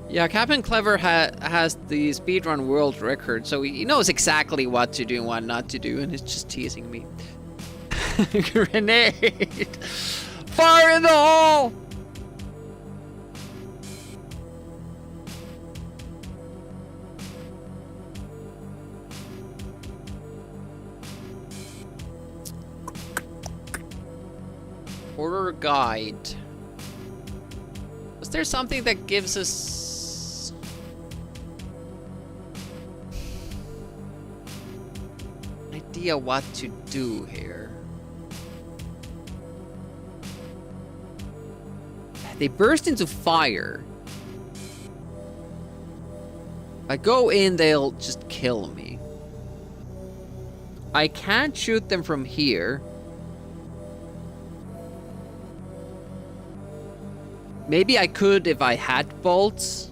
Yeah, Captain Clever has the speedrun world record, so he knows exactly what to do and what not to do, and it's just teasing me. Grenade! Fire in the hole! Order guide. Was there something that gives us an idea what to do here? They burst into fire. If I go in, they'll just kill me. I can't shoot them from here. Maybe I could if I had bolts.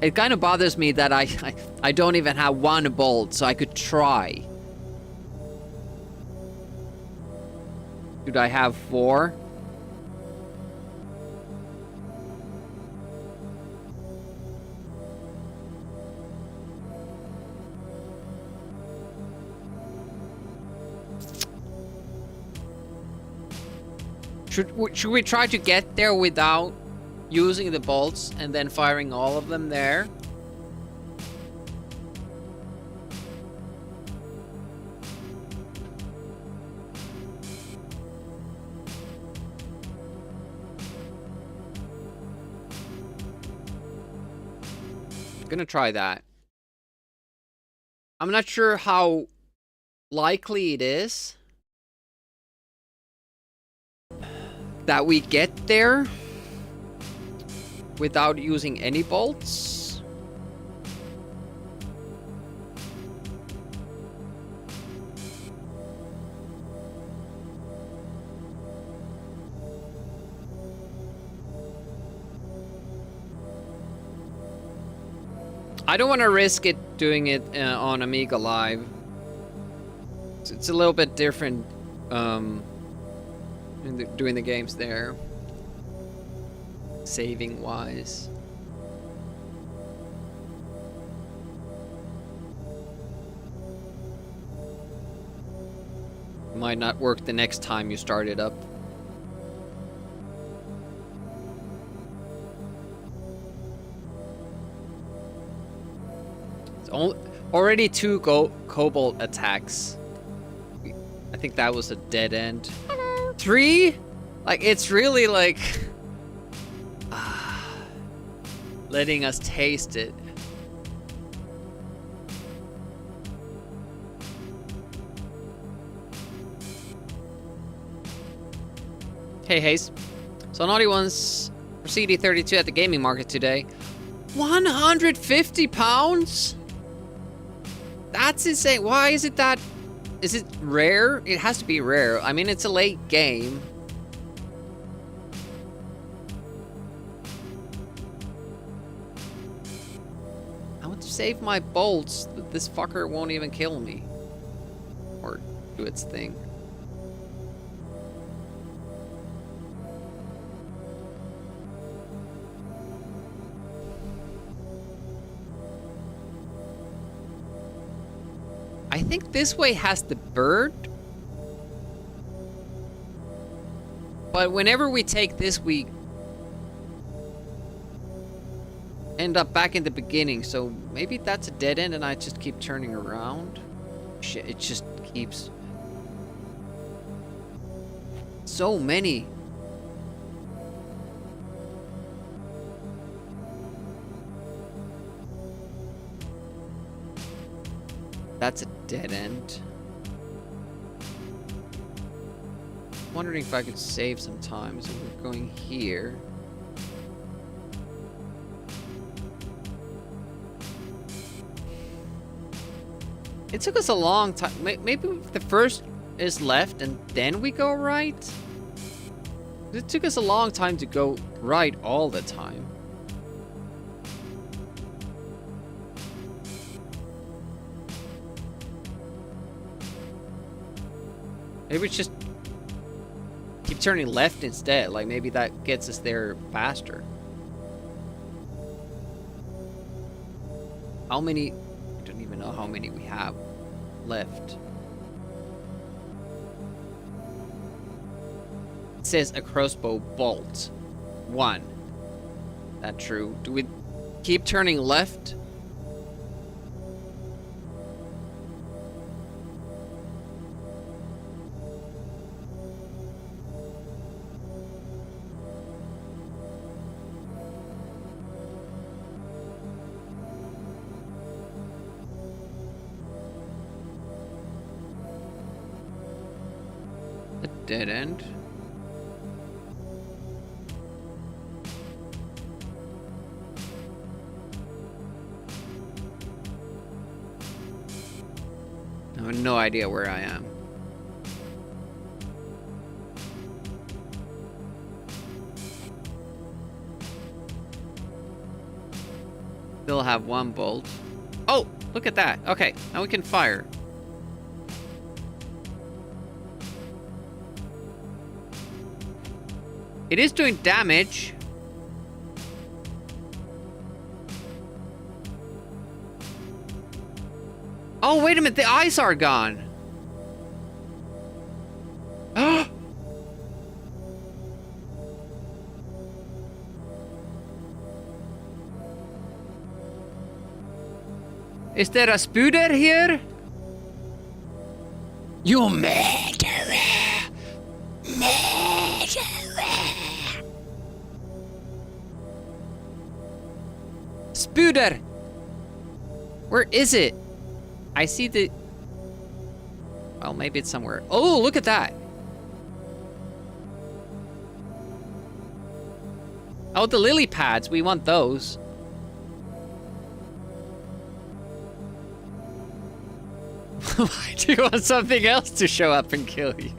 It kind of bothers me that I don't even have one bolt, so I could try. Should I have 4? Should we try to get there without using the bolts and then firing all of them there? Gonna try that. I'm not sure how likely it is that we get there without using any bolts. I don't want to risk it doing it on Amiga Live. It's a little bit different doing the games there, saving wise. Might not work the next time you start it up. Already 2 cobalt attacks. I think that was a dead end. 3? Like, it's really like... letting us taste it. Hey, Hayes. So Naughty Ones for CD32 at the gaming market today. 150 pounds? That's insane. Why is it that? Is it rare? It has to be rare. I mean, it's a late game. I want to save my bolts. This fucker won't even kill me. Or do its thing. I think this way has the bird. But whenever we take this, we end up back in the beginning. So maybe that's a dead end and I just keep turning around. Shit, it just keeps... So many. That's a dead end. Wondering if I could save some time. So we're going here. It took us a long time. Maybe the first is left and then we go right? It took us a long time to go right all the time. Maybe we just keep turning left instead. Like, maybe that gets us there faster. How many? I don't even know how many we have left. It says a crossbow bolt. 1. That true? Do we keep turning left? Dead end. I have no idea where I am. Still have 1 bolt. Oh, look at that. Okay, now we can fire. It is doing damage. Oh, wait a minute. The eyes are gone. Is there a spooder here? You murderer! Spooder! Where is it? I see the... Well, maybe it's somewhere. Oh, look at that! Oh, the lily pads. We want those. Why do you want something else to show up and kill you?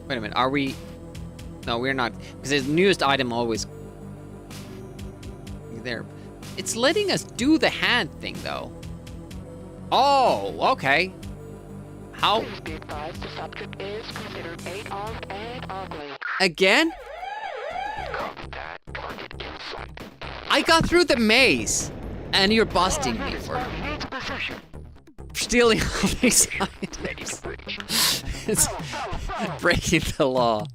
Wait a minute, are we... No, we're not, because the newest item always... There. It's letting us do the hand thing, though. Oh, okay. How? Please be advised the subject is considered 8-armed and ugly. Again? Copy that. Target in sight. I got through the maze, and you're busting me for it. Needs position. stealing all these items. It's breaking the law.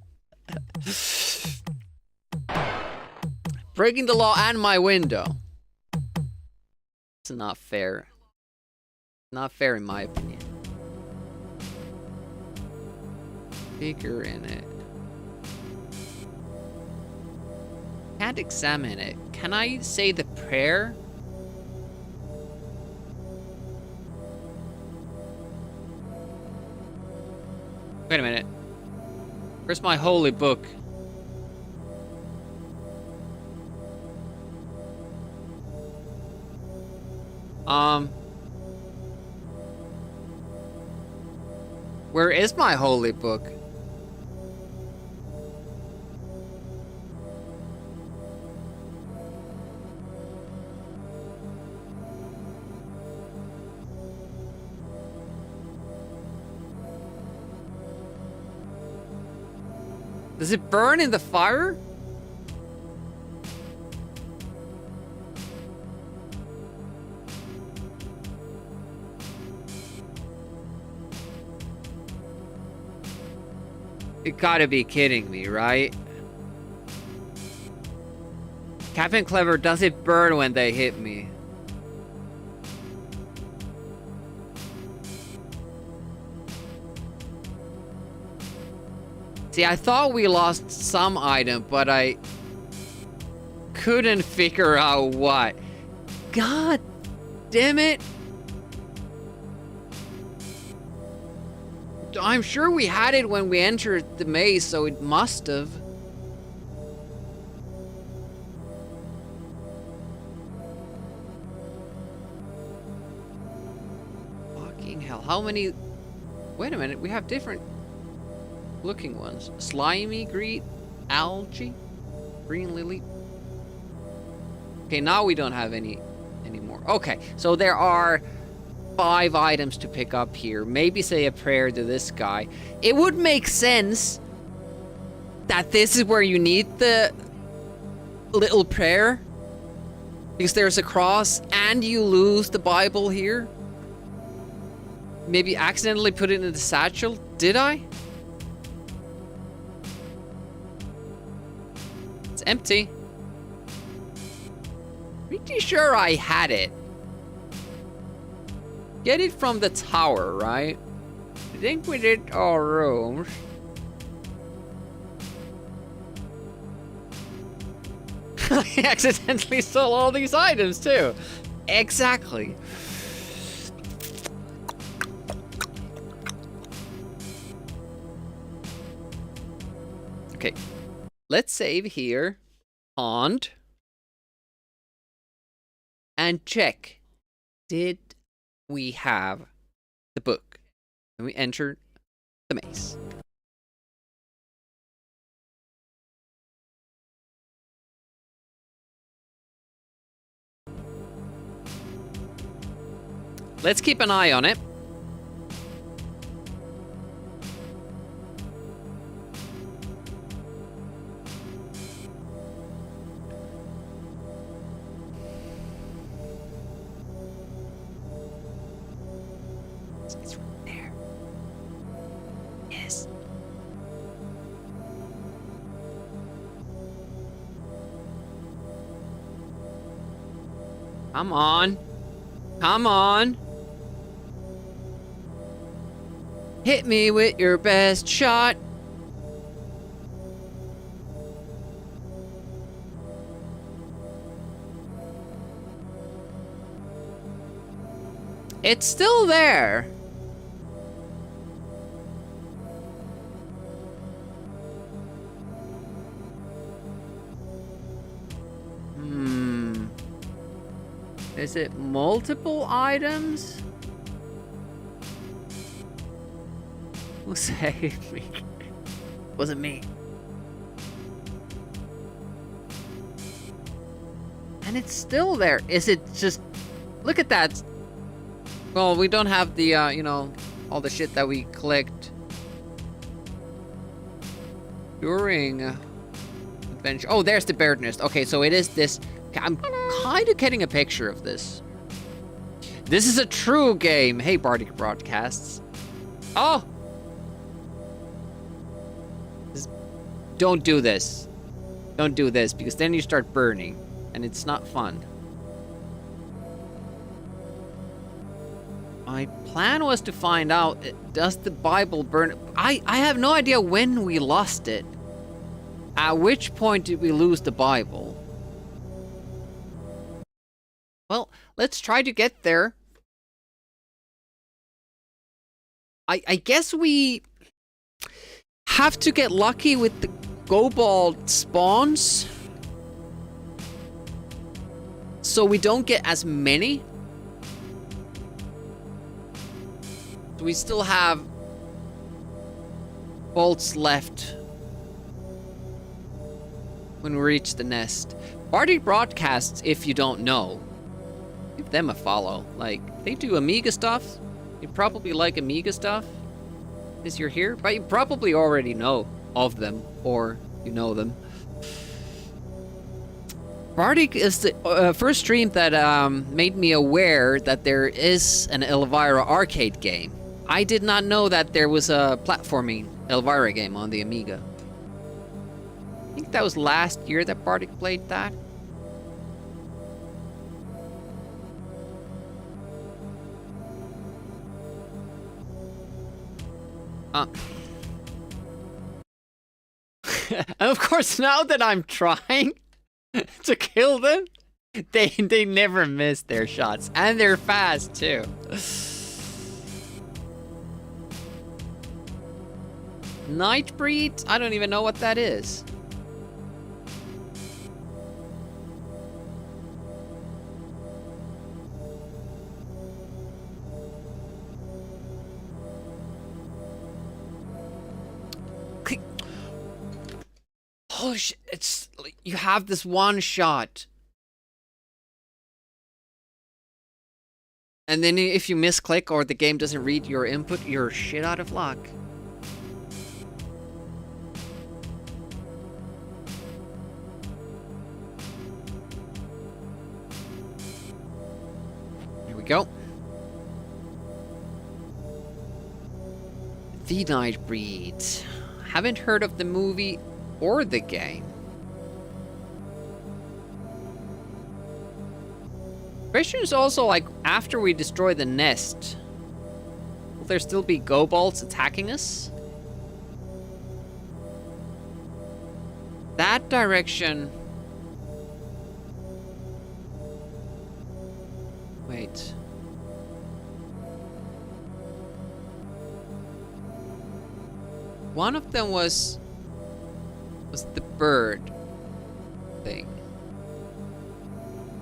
Breaking the law and my window. It's not fair. Not fair in my opinion. Figure in it. Can't examine it. Can I say the prayer? Wait a minute. Where's my holy book? Where is my holy book? Does it burn in the fire? You gotta be kidding me, right? Captain Clever, does it burn when they hit me? See, I thought we lost some item, but I couldn't figure out what. God damn it. I'm sure we had it when we entered the maze, so it must have. Fucking hell, how many... Wait a minute, we have different looking ones. Slimy, green, algae, green lily. Okay, now we don't have any anymore. Okay, so there are 5 items to pick up here. Maybe say a prayer to this guy. It would make sense that this is where you need the little prayer, because there's a cross and you lose the Bible here. Maybe accidentally put it in the satchel. Did I? It's empty. Pretty sure I had it. Get it from the tower, right? I think we did our rooms. I accidentally stole all these items too. Exactly. Okay. Let's save here. Pond. And check. Did we have the book? And we entered the maze. Let's keep an eye on it. It's right there. Yes. Come on. Come on. Hit me with your best shot. It's still there. Is it multiple items? Who saved me? Wasn't me. And it's still there. Is it just... Look at that. Well, we don't have the, you know, all the shit that we collect during adventure. Oh, there's the bird's nest. Okay, so it is this... I'm kind of getting a picture of this. This is a true game. Hey, Bardic Broadcasts. Oh! Don't do this. Don't do this, because then you start burning, and it's not fun. My plan was to find out, does the Bible burn? I have no idea when we lost it. At which point did we lose the Bible? Well, let's try to get there. I guess we have to get lucky with the kobold spawns, so we don't get as many. So we still have bolts left when we reach the nest. Bardic Broadcasts, if you don't know, give them a follow. Like, they do Amiga stuff. You probably like Amiga stuff as you're here, but you probably already know of them, or you know them. Bardic is the first stream that made me aware that there is an Elvira arcade game. I did not know that there was a platforming Elvira game on the Amiga. I think that was last year that Bardic played that. And of course, now that I'm trying to kill them, they never miss their shots, and they're fast too. Nightbreed? I don't even know what that is. Oh shit, it's like you have this one shot. And then if you misclick or the game doesn't read your input, you're shit out of luck. Here we go. The Nightbreed. Haven't heard of the movie or the game. Question is also, like, after we destroy the nest, will there still be kobolds attacking us? That direction... Wait. One of them was the bird thing.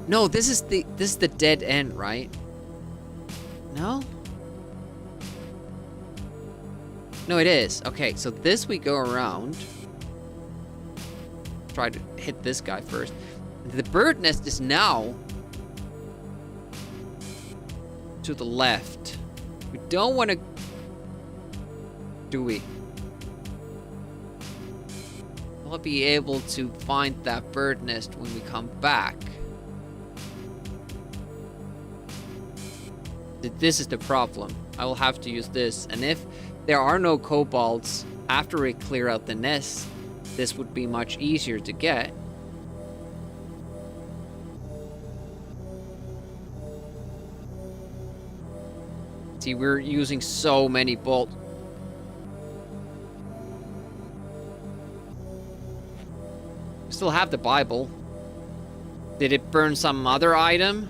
No, this is the dead end, right? No? No, it is. Okay, so this we go around. Try to hit this guy first. The bird nest is now to the left. We don't want to... Do we? We'll be able to find that bird nest when we come back. This is the problem. I will have to use this. And if there are no kobolds after we clear out the nest, this would be much easier to get. See, we're using so many bolts. Still have the Bible. Did it burn some other item?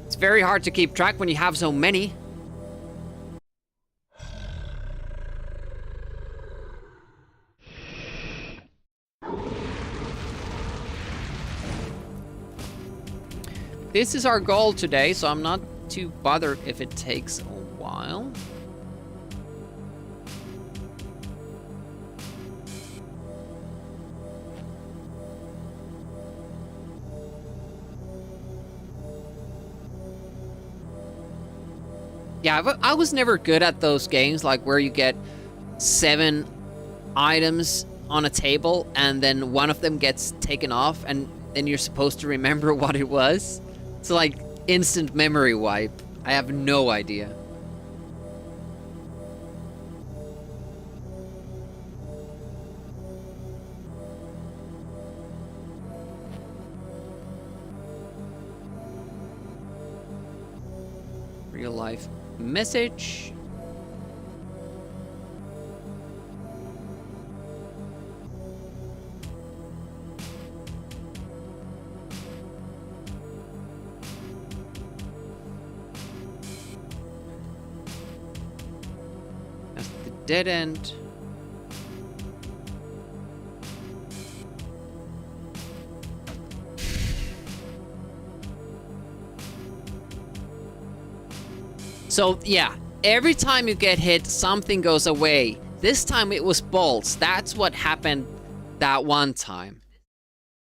It's very hard to keep track when you have so many. This is our goal today, so I'm not too bothered if it takes a while. Yeah, I was never good at those games, like where you get 7 items on a table and then one of them gets taken off and then you're supposed to remember what it was. So like, instant memory wipe. I have no idea. Real life message. That's the dead end. So, yeah, every time you get hit, something goes away. This time it was bolts. That's what happened that one time.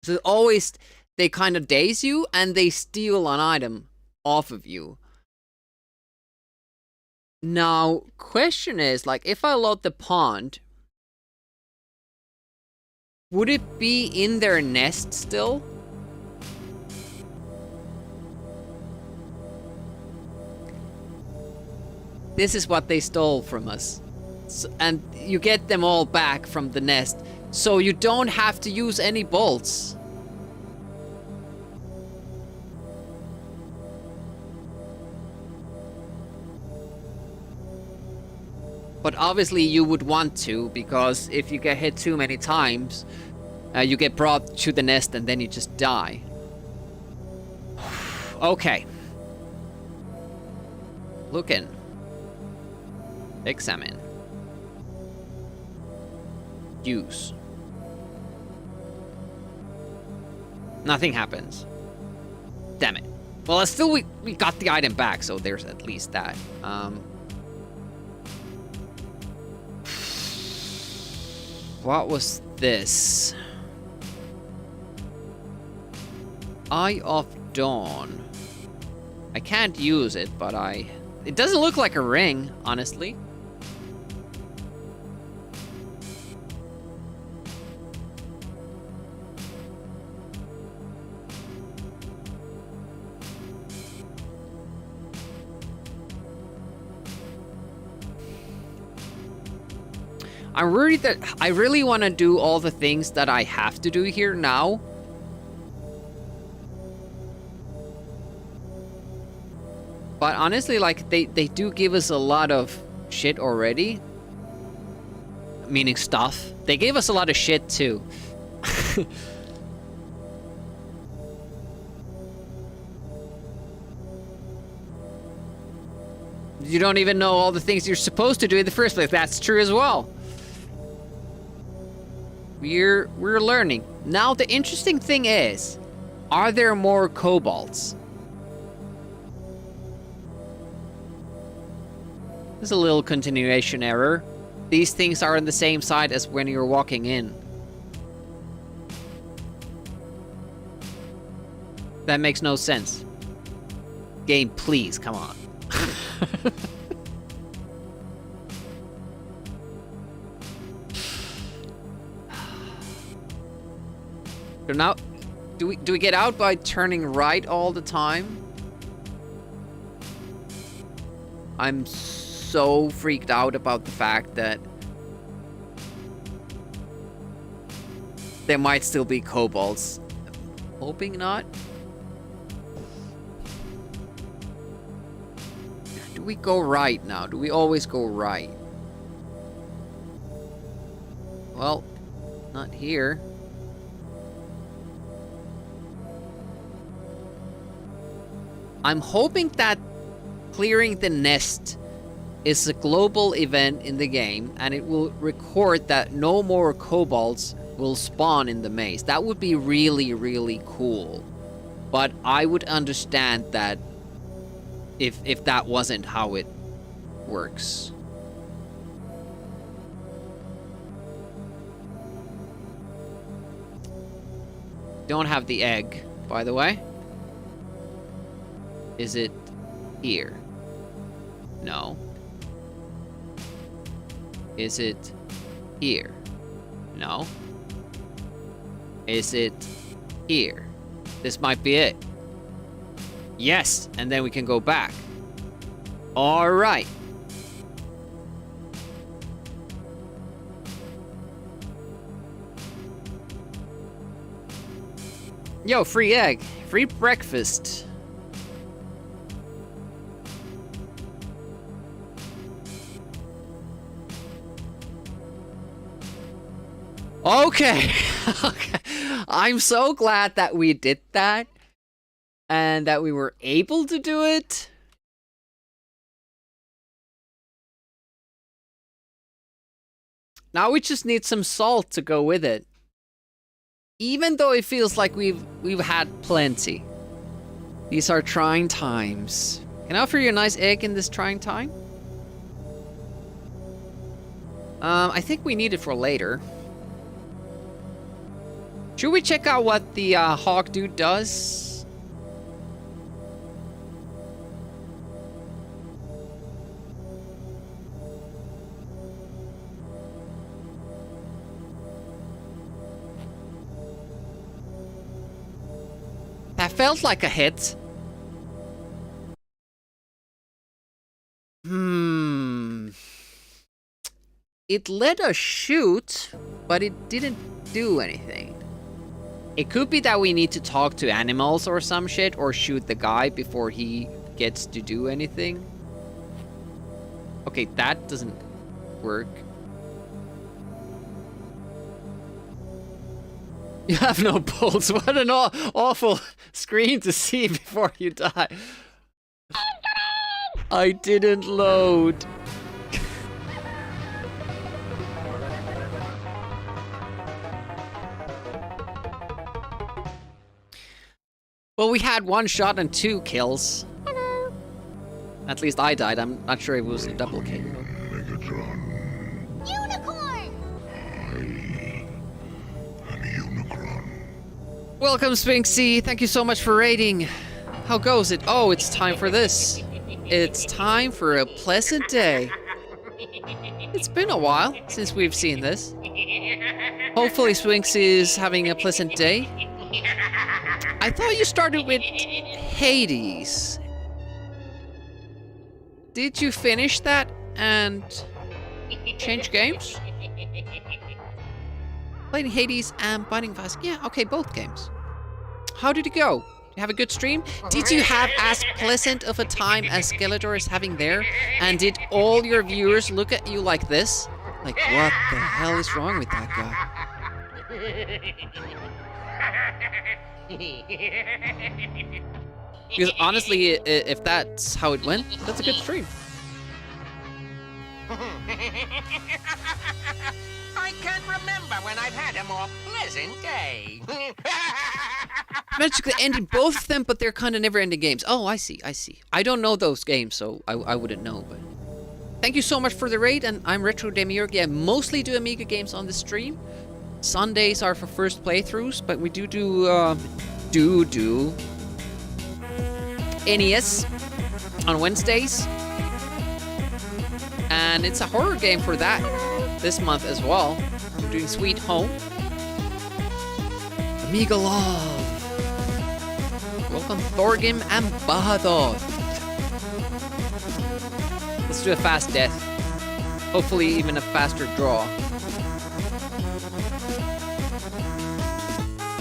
So always, they kind of daze you, and they steal an item off of you. Now, question is, like, if I load the pond, would it be in their nest still? This is what they stole from us. And you get them all back from the nest, so you don't have to use any bolts. But obviously you would want to, because if you get hit too many times, you get brought to the nest and then you just die. Okay. Looking. Examine. Use. Nothing happens. Damn it. Well, still we got the item back, so there's at least that. What was this? Eye of Dawn. I can't use it, but it doesn't look like a ring, honestly. I really want to do all the things that I have to do here now. But honestly, like, they do give us a lot of shit already. Meaning stuff. They gave us a lot of shit too. You don't even know all the things you're supposed to do in the first place. That's true as well. We're learning. Now the interesting thing is, are there more kobolds? There's a little continuation error. These things are on the same side as when you're walking in. That makes no sense. Game, please, come on. So now, do we get out by turning right all the time? I'm so freaked out about the fact that there might still be kobolds. Hoping not. Do we go right now? Do we always go right? Well, not here. I'm hoping that clearing the nest is a global event in the game, and it will record that no more kobolds will spawn in the maze. That would be really, really cool. But I would understand that if that wasn't how it works. Don't have the egg, by the way. Is it here? No. Is it here? No. Is it here? This might be it. Yes, and then we can go back. All right. Yo, free egg. Free breakfast. Okay. Okay. I'm so glad that we did that. And that we were able to do it. Now we just need some salt to go with it. Even though it feels like we've had plenty. These are trying times. Can I offer you a nice egg in this trying time? I think we need it for later. Should we check out what the hawk dude does? That felt like a hit. It let us shoot, but it didn't do anything. It could be that we need to talk to animals or some shit, or shoot the guy before he gets to do anything. Okay, that doesn't work. You have no pulse. What an awful screen to see before you die. I didn't load. Well, we had 1 shot and 2 kills. Hello. At least I died. I'm not sure it was a double kill. Unicorn. Welcome, Sphinxy. Thank you so much for raiding. How goes it? Oh, it's time for this. It's time for a pleasant day. It's been a while since we've seen this. Hopefully Sphinxy is having a pleasant day. I thought you started with Hades. Did you finish that and change games? Playing Hades and Binding of Isaac. Yeah, okay, both games. How did it go? Did you have a good stream? Did you have as pleasant of a time as Skeletor is having there? And did all your viewers look at you like this? Like, what the hell is wrong with that guy? Because honestly, if that's how it went, that's a good stream. I can't remember when I've had a more pleasant day. Managed to end in both of them, but they're kind of never-ending games. Oh, I see, I see. I don't know those games, so I wouldn't know, but... Thank you so much for the raid, and I'm Retro Demiurge. I mostly do Amiga games on the stream. Sundays are for first playthroughs, but we do NES on Wednesdays. And it's a horror game for that this month as well. We're doing Sweet Home. Amiga Love. Welcome Thorgrim and Bahadur. Let's do a fast death. Hopefully even a faster draw.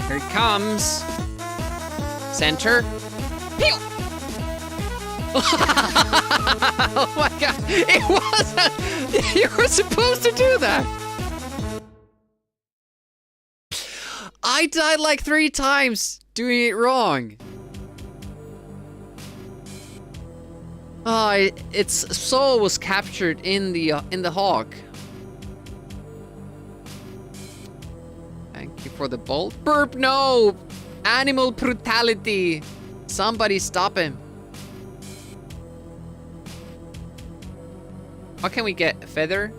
Here it comes. Center. Pew! Oh my god. It wasn't. You were supposed to do that. I died like 3 times doing it wrong. Oh, its soul was captured in the hawk. Thank you for the bolt. Burp, no! Animal brutality. Somebody stop him. How can we get a feather?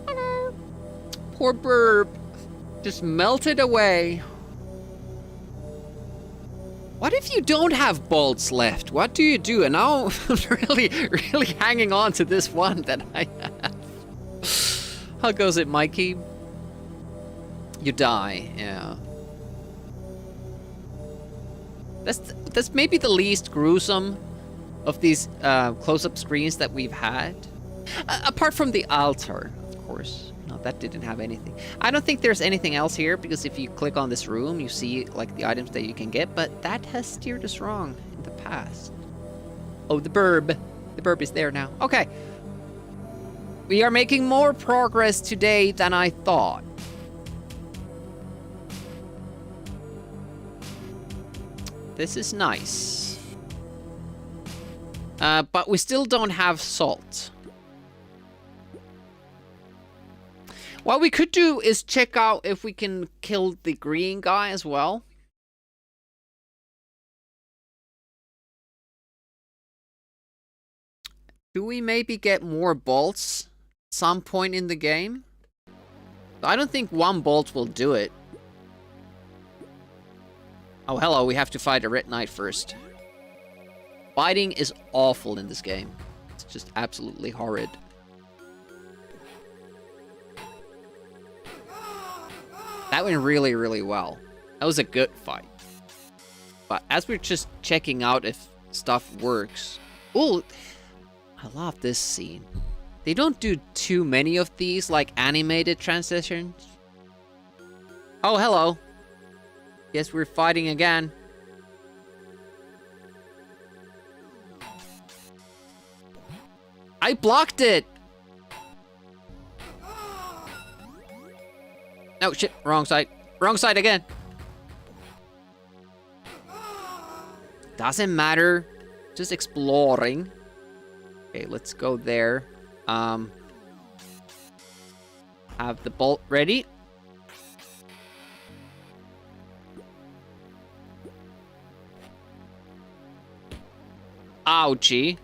Hello. Poor burp. Just melted away. What if you don't have bolts left? What do you do? And now I'm really hanging on to this one that I have. How goes it, Mikey? You die, yeah. That's maybe the least gruesome of these close-up screens that we've had. Apart from the altar, of course. No, that didn't have anything. I don't think there's anything else here, because if you click on this room, you see like the items that you can get, but that has steered us wrong in the past. Oh, the burb. The burb is there now. Okay. We are making more progress today than I thought. This is nice. But we still don't have salt. What we could do is check out if we can kill the green guy as well. Do we maybe get more bolts some point in the game? I don't think one bolt will do it. Oh, hello, we have to fight a red knight first. Fighting is awful in this game. It's just absolutely horrid. That went really, really well. That was a good fight. But as we're just checking out if stuff works... Ooh, I love this scene. They don't do too many of these, like, animated transitions. Oh, hello. Guess we're fighting again. I blocked it! Oh shit, wrong side. Wrong side again. Doesn't matter. Just exploring. Okay, let's go there. Have the bolt ready. Ouchie.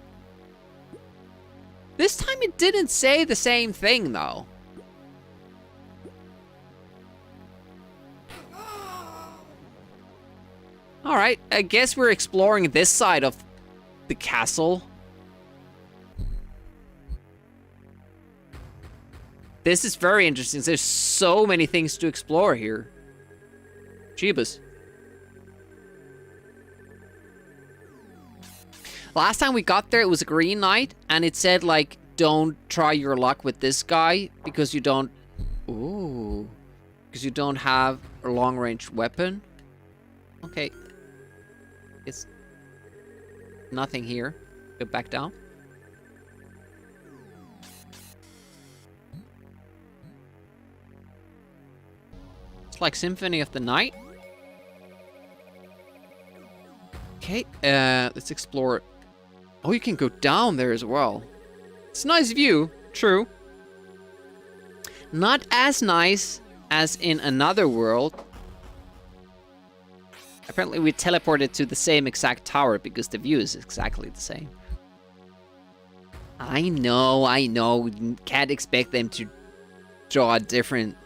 This time it didn't say the same thing, though. Alright, I guess we're exploring this side of the castle. This is very interesting. There's so many things to explore here. Jeebus. Last time we got there, it was a green knight, and it said, like, don't try your luck with this guy, because you don't... Ooh. Because you don't have a long-range weapon. Okay. It's... nothing here. Go back down. It's like Symphony of the Night. Okay, let's explore. Oh, you can go down there as well. It's a nice view, true. Not as nice as in another world. Apparently we teleported to the same exact tower because the view is exactly the same. I know. We can't expect them to draw a different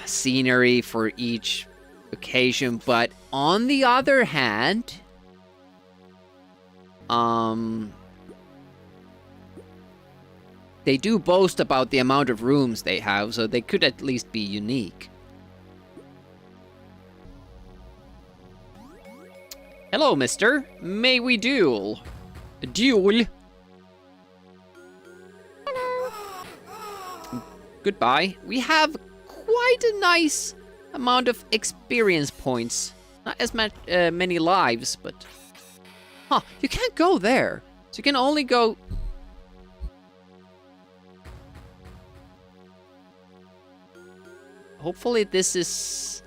scenery for each occasion, but on the other hand, they do boast about the amount of rooms they have, so they could at least be unique. Hello, mister. May we duel? A duel? Hello. Goodbye. We have quite a nice amount of experience points. Not as much, many lives, but... Huh, you can't go there. So you can only go... Hopefully this is...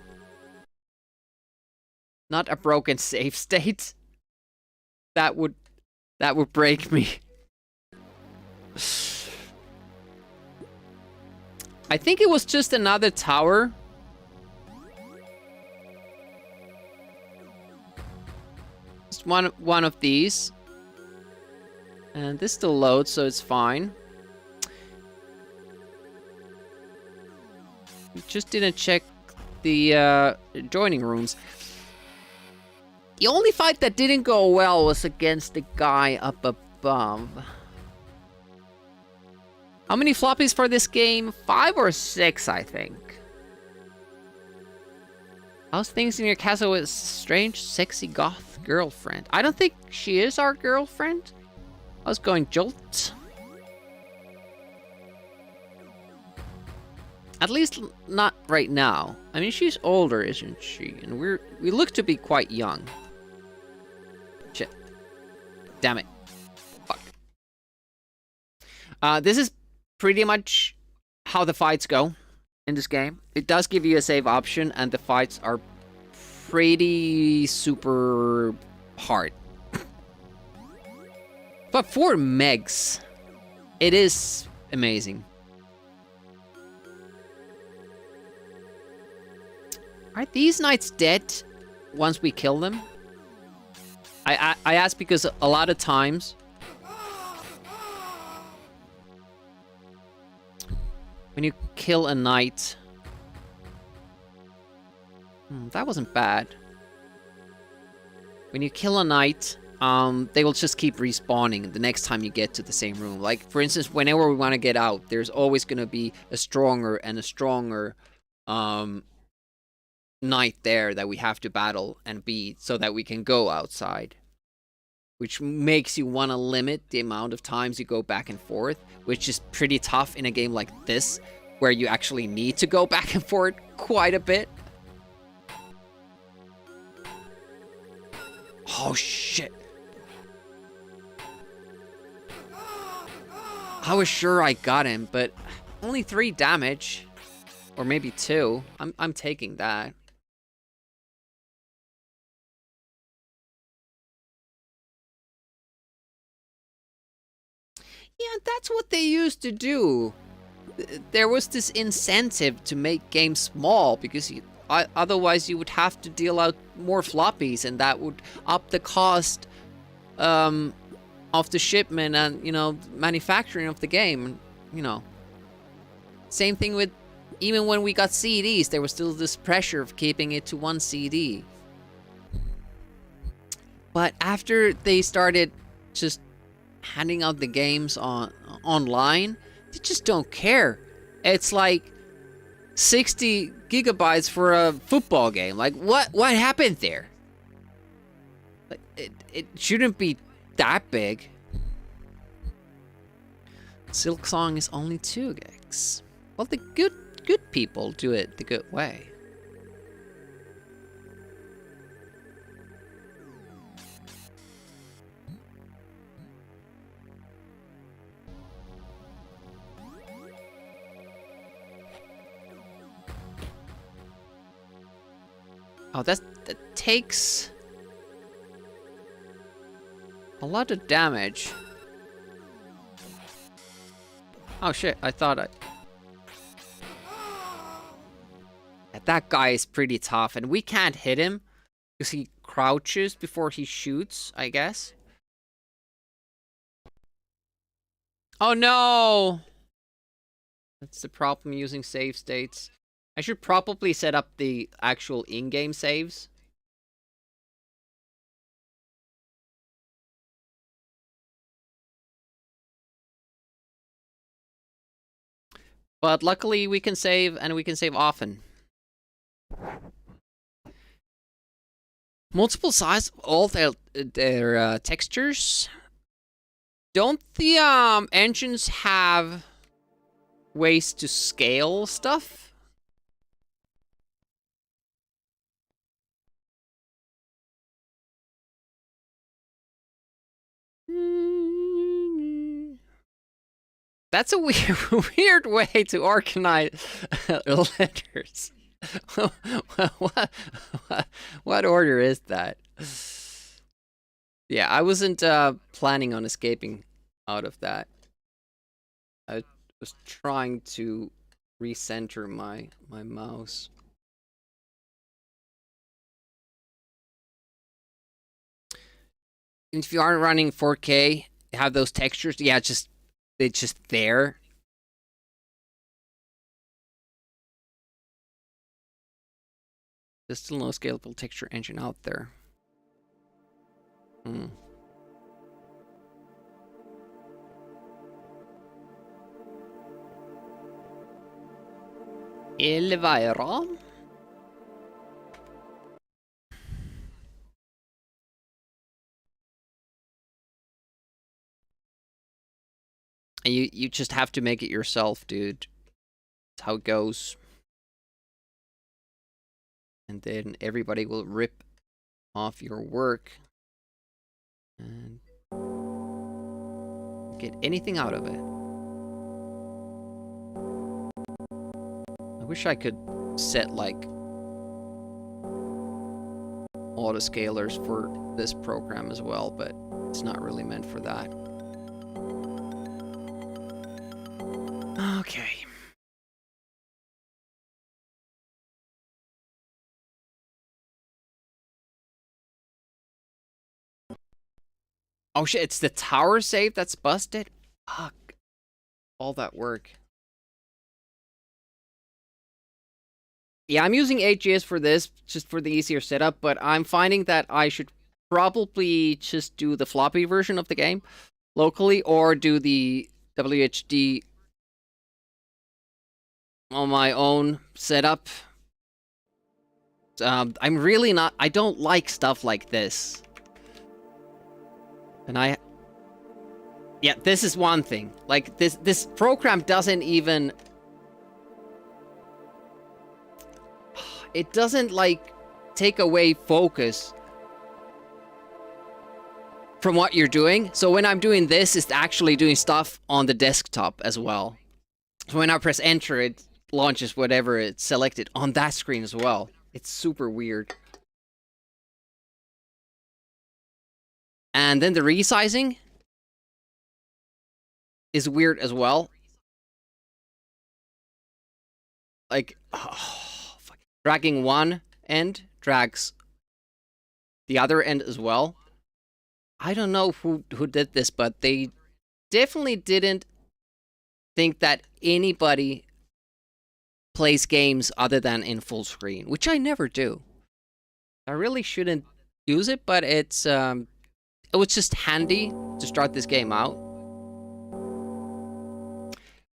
not a broken save state. That would break me. I think it was just another tower. Just one of these. And this still loads, so it's fine. We just didn't check the joining rooms. The only fight that didn't go well was against the guy up above. How many floppies for this game? 5 or 6, I think. How's things in your castle with strange, sexy goth girlfriend? I don't think she is our girlfriend. How's going, Jolt? At least not right now. I mean, she's older, isn't she? And we look to be quite young. Shit. Damn it. Fuck. This is pretty much how the fights go in this game. It does give you a save option, and the fights are pretty super hard. But for Megs, it is amazing. Are these knights dead once we kill them? I ask because a lot of times when you kill a knight, that wasn't bad. When you kill a knight, they will just keep respawning the next time you get to the same room. Like, for instance, whenever we want to get out, there's always going to be a stronger and a stronger knight there that we have to battle and beat so that we can go outside. Which makes you want to limit the amount of times you go back and forth, which is pretty tough in a game like this, where you actually need to go back and forth quite a bit. Oh, shit. I was sure I got him, but only 3 damage. Or maybe 2. I'm taking that. Yeah, that's what they used to do. There was this incentive to make games small, because otherwise you would have to deal out more floppies, and that would up the cost of the shipment and, you know, manufacturing of the game, you know. Same thing with, even when we got CDs, there was still this pressure of keeping it to 1 CD. But after they started just handing out the games online, they just don't care. It's like 60 gigabytes for a football game. Like, what happened there? Like, it shouldn't be that big. Silk Song is only 2 gigs. Well, the good people do it the good way. Oh, that takes a lot of damage. Oh shit, I thought that guy is pretty tough, and we can't hit him because he crouches before he shoots, I guess. Oh no! That's the problem using save states. I should probably set up the actual in-game saves. But luckily we can save, and we can save often. Multiple size of all their textures. Don't the engines have ways to scale stuff? That's a weird way to organize letters. What order is that? Yeah, I wasn't planning on escaping out of that. I was trying to recenter my mouse. If you aren't running 4K, have those textures, yeah, it's just there. There's still no scalable texture engine out there. Elvira? And you just have to make it yourself, dude. That's how it goes. And then everybody will rip off your work and get anything out of it. I wish I could set like autoscalers for this program as well, but it's not really meant for that. Okay. Oh shit, it's the tower save that's busted? Fuck. All that work. Yeah, I'm using 8GS for this, just for the easier setup, but I'm finding that I should probably just do the floppy version of the game locally, or do the WHD on my own setup. I'm really not... I don't like stuff like this. And yeah, this is one thing. Like, this program doesn't even... It doesn't, like, take away focus from what you're doing. So when I'm doing this, it's actually doing stuff on the desktop as well. So when I press enter, it launches whatever it's selected on that screen as well. It's super weird. And then the resizing is weird as well. Like, oh, fuck. Dragging one end drags the other end as well. I don't know who did this, but they definitely didn't think that anybody plays games other than in full screen, which I never do. I really shouldn't use it, but it was just handy to start this game out.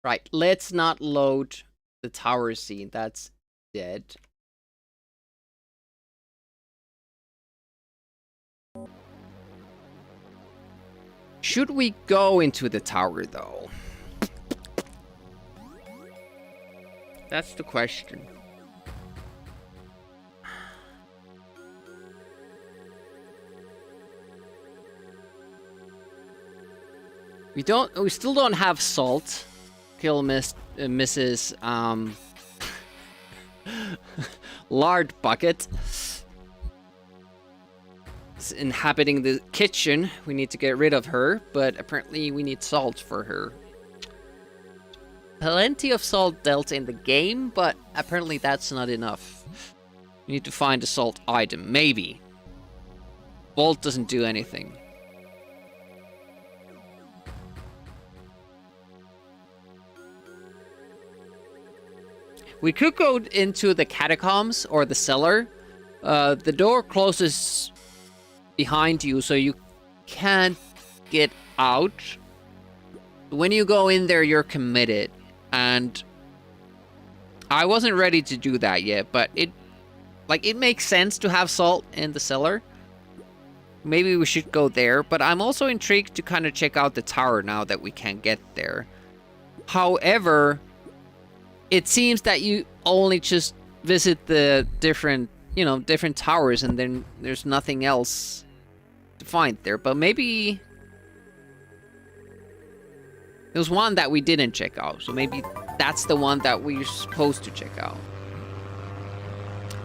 Right, let's not load the tower scene. That's dead. Should we go into the tower, though? That's the question. We still don't have Salt. Kill Mrs. Lard Bucket. It's inhabiting the kitchen. We need to get rid of her, but apparently we need salt for her. Plenty of salt dealt in the game, but apparently that's not enough. We need to find a salt item, maybe. Bolt doesn't do anything. We could go into the catacombs or the cellar. The door closes behind you, so you can't get out. When you go in there, you're committed. And I wasn't ready to do that yet, but it makes sense to have salt in the cellar. Maybe we should go there, but I'm also intrigued to kind of check out the tower now that we can get there. However, it seems that you only just visit the different towers, and then there's nothing else to find there. But maybe there's one that we didn't check out, so maybe that's the one that we're supposed to check out.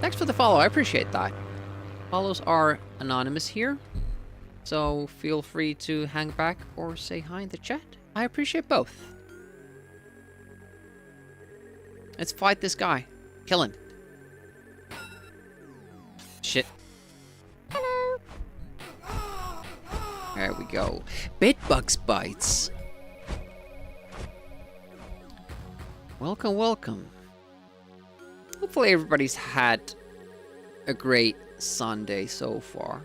Thanks for the follow, I appreciate that. Follows are anonymous here, so feel free to hang back or say hi in the chat. I appreciate both. Let's fight this guy. Kill him. Shit. Hello. There we go. Bedbugs bites. Welcome, welcome. Hopefully everybody's had a great Sunday so far.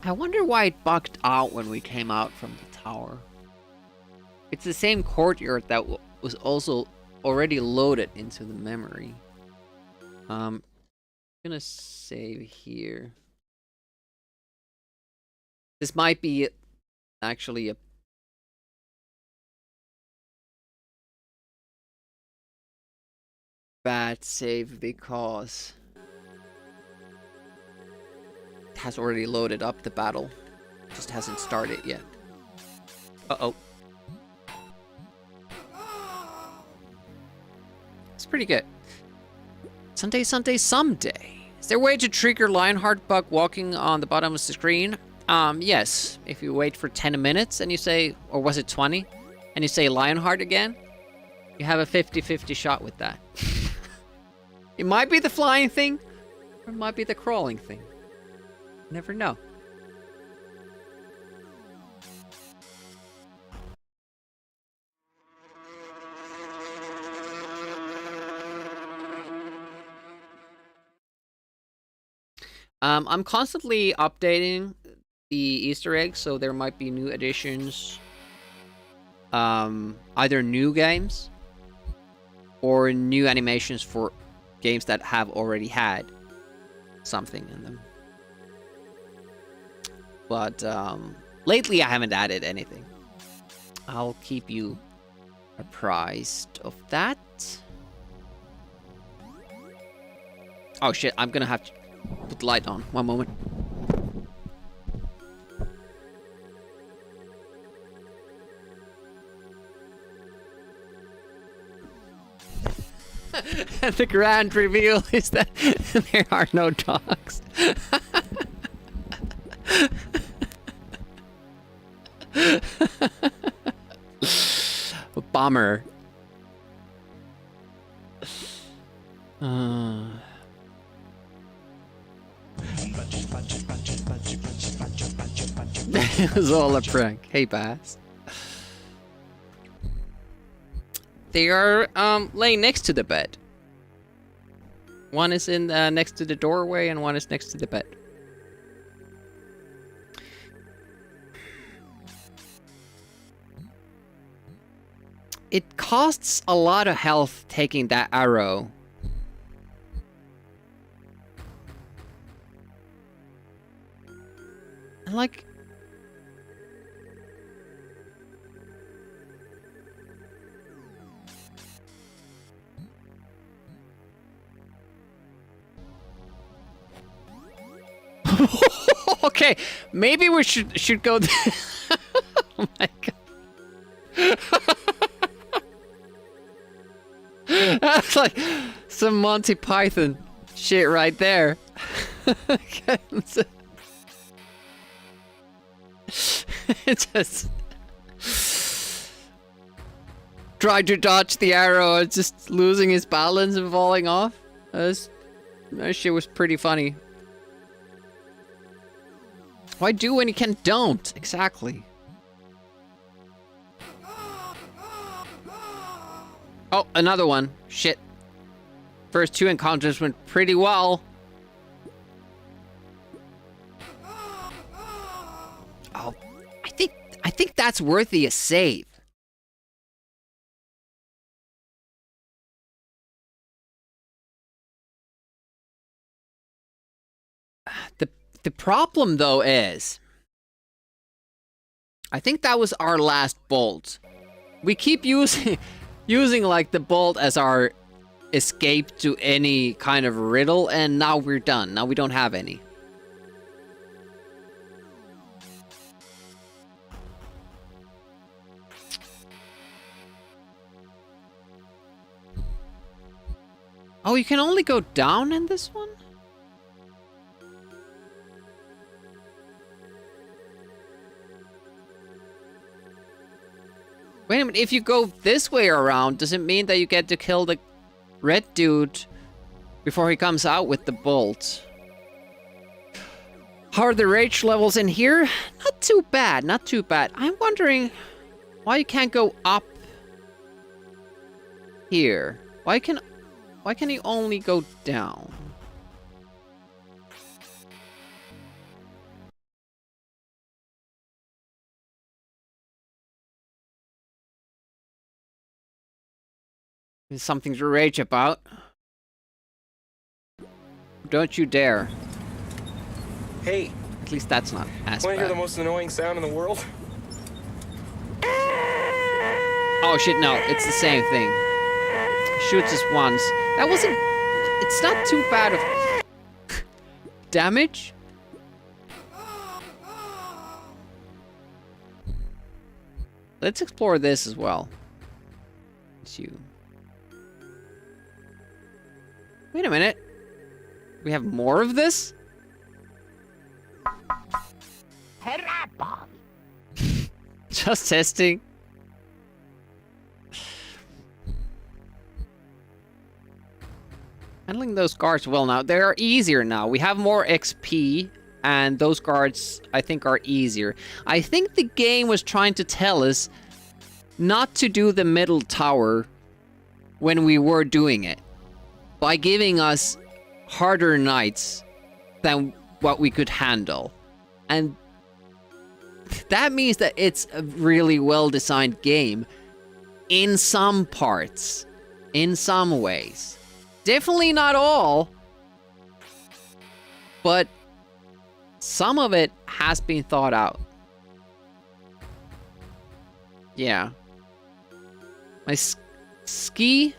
I wonder why it bugged out when we came out from the tower. It's the same courtyard that was also already loaded into the memory. I'm gonna save here. This might be actually a bad save because it has already loaded up the battle. Just hasn't started yet. Uh-oh. It's pretty good. Sunday, Sunday, someday. Is there a way to trigger Lionheart bug walking on the bottom of the screen? Yes. If you wait for 10 minutes and you say, or was it 20? And you say Lionheart again, you have a 50-50 shot with that. It might be the flying thing, or it might be the crawling thing. Never know. I'm constantly updating the Easter eggs, so there might be new additions. Either new games or new animations for games that have already had something in them. But lately I haven't added anything. I'll keep you apprised of that. Oh shit, I'm gonna have to put the light on. One moment. The grand reveal is that there are no dogs. Bomber. It was all a prank. Hey, Bass. They are laying next to the bed. One is in next to the doorway, and one is next to the bed. It costs a lot of health taking that arrow. And like... Okay, maybe we should go. Oh my god, that's like some Monty Python shit right there. It just tried to dodge the arrow and just losing his balance and falling off. That shit was pretty funny. Why do when you can don't? Exactly. Oh, another one. Shit. First two encounters went pretty well. Oh, I think that's worthy a save. The problem, though, is... I think that was our last bolt. We keep using like, the bolt as our escape to any kind of riddle, and now we're done. Now we don't have any. Oh, you can only go down in this one? Wait a minute, if you go this way around, does it mean that you get to kill the red dude before he comes out with the bolt? How are the rage levels in here? Not too bad, not too bad. I'm wondering why you can't go up here. Why can you only go down? There's something to rage about. Don't you dare. Hey, At least that's not as Want to hear the bad. most annoying sound in the world? Oh shit, no, it's the same thing. Shoots us once. That wasn't... It's not too bad of... damage? Let's explore this as well. It's you. Wait a minute. We have more of this? Just testing. Handling those guards well now. They are easier now. We have more XP, and those guards, I think, are easier. I think the game was trying to tell us not to do the middle tower when we were doing it, by giving us harder knights than what we could handle. And that means that it's a really well-designed game in some parts, in some ways. Definitely not all, but some of it has been thought out. Yeah. My ski...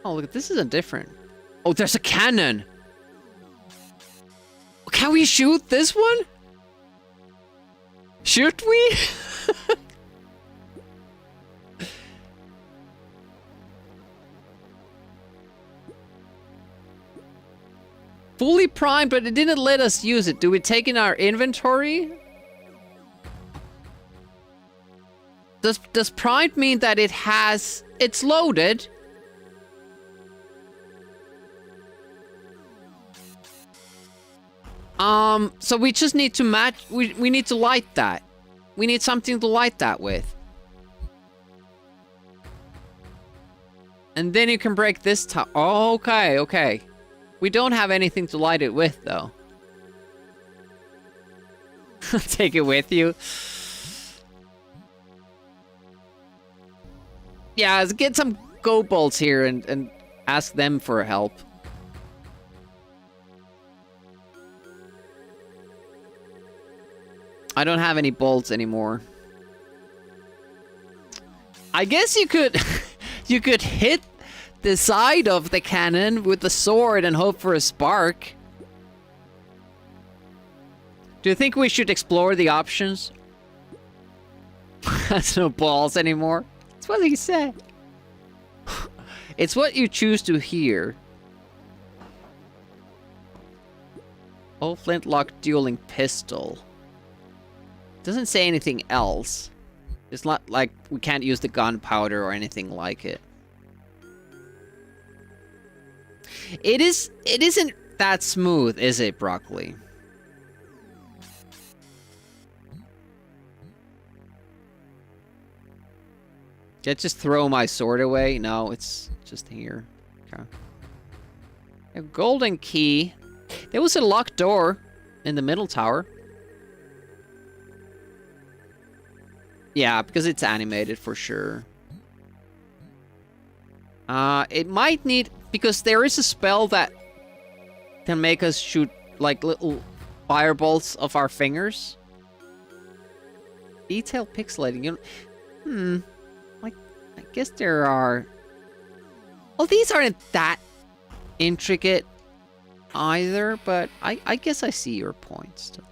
Oh, look, this isn't different. Oh, there's a cannon! Can we shoot this one? Should we? Fully primed, but it didn't let us use it. Do we take in our inventory? Does primed mean that it's loaded? So we just need to match, we need to light that. We need something to light that with. And then you can break this top. Oh, okay, okay. We don't have anything to light it with, though. Take it with you. Yeah, let's get some kobolds here and ask them for help. I don't have any bolts anymore. I guess you could you could hit the side of the cannon with the sword and hope for a spark. Do you think we should explore the options? Has no balls anymore. That's what he said. It's what you choose to hear. Oh, flintlock dueling pistol. Doesn't say anything else. It's not like we can't use the gunpowder or anything like it. It isn't that smooth, is it, Broccoli? Did I just throw my sword away? No, it's just here. Okay. A golden key. There was a locked door in the middle tower. Yeah, because it's animated for sure. It might need... Because there is a spell that can make us shoot, like, little firebolts of our fingers. Detail pixelating. You know, like, I guess there are... Well, these aren't that intricate either, but I guess I see your point still.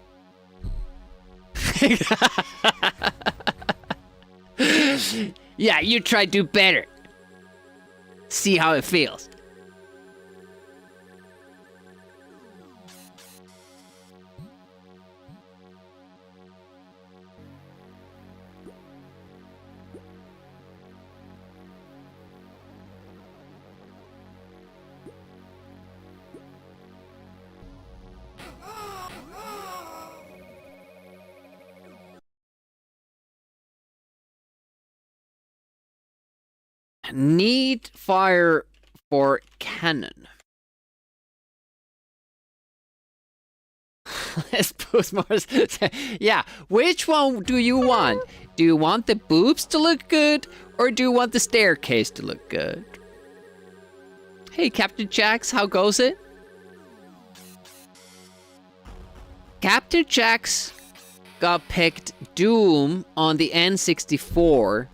Yeah, you try to do better. See how it feels. Need fire for cannon. Let's post more. Yeah, which one do you want? Do you want the boobs to look good, or do you want the staircase to look good? Hey, Captain Jax, how goes it? Captain Jax got picked Doom on the N64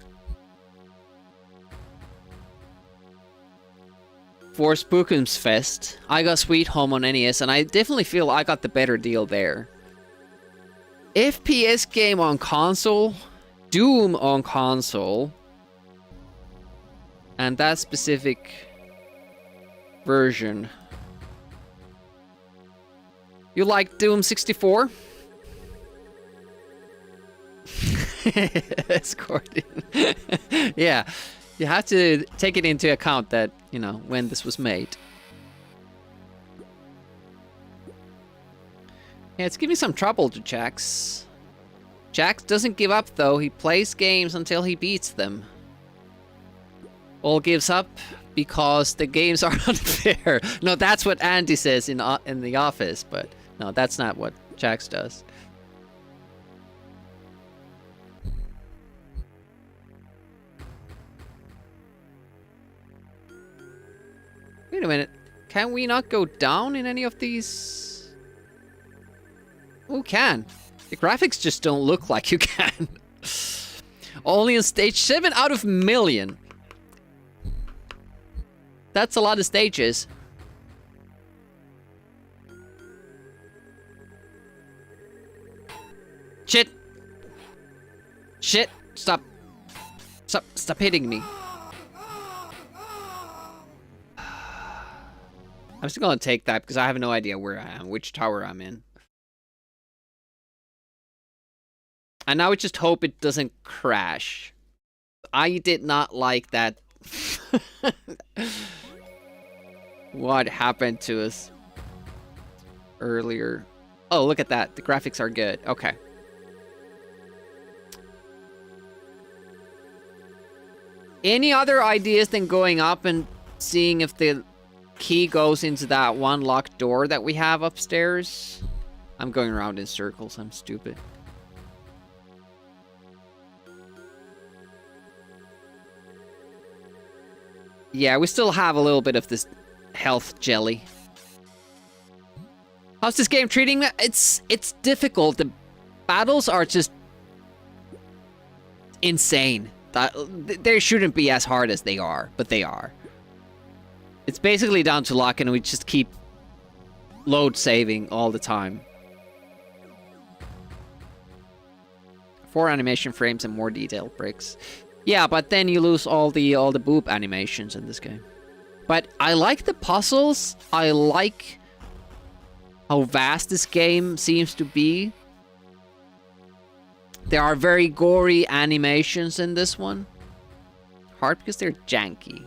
for Spookums Fest. I got Sweet Home on NES, and I definitely feel I got the better deal there. FPS game on console, Doom on console, and that specific version. You like Doom 64? Escorting. Yeah, you have to take it into account that, you know, when this was made. Yeah, it's giving some trouble to Jax. Jax doesn't give up though, he plays games until he beats them. All gives up because the games are unfair. No, that's what Andy says in the office, but no, that's not what Jax does. Wait a minute. Can we not go down in any of these? Who can? The graphics just don't look like you can. Only on stage 7 out of million. That's a lot of stages. Shit. Shit. Stop. Stop hitting me. I'm still gonna take that because I have no idea where I am, which tower I'm in. And now I just hope it doesn't crash. I did not like that. What happened to us earlier? Oh, look at that. The graphics are good. Okay. Any other ideas than going up and seeing if the key goes into that one locked door that we have upstairs? I'm going around in circles. I'm stupid. Yeah, we still have a little bit of this health jelly. How's this game treating me? It's difficult. The battles are just insane. They shouldn't be as hard as they are, but they are. It's basically down to luck, and we just keep load saving all the time. 4 animation frames and more detail bricks. Yeah, but then you lose all the boop animations in this game. But I like the puzzles. I like how vast this game seems to be. There are very gory animations in this one. Hard because they're janky.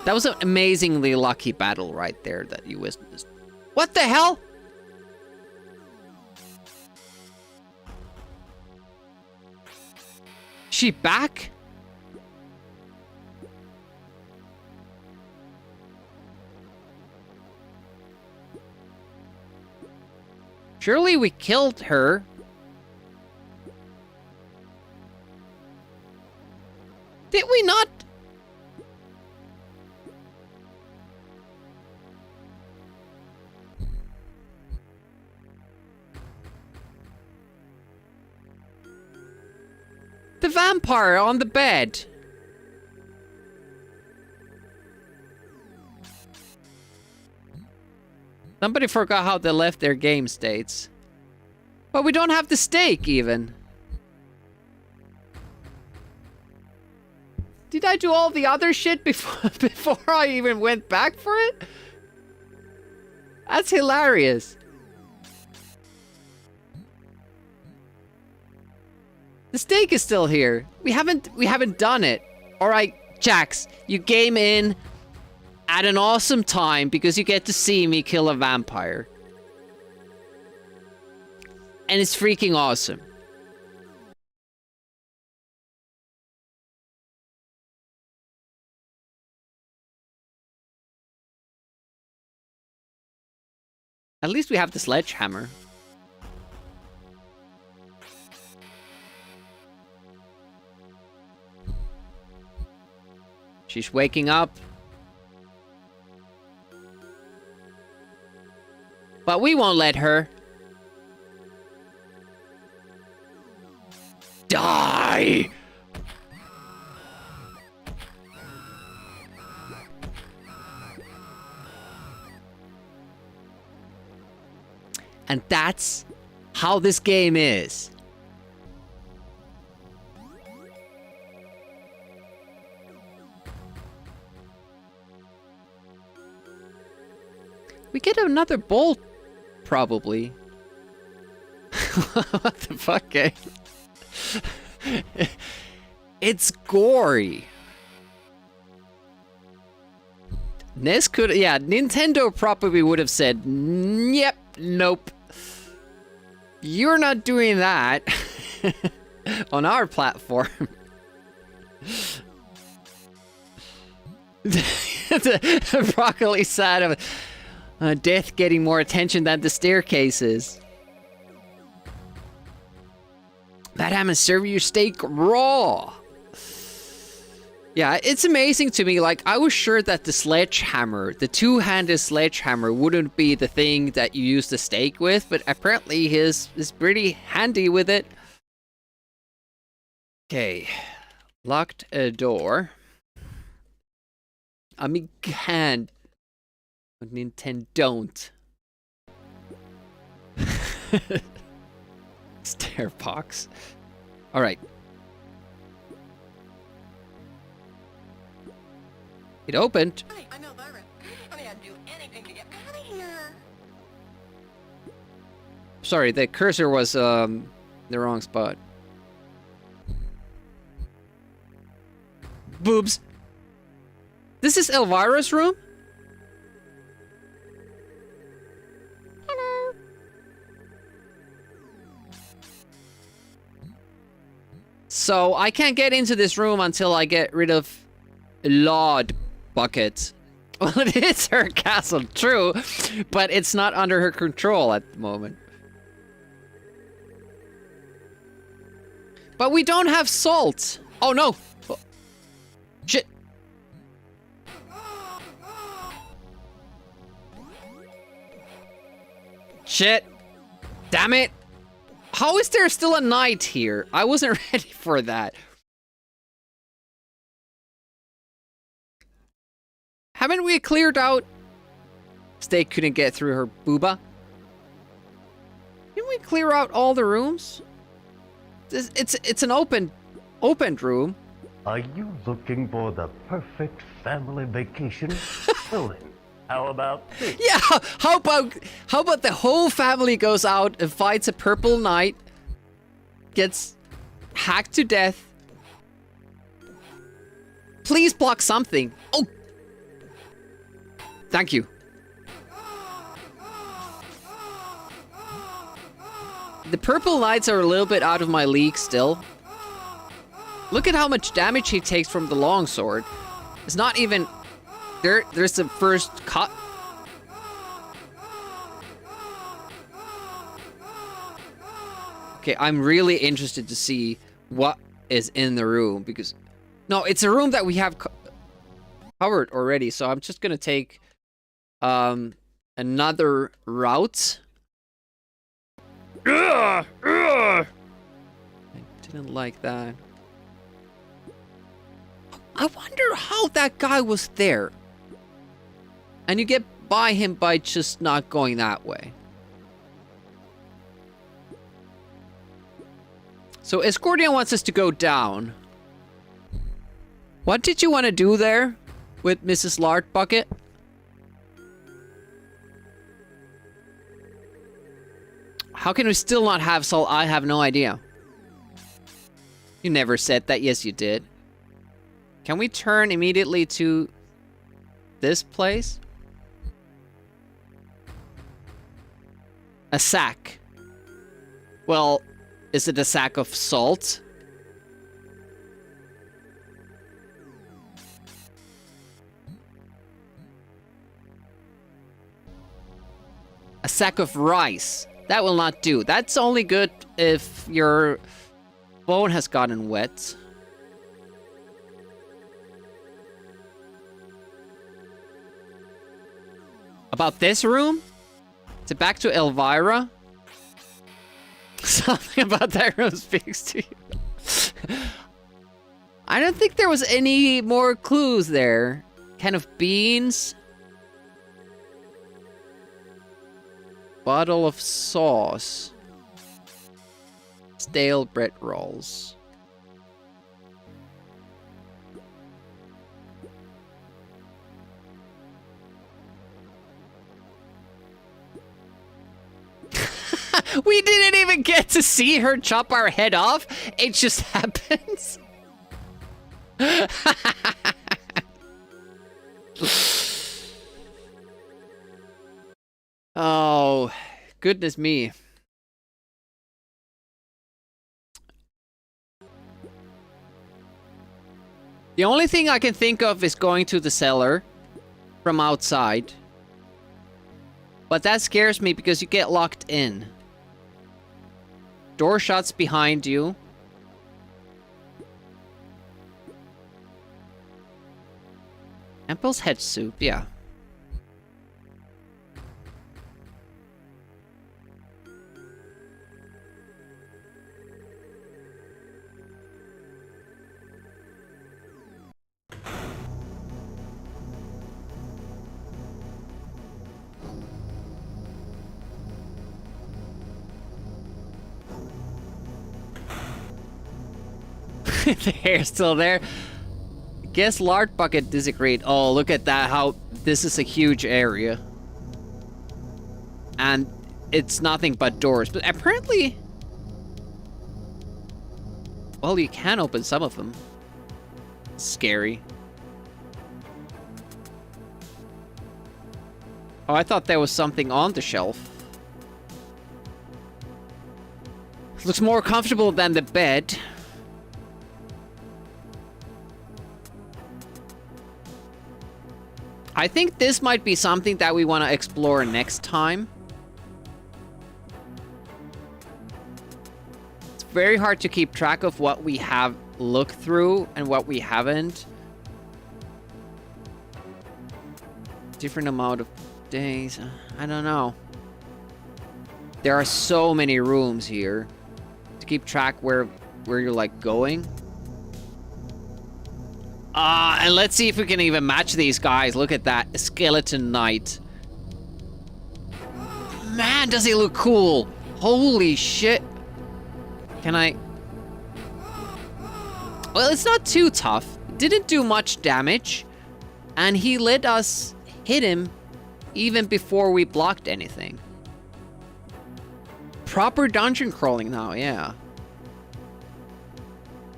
That was an amazingly lucky battle right there that you witnessed. What the hell? She back? Surely we killed her. Did we not? The vampire on the bed. Somebody forgot how they left their game states. But we don't have the stake even. Did I do all the other shit before I even went back for it? That's hilarious. The stake is still here. We haven't done it. All right, Jax, you came in at an awesome time because you get to see me kill a vampire. And it's freaking awesome. At least we have the sledgehammer. She's waking up. But we won't let her. Die! And that's how this game is. We get another bolt, probably. What the fuck, eh? It's gory. NES could, yeah, Nintendo probably would have said, yep, nope. You're not doing that on our platform. The broccoli side of death getting more attention than the staircases. That ham and serve your steak raw. Yeah, it's amazing to me. Like, I was sure that the sledgehammer, the two-handed sledgehammer, wouldn't be the thing that you use the steak with, but apparently his is pretty handy with it. Okay, locked a door. Amiga can, but Nintendo don't. Stair box. All right. It opened. Hi, I'm Elvira. I'd do anything to get out of here. Sorry, the cursor was the wrong spot. Boobs. This is Elvira's room? Hello. So I can't get into this room until I get rid of Lord Bucket. Well, it is her castle, true, but it's not under her control at the moment. But we don't have salt. Oh no. Oh. Shit. Shit. Damn it. How is there still a knight here? I wasn't ready for that. Haven't we cleared out? Steak couldn't get through her booba. Didn't we clear out all the rooms? It's an opened room. Are you looking for the perfect family vacation? Well then, how about this? Yeah, how about the whole family goes out and fights a purple knight, gets hacked to death. Please block something. Oh. Thank you. The purple knights are a little bit out of my league still. Look at how much damage he takes from the longsword. It's not even... There's the first cut. Okay, I'm really interested to see what is in the room because... No, it's a room that we have covered already, so I'm just gonna take another route. I didn't like that. I wonder how that guy was there. And you get by him by just not going that way. So Escordian wants us to go down. What did you want to do there with Mrs. Lard Bucket? How can we still not have salt? I have no idea. You never said that. Yes, you did. Can we turn immediately to this place? A sack. Well, is it a sack of salt? A sack of rice. That will not do. That's only good if your phone has gotten wet. About this room? Is it back to Elvira? Something about that room speaks to you. I don't think there was any more clues there. Can of beans. Bottle of sauce. Stale bread rolls. We didn't even get to see her chop our head off. It just happens. Oh, goodness me. The only thing I can think of is going to the cellar from outside. But that scares me because you get locked in. Door shuts behind you. Ample's head soup, yeah. The hair's still there. Guess lard bucket disagreed. Oh, look at that, how this is a huge area. And it's nothing but doors. But apparently... well, you can open some of them. Scary. Oh, I thought there was something on the shelf. Looks more comfortable than the bed. I think this might be something that we want to explore next time. It's very hard to keep track of what we have looked through and what we haven't. Different amount of days. I don't know. There are so many rooms here to keep track where you're like going. And let's see if we can even match these guys. Look at that. Skeleton Knight. Man, does he look cool. Holy shit. Can I... well, it's not too tough. Didn't do much damage. And he let us hit him even before we blocked anything. Proper dungeon crawling now, yeah.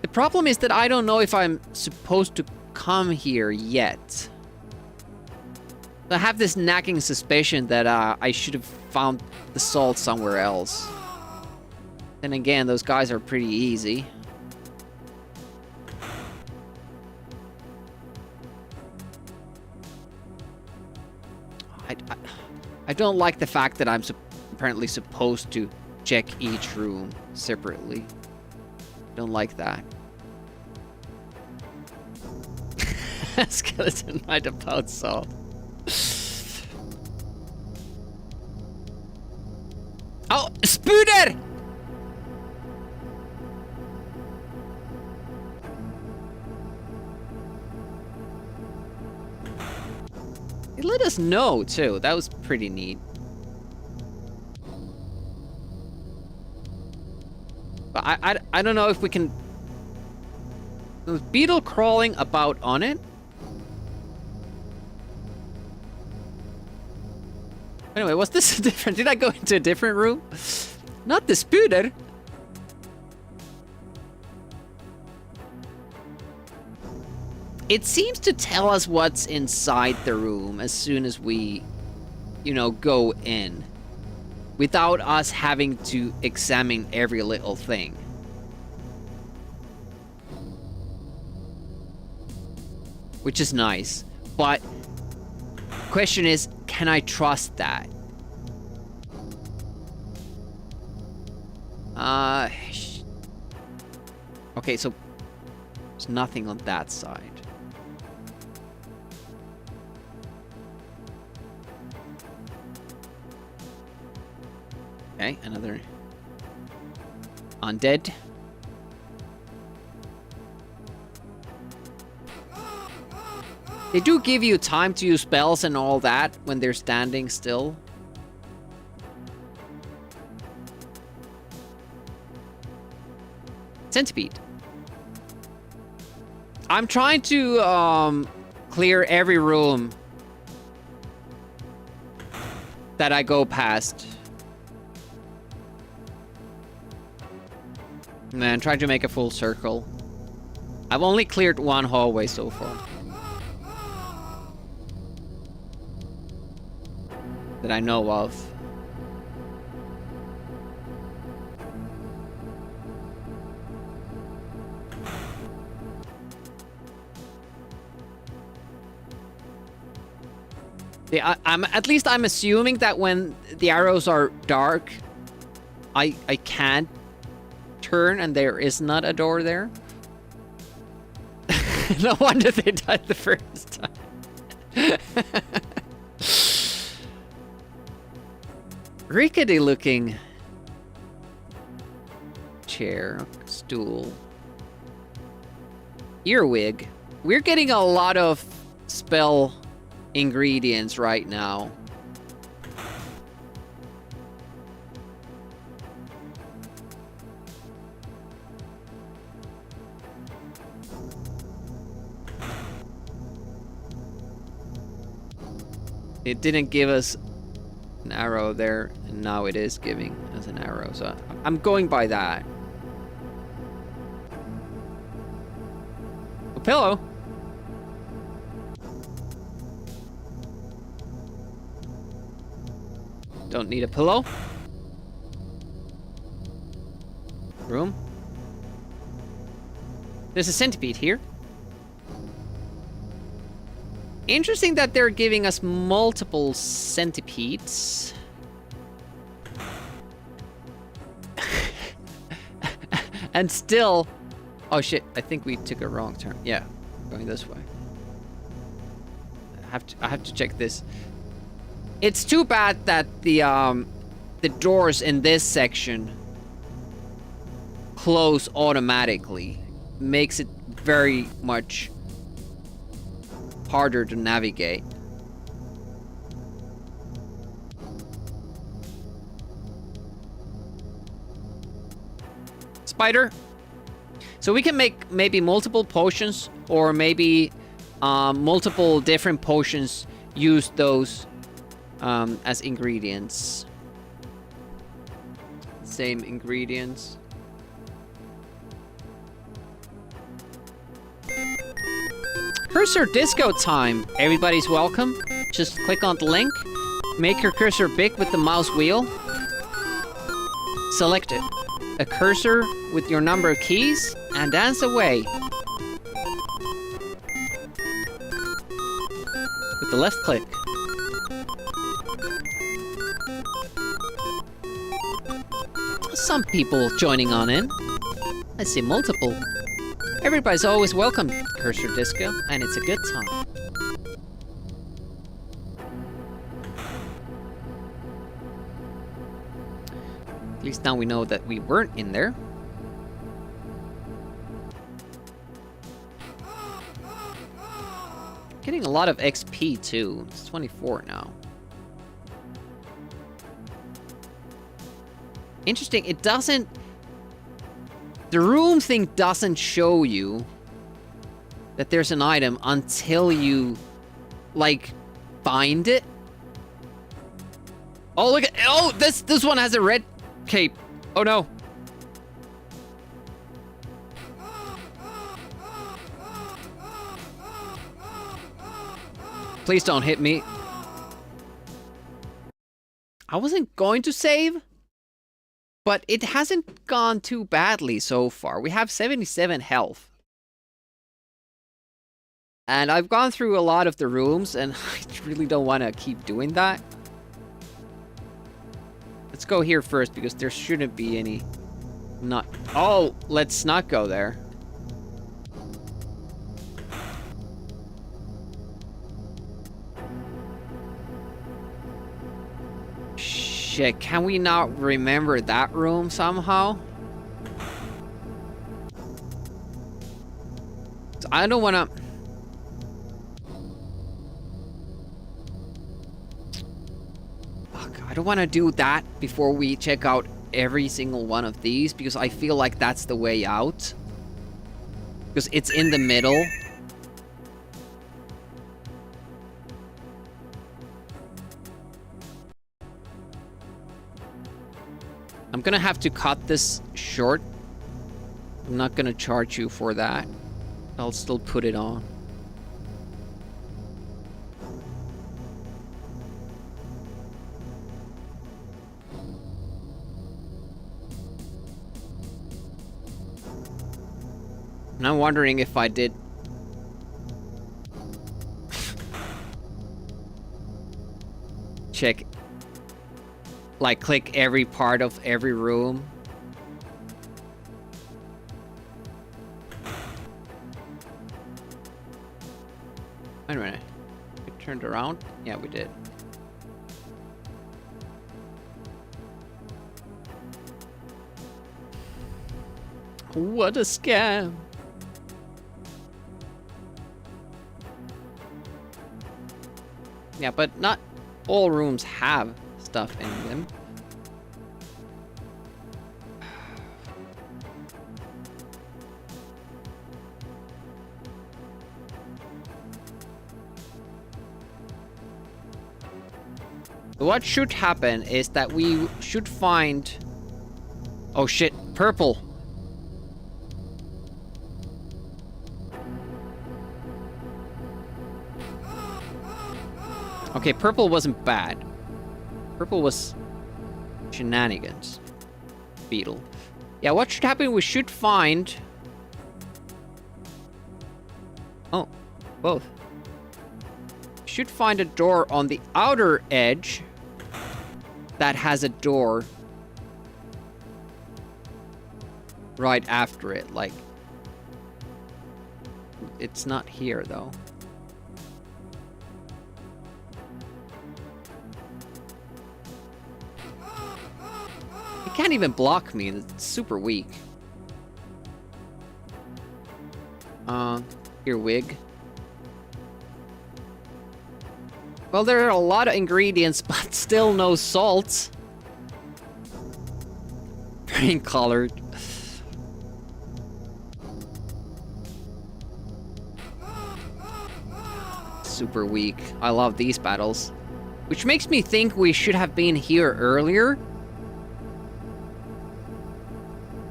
The problem is that I don't know if I'm supposed to come here yet. I have this nagging suspicion that I should have found the salt somewhere else. Then again, those guys are pretty easy. I don't like the fact that I'm apparently supposed to check each room separately. Don't like that. Skeleton Knight about salt. Oh, Spooder! He let us know too. That was pretty neat. But I don't know if we can... There was beetle crawling about on it. Anyway, was this different? Did I go into a different room? Not the Spooder. It seems to tell us what's inside the room as soon as we, you know, go in. Without us having to examine every little thing. Which is nice. But question is, can I trust that? Okay, so there's nothing on that side. Okay, another undead. They do give you time to use spells and all that when they're standing still. Centipede. I'm trying to clear every room that I go past. Man, trying to make a full circle. I've only cleared one hallway so far. That I know of. Yeah, I'm at least I'm assuming that when the arrows are dark, I can't turn and there is not a door there. No wonder they died the first time. Rickety looking chair, stool, earwig. We're getting a lot of spell ingredients right now. It didn't give us an arrow there, and now it is giving us an arrow, so I'm going by that. A pillow? Don't need a pillow. Room. There's a centipede here. Interesting that they're giving us multiple centipedes. And still... Oh shit, I think we took a wrong turn. Yeah, going this way. I have to check this. It's too bad that the doors in this section close automatically. Makes it very much harder to navigate. Spider. So we can make maybe multiple potions, or maybe multiple different potions, use those as ingredients. Same ingredients. Cursor disco time. Everybody's welcome. Just click on the link. Make your cursor big with the mouse wheel. Select it. A cursor with your number of keys and dance away. With the left click. Some people joining on in. I see multiple. Everybody's always welcome, Cursor Disco, and it's a good time. At least now we know that we weren't in there. Getting a lot of XP too. It's 24 now. Interesting, it doesn't... The room thing doesn't show you that there's an item until you, like, find it. Oh, look at... Oh, this one has a red cape. Oh, no. Please don't hit me. I wasn't going to save, but it hasn't gone too badly so far. We have 77 health. And I've gone through a lot of the rooms, and I really don't want to keep doing that. Let's go here first, because there shouldn't be any Not... Oh, let's not go there. Shit, can we not remember that room somehow? I don't wanna... Fuck, I don't wanna do that before we check out every single one of these, because I feel like that's the way out. Because it's in the middle. I'm gonna have to cut this short. I'm not gonna charge you for that. I'll still put it on. And I'm wondering if I did... check... like, click every part of every room. Wait a minute. We turned around? Yeah, we did. What a scam! Yeah, but not all rooms have stuff in them. What should happen is that we should find... Oh shit, purple! Okay, purple wasn't bad. Purple was shenanigans. Beetle. Yeah, what should happen? We should find... Oh, both. Should find a door on the outer edge that has a door right after it. Like, it's not here though. It can't even block me. It's super weak. Here, wig. Well, there are a lot of ingredients, but still no salt. Green colored. Super weak. I love these battles. Which makes me think we should have been here earlier.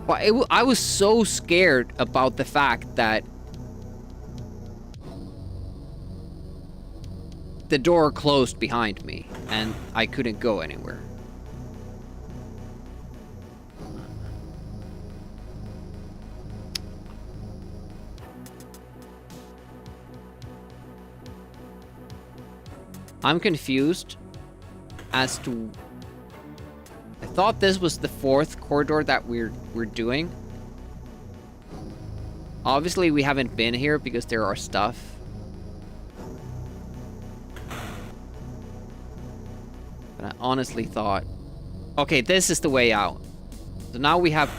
But I was so scared about the fact that the door closed behind me, and I couldn't go anywhere. I'm confused as to... I thought this was the fourth corridor that we're doing. Obviously, we haven't been here because there are stuff. I honestly thought, okay, this is the way out. So now we have...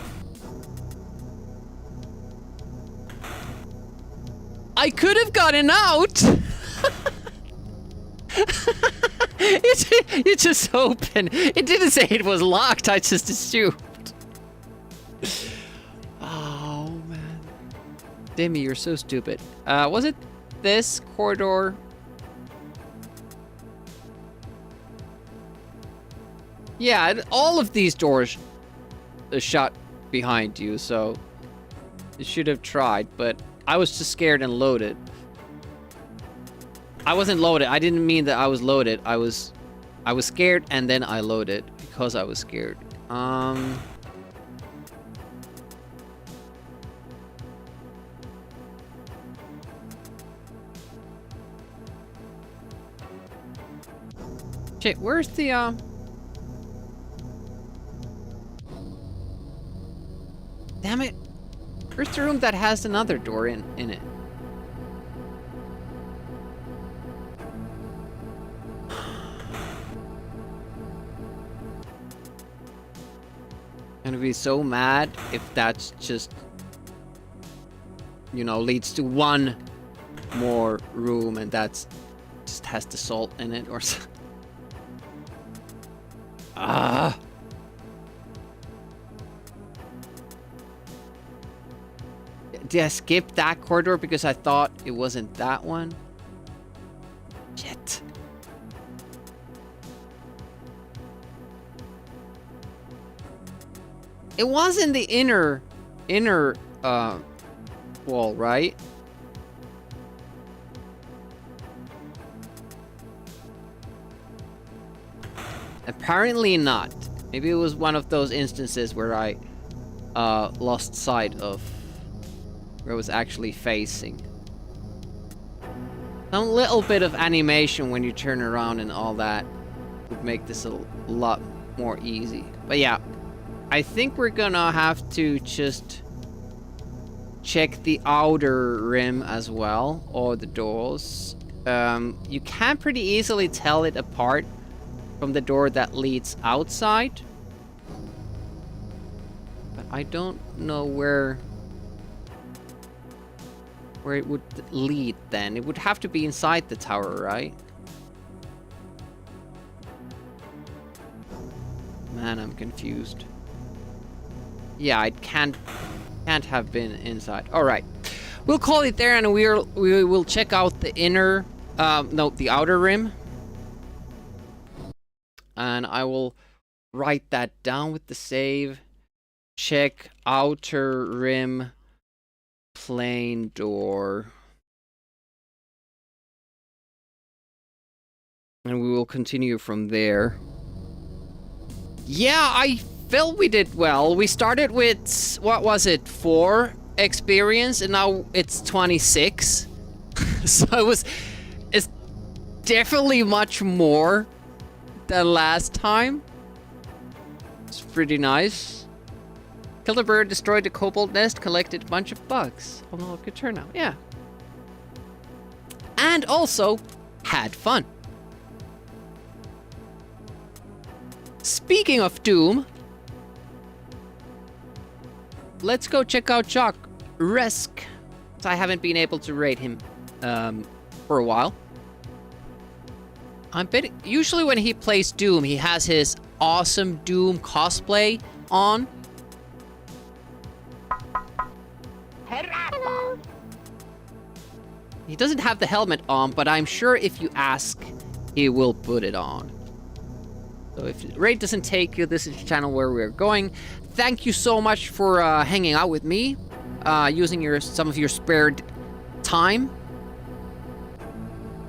I could have gotten out! it just opened. It didn't say it was locked, I just assumed. Oh, man. Demi, you're so stupid. Was it this corridor? Yeah, all of these doors are shut behind you, so you should have tried, but I was just scared and loaded. I wasn't loaded. I didn't mean that I was loaded. I was scared and then I loaded because I was scared. Shit, where's the Damn it. Where's the room that has another door in it? I'm gonna be so mad if that's just, you know, leads to one more room and that's just has the salt in it or something. Ah. Did I skip that corridor because I thought it wasn't that one? Shit. It was in the inner wall, right? Apparently not. Maybe it was one of those instances where I lost sight of where it was actually facing. Some little bit of animation when you turn around and all that would make this a lot more easy. But yeah, I think we're gonna have to just check the outer rim as well, or the doors. You can pretty easily tell it apart from the door that leads outside. But I don't know where it would lead then. It would have to be inside the tower, right? Man, I'm confused. Yeah, it can't have been inside. All right, we'll call it there, and we will check out the inner, no, the outer rim, and I will write that down with the save. Check outer rim, plain door, and we will continue from there. Yeah, I felt we did well. We started with, what was it, 4 experience, and now it's 26. So it's definitely much more than last time. It's pretty nice. Killed a bird, destroyed a kobold nest, collected a bunch of bugs. Oh no, good turnout, yeah. And also, had fun. Speaking of Doom, let's go check out Jock Resk. I haven't been able to rate him for a while. Usually when he plays Doom, he has his awesome Doom cosplay on. Hello. He doesn't have the helmet on, but I'm sure if you ask, he will put it on. So if Raid doesn't take you, this is the channel where we're going. Thank you so much for hanging out with me, using some of your spared time.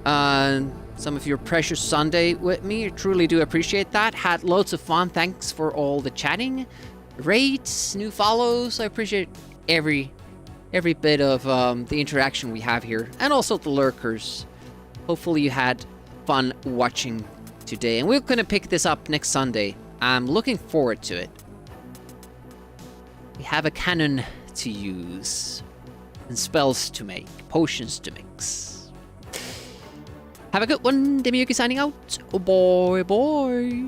Some of your precious Sunday with me. I truly do appreciate that. Had loads of fun. Thanks for all the chatting. Raids, new follows. I appreciate every bit of the interaction we have here. And also the lurkers. Hopefully you had fun watching today. And we're going to pick this up next Sunday. I'm looking forward to it. We have a cannon to use. And spells to make. Potions to mix. Have a good one. Demiuki signing out. Oh boy, boy.